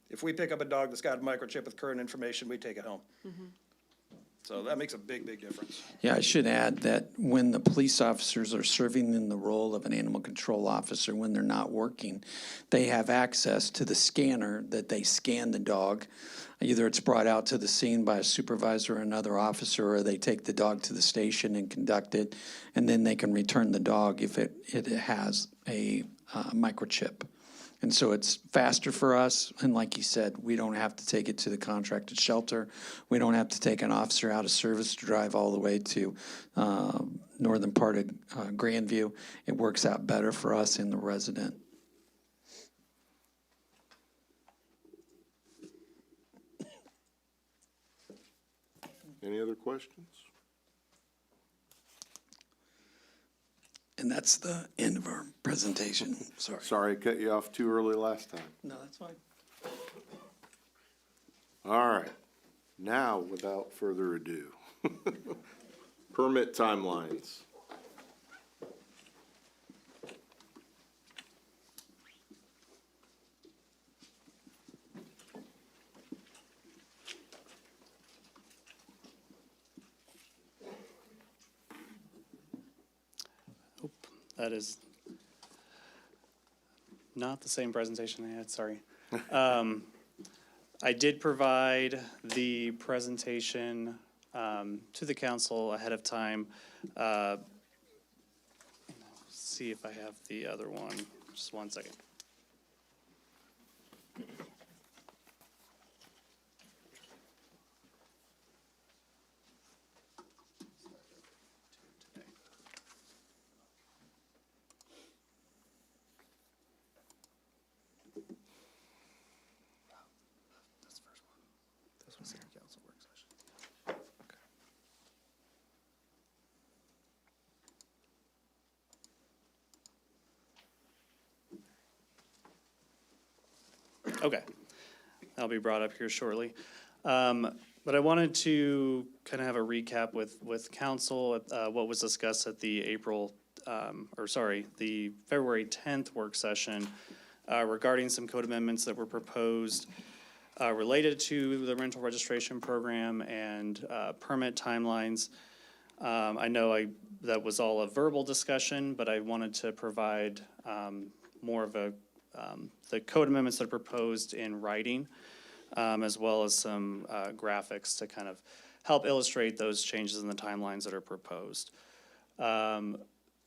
If we pick up a dog that's got a microchip with current information, we take it home. So that makes a big, big difference. Yeah, I should add that when the police officers are serving in the role of an animal control officer, when they're not working, they have access to the scanner that they scan the dog. Either it's brought out to the scene by a supervisor or another officer, or they take the dog to the station and conduct it, and then they can return the dog if it has a microchip. And so it's faster for us, and like you said, we don't have to take it to the contracted shelter. We don't have to take an officer out of service to drive all the way to northern part of Grandview. It works out better for us and the resident. Any other questions? And that's the end of our presentation. Sorry. Sorry I cut you off too early last time. No, that's fine. All right, now, without further ado, permit timelines. That is not the same presentation I had, sorry. I did provide the presentation to the council ahead of time. See if I have the other one. Just one second. This was city council work session. Okay, that'll be brought up here shortly. But I wanted to kind of have a recap with council, what was discussed at the the February 10th work session regarding some code amendments that were proposed related to the rental registration program and permit timelines. I know that was all a verbal discussion, but I wanted to provide more of the code amendments that are proposed in writing, as well as some graphics to kind of help illustrate those changes in the timelines that are proposed.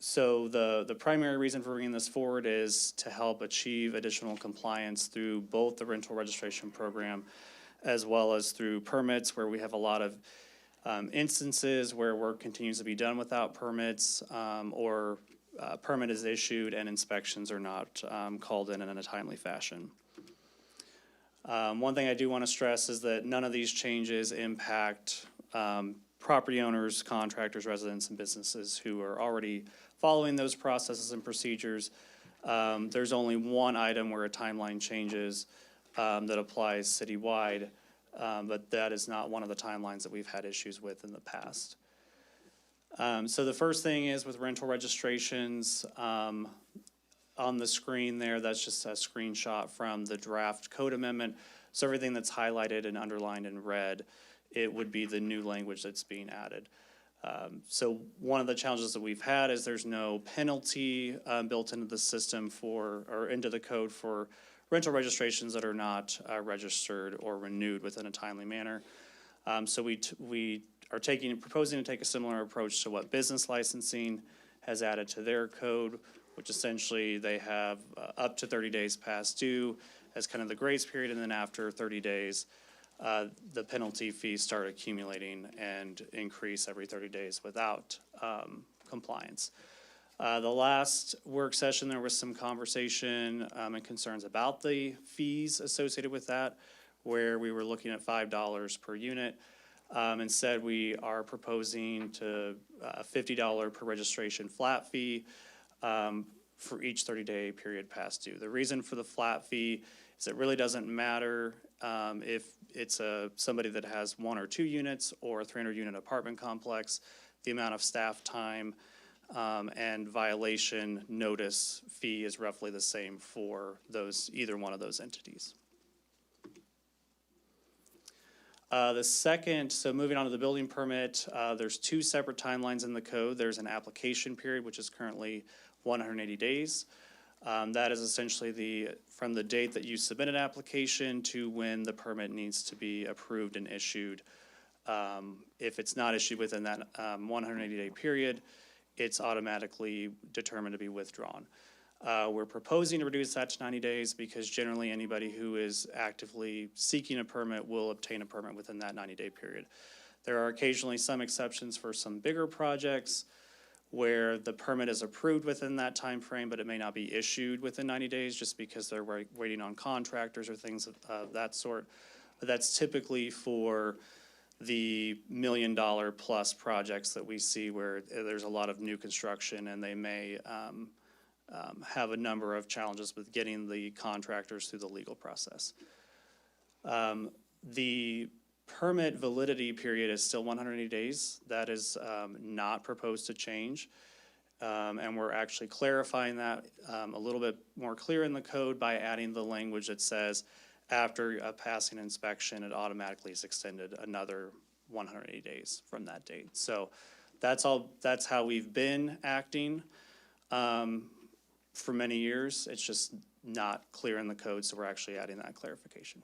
So the primary reason for bringing this forward is to help achieve additional compliance through both the rental registration program as well as through permits, where we have a lot of instances where work continues to be done without permits, or permit is issued and inspections are not called in a timely fashion. One thing I do want to stress is that none of these changes impact property owners, contractors, residents, and businesses who are already following those processes and procedures. There's only one item where a timeline changes that applies citywide, but that is not one of the timelines that we've had issues with in the past. So the first thing is with rental registrations, on the screen there, that's just a screenshot from the draft code amendment. So everything that's highlighted and underlined in red, it would be the new language that's being added. So one of the challenges that we've had is there's no penalty built into the system or into the code for rental registrations that are not registered or renewed within a timely manner. So we are proposing to take a similar approach to what business licensing has added to their code, which essentially they have up to 30 days past due as kind of the grace period, and then after 30 days, the penalty fees start accumulating and increase every 30 days without compliance. The last work session, there was some conversation and concerns about the fees associated with that, where we were looking at $5 per unit. Instead, we are proposing to a $50 per registration flat fee for each 30-day period past due. The reason for the flat fee is it really doesn't matter if it's somebody that has 1 or 2 units or a 300-unit apartment complex. The amount of staff time and violation notice fee is roughly the same for either one of those entities. The second, so moving on to the building permit, there's two separate timelines in the code. There's an application period, which is currently 180 days. That is essentially from the date that you submit an application to when the permit needs to be approved and issued. If it's not issued within that 180-day period, it's automatically determined to be withdrawn. We're proposing to reduce that to 90 days because generally anybody who is actively seeking a permit will obtain a permit within that 90-day period. There are occasionally some exceptions for some bigger projects where the permit is approved within that time frame, but it may not be issued within 90 days just because they're waiting on contractors or things of that sort. But that's typically for the $1 million plus projects that we see where there's a lot of new construction and they may have a number of challenges with getting the contractors through the legal process. The permit validity period is still 180 days. That is not proposed to change. And we're actually clarifying that a little bit more clear in the code by adding the language that says after a passing inspection, it automatically is extended another 180 days from that date. So that's how we've been acting for many years. It's just not clear in the code, so we're actually adding that clarification.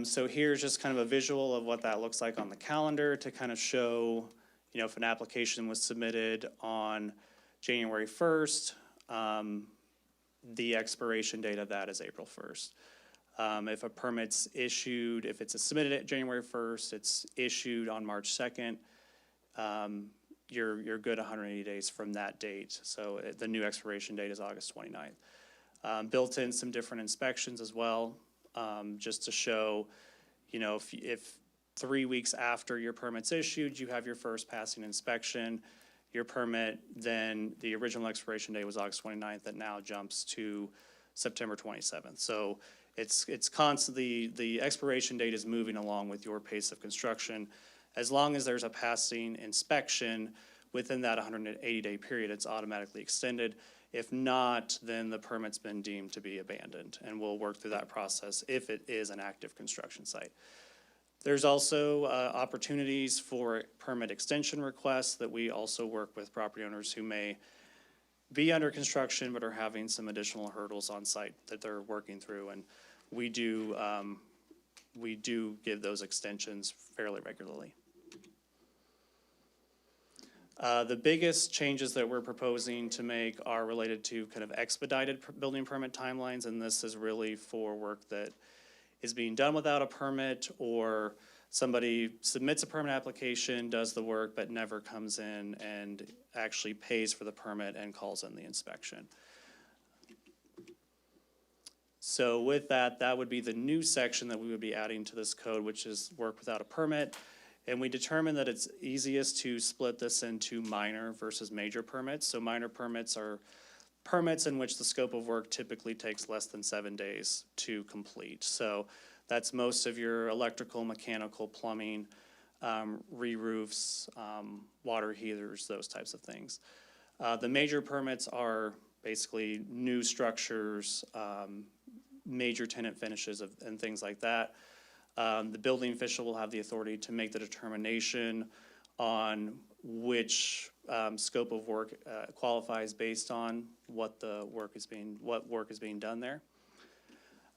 So here's just kind of a visual of what that looks like on the calendar to kind of show, you know, if an application was submitted on January 1st, the expiration date of that is April 1st. If a permit's issued, if it's submitted at January 1st, it's issued on March 2nd, you're good 180 days from that date. So the new expiration date is August 29th. Built in some different inspections as well, just to show, you know, if 3 weeks after your permit's issued, you have your first passing inspection, your permit, then the original expiration date was August 29th, that now jumps to September 27th. So it's constantly, the expiration date is moving along with your pace of construction. As long as there's a passing inspection within that 180-day period, it's automatically extended. If not, then the permit's been deemed to be abandoned, and we'll work through that process if it is an active construction site. There's also opportunities for permit extension requests that we also work with property owners who may be under construction but are having some additional hurdles on site that they're working through, and we do give those extensions fairly regularly. The biggest changes that we're proposing to make are related to kind of expedited building permit timelines, and this is really for work that is being done without a permit, or somebody submits a permit application, does the work, but never comes in and actually pays for the permit and calls in the inspection. So with that, that would be the new section that we would be adding to this code, which is work without a permit. And we determined that it's easiest to split this into minor versus major permits. So minor permits are permits in which the scope of work typically takes less than 7 days to complete. So that's most of your electrical, mechanical, plumbing, re-roofs, water heaters, those types of things. The major permits are basically new structures, major tenant finishes and things like that. The building official will have the authority to make the determination on which scope of work qualifies based on what work is being done there.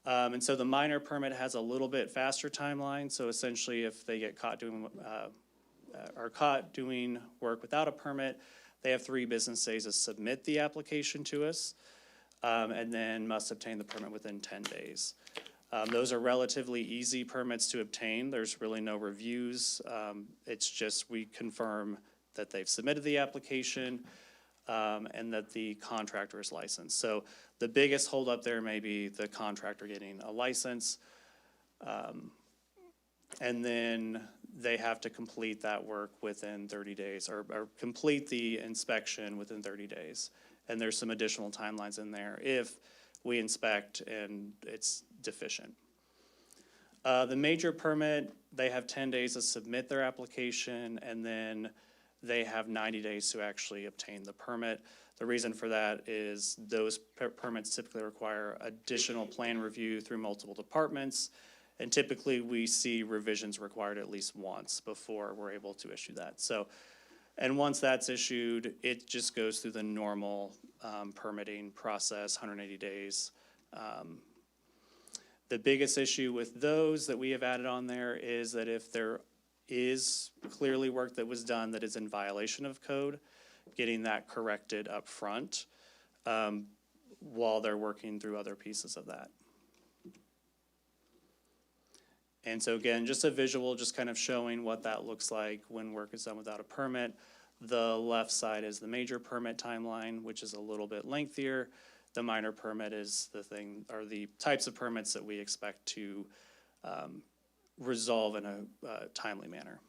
And so the minor permit has a little bit faster timeline. So essentially, if they get caught doing work without a permit, they have 3 business days to submit the application to us, and then must obtain the permit within 10 days. Those are relatively easy permits to obtain. There's really no reviews. It's just we confirm that they've submitted the application and that the contractor is licensed. So the biggest holdup there may be the contractor getting a license. And then they have to complete that work within 30 days or complete the inspection within 30 days. And there's some additional timelines in there if we inspect and it's deficient. The major permit, they have 10 days to submit their application, and then they have 90 days to actually obtain the permit. The reason for that is those permits typically require additional plan review through multiple departments. And typically, we see revisions required at least once before we're able to issue that. So, and once that's issued, it just goes through the normal permitting process, 180 days. The biggest issue with those that we have added on there is that if there is clearly work that was done that is in violation of code, getting that corrected up front while they're working through other pieces of that. And so again, just a visual, just kind of showing what that looks like when work is done without a permit. The left side is the major permit timeline, which is a little bit lengthier. The minor permit is the thing, or the types of permits that we expect to resolve in a timely manner.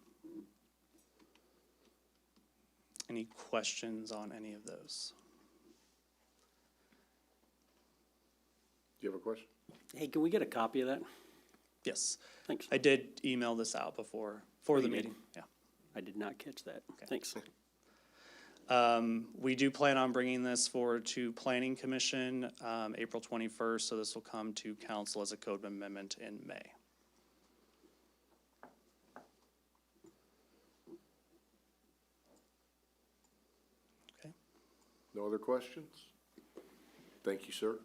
Any questions on any of those? Do you have a question? Hey, can we get a copy of that? Yes. Thanks. I did email this out before, for the you did? meeting, yeah. I did not catch that. Thanks. We do plan on bringing this forward to Planning Commission, April 21st, so this will come to council as a code amendment in May. Okay. No other questions? Thank you, sir.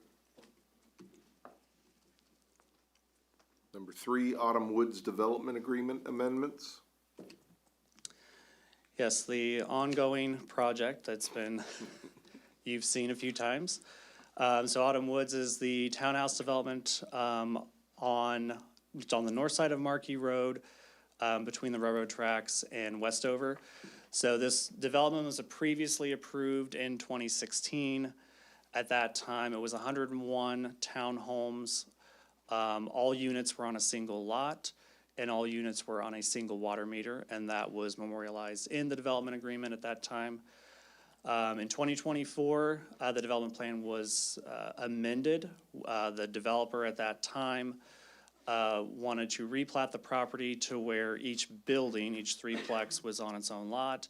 Number 3, Autumn Woods Development Agreement amendments. Yes, the ongoing project that's been, you've seen a few times. So Autumn Woods is the townhouse development it's on the north side of Markey Road, between the railroad tracks and Westover. So this development was previously approved in 2016. At that time, it was 101 townhomes. All units were on a single lot, and all units were on a single water meter, and that was memorialized in the development agreement at that time. In 2024, the development plan was amended. The developer at that time wanted to replat the property to where each building, each threeplex, was on its own lot.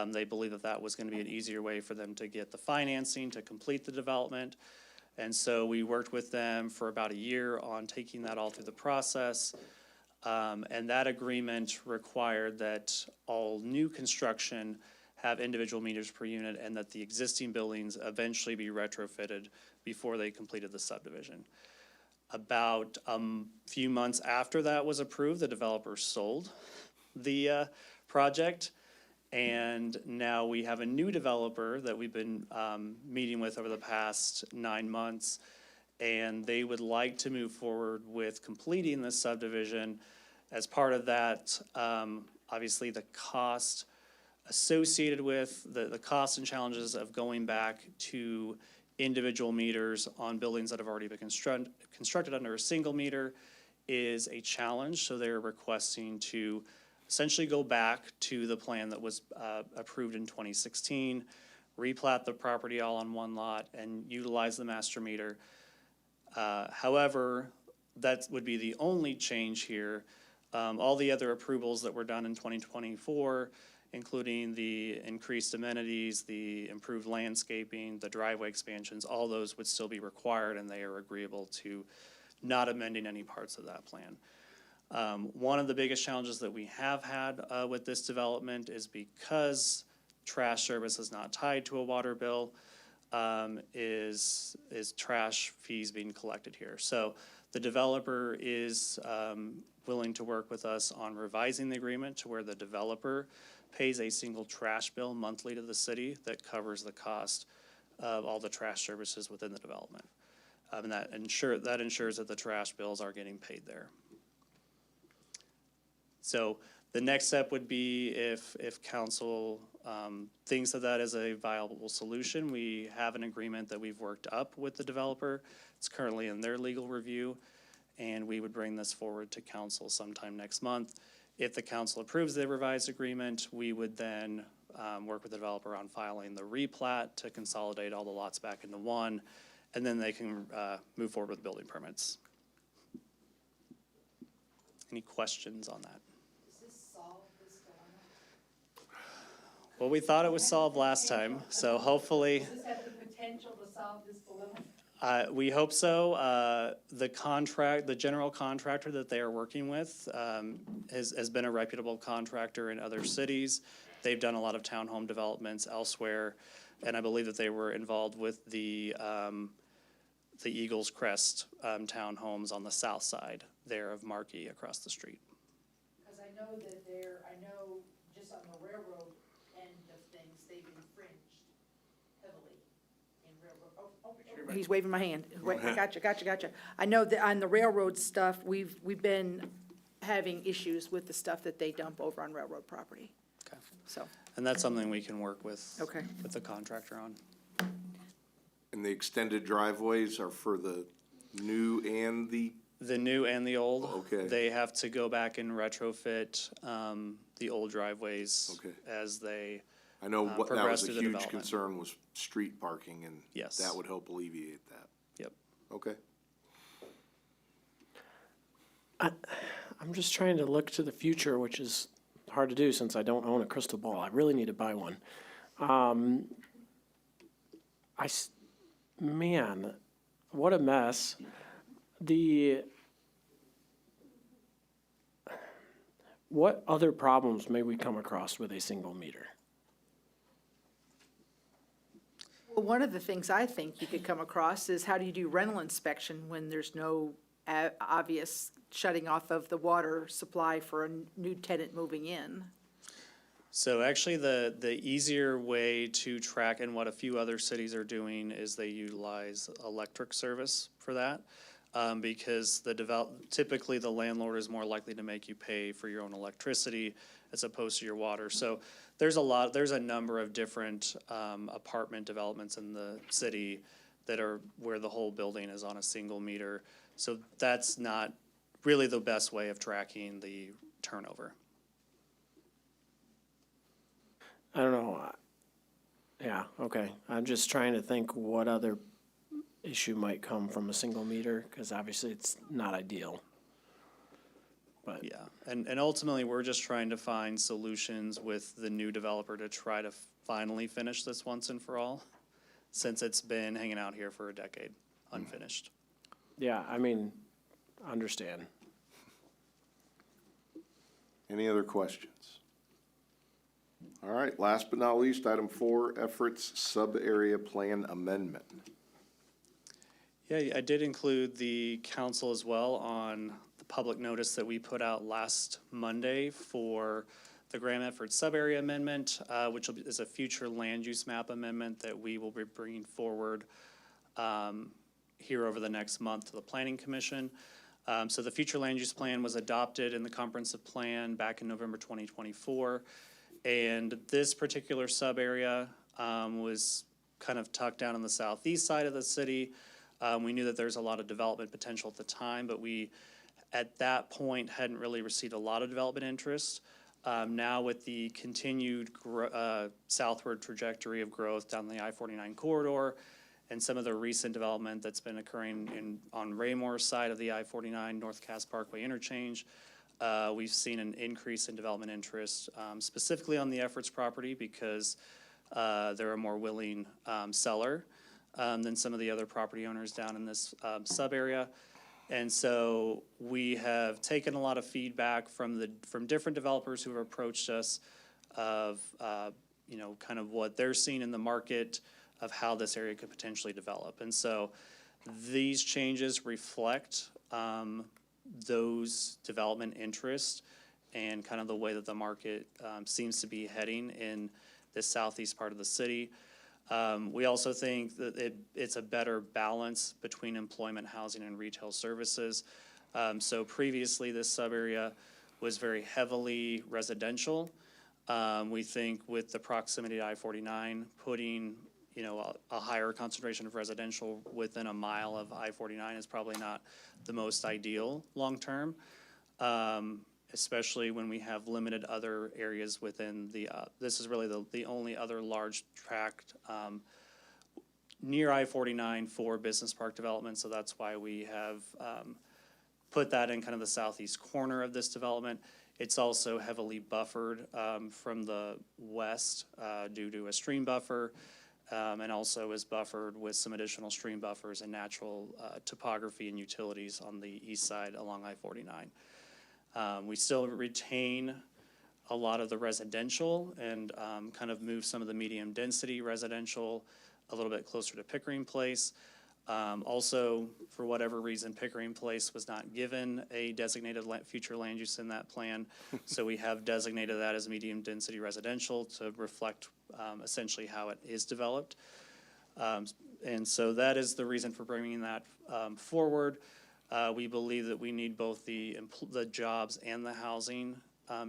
They believed that that was going to be an easier way for them to get the financing to complete the development. And so we worked with them for about a year on taking that all through the process. And that agreement required that all new construction have individual meters per unit and that the existing buildings eventually be retrofitted before they completed the subdivision. About a few months after that was approved, the developer sold the project. And now we have a new developer that we've been meeting with over the past 9 months. And they would like to move forward with completing this subdivision. As part of that, obviously the cost associated with the costs and challenges of going back to individual meters on buildings that have already been constructed under a single meter is a challenge. So they're requesting to essentially go back to the plan that was approved in 2016, replat the property all on one lot, and utilize the master meter. However, that would be the only change here. All the other approvals that were done in 2024, including the increased amenities, the improved landscaping, the driveway expansions, all those would still be required, and they are agreeable to not amending any parts of that plan. One of the biggest challenges that we have had with this development is because trash service is not tied to a water bill, is trash fees being collected here. So the developer is willing to work with us on revising the agreement to where the developer pays a single trash bill monthly to the city that covers the cost of all the trash services within the development. And that ensures that the trash bills are getting paid there. So the next step would be if council thinks that that is a viable solution, we have an agreement that we've worked up with the developer. It's currently in their legal review, and we would bring this forward to council sometime next month. If the council approves the revised agreement, we would then work with the developer on filing the replat to consolidate all the lots back into one, and then they can move forward with building permits. Any questions on that? Well, we thought it was solved last time, so hopefully. Does this have the potential to solve this dilemma? We hope so. The general contractor that they are working with has been a reputable contractor in other cities. They've done a lot of townhome developments elsewhere, and I believe that they were involved with the Eagles Crest townhomes on the south side there of Markey across the street. Because I know just on the railroad end of things, they've infringed heavily in railroad. He's waving my hand. Wait, gotcha. I know that on the railroad stuff, we've been having issues with the stuff that they dump over on railroad property. Okay. So, And that's something we can work with, Okay. with the contractor on. And the extended driveways are for the new and the, The new and the old. Okay. They have to go back and retrofit the old driveways Okay. as they, I know what, that progress was a through the huge development. concern was street parking, and Yes. that would help alleviate that. yep. Okay. I'm just trying to look to the future, which is hard to do since I don't own a crystal ball. I really need to buy one. Man, what a mess. What other problems may we come across with a single meter? well, one of the things I think you could come across is how do you do rental inspection when there's no obvious shutting off of the water supply for a new tenant moving in? So actually, the easier way to track, and what a few other cities are doing, is they utilize electric service for that. Because typically the landlord is more likely to make you pay for your own electricity as opposed to your water. So there's a number of different apartment developments in the city that are where the whole building is on a single meter. So that's not really the best way of tracking the turnover. I don't know. Yeah, okay. I'm just trying to think what other issue might come from a single meter, because obviously it's not ideal. But Yeah, and ultimately, we're just trying to find solutions with the new developer to try to finally finish this once and for all, since it's been hanging out here for a decade, unfinished. yeah, I mean, understand. Any other questions? All right, last but not least, item 4, Efforts Sub-Area Plan Amendment. Yeah, I did include the council as well on the public notice that we put out last Monday for the Graham Effort Sub-Area Amendment, which is a future land use map amendment that we will be bringing forward here over the next month to the Planning Commission. So the future land use plan was adopted in the comprehensive plan back in November 2024. And this particular sub-area was kind of tucked down on the southeast side of the city. We knew that there's a lot of development potential at the time, but we, at that point, hadn't really received a lot of development interest. Now with the continued southward trajectory of growth down the I-49 corridor and some of the recent development that's been occurring on Raymore's side of the I-49 North Cass Parkway interchange, we've seen an increase in development interest, specifically on the Efforts property because they're a more willing seller than some of the other property owners down in this sub-area. And so we have taken a lot of feedback from different developers who have approached us of, kind of what they're seeing in the market of how this area could potentially develop. And so these changes reflect those development interests and kind of the way that the market seems to be heading in this southeast part of the city. We also think that it's a better balance between employment, housing, and retail services. So previously, this sub-area was very heavily residential. We think with the proximity to I-49, putting a higher concentration of residential within a mile of I-49 is probably not the most ideal long-term, especially when we have limited other areas within this is really the only other large tract near I-49 for business park development, so that's why we have put that in kind of the southeast corner of this development. It's also heavily buffered from the west due to a stream buffer, and also is buffered with some additional stream buffers and natural topography and utilities on the east side along I-49. We still retain a lot of the residential and kind of move some of the medium-density residential a little bit closer to Pickering Place. Also, for whatever reason, Pickering Place was not given a designated future land use in that plan. So we have designated that as medium-density residential to reflect essentially how it is developed. And so that is the reason for bringing that forward. We believe that we need both the jobs and the housing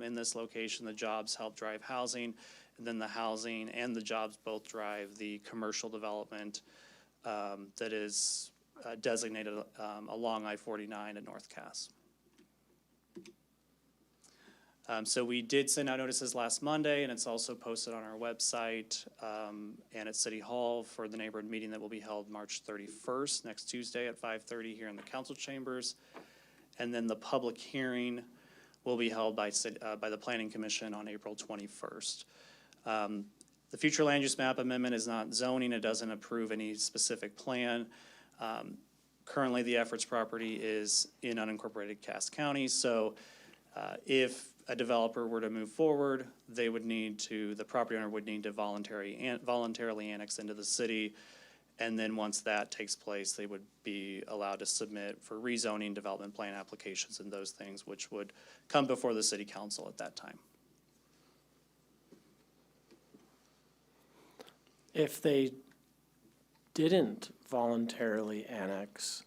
in this location. The jobs help drive housing, and then the housing and the jobs both drive the commercial development that is designated along I-49 at North Cass. So we did send out notices last Monday, and it's also posted on our website and at City Hall for the neighborhood meeting that will be held March 31st, next Tuesday at 5:30 here in the council chambers. And then the public hearing will be held by the Planning Commission on April 21st. The future land use map amendment is not zoning. It doesn't approve any specific plan. Currently, the Efforts property is in unincorporated Cass County, so if a developer were to move forward, they would need to, the property owner would need to voluntarily annex into the city. And then once that takes place, they would be allowed to submit for rezoning, development plan applications and those things, which would come before the city council at that time. If they didn't voluntarily annex,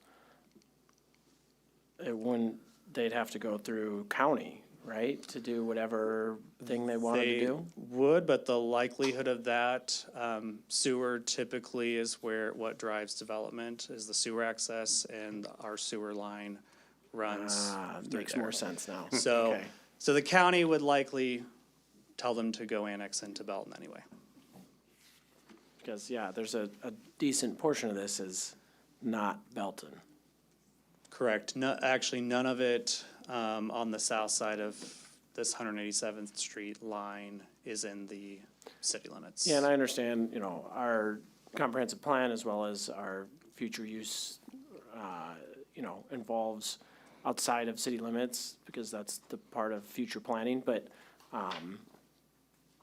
they'd have to go through county, right, to do whatever thing they wanted to do? Would, but the likelihood of that, sewer typically is what drives development, is the sewer access, and our sewer line runs through Makes there. more sense now. So, Okay. so the county would likely tell them to go annex into Belton anyway. Because, yeah, there's a decent portion of this is not Belton. Correct. No, actually, none of it on the south side of this 187th Street line is in the city limits. Yeah, and I understand, our comprehensive plan as well as our future use, involves outside of city limits because that's the part of future planning, but,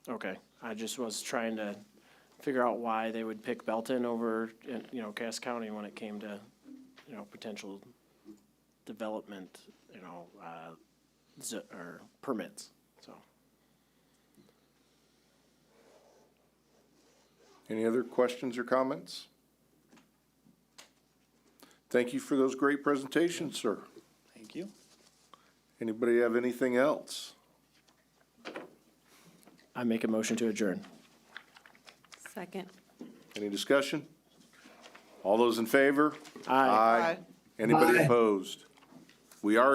okay. I just was trying to figure out why they would pick Belton over, Cass County when it came to, potential development, or permits, so. Any other questions or comments? Thank you for those great presentations, sir. Thank you. Anybody have anything else? I make a motion to adjourn. Second. Any discussion? All those in favor? Aye. Anybody opposed? We are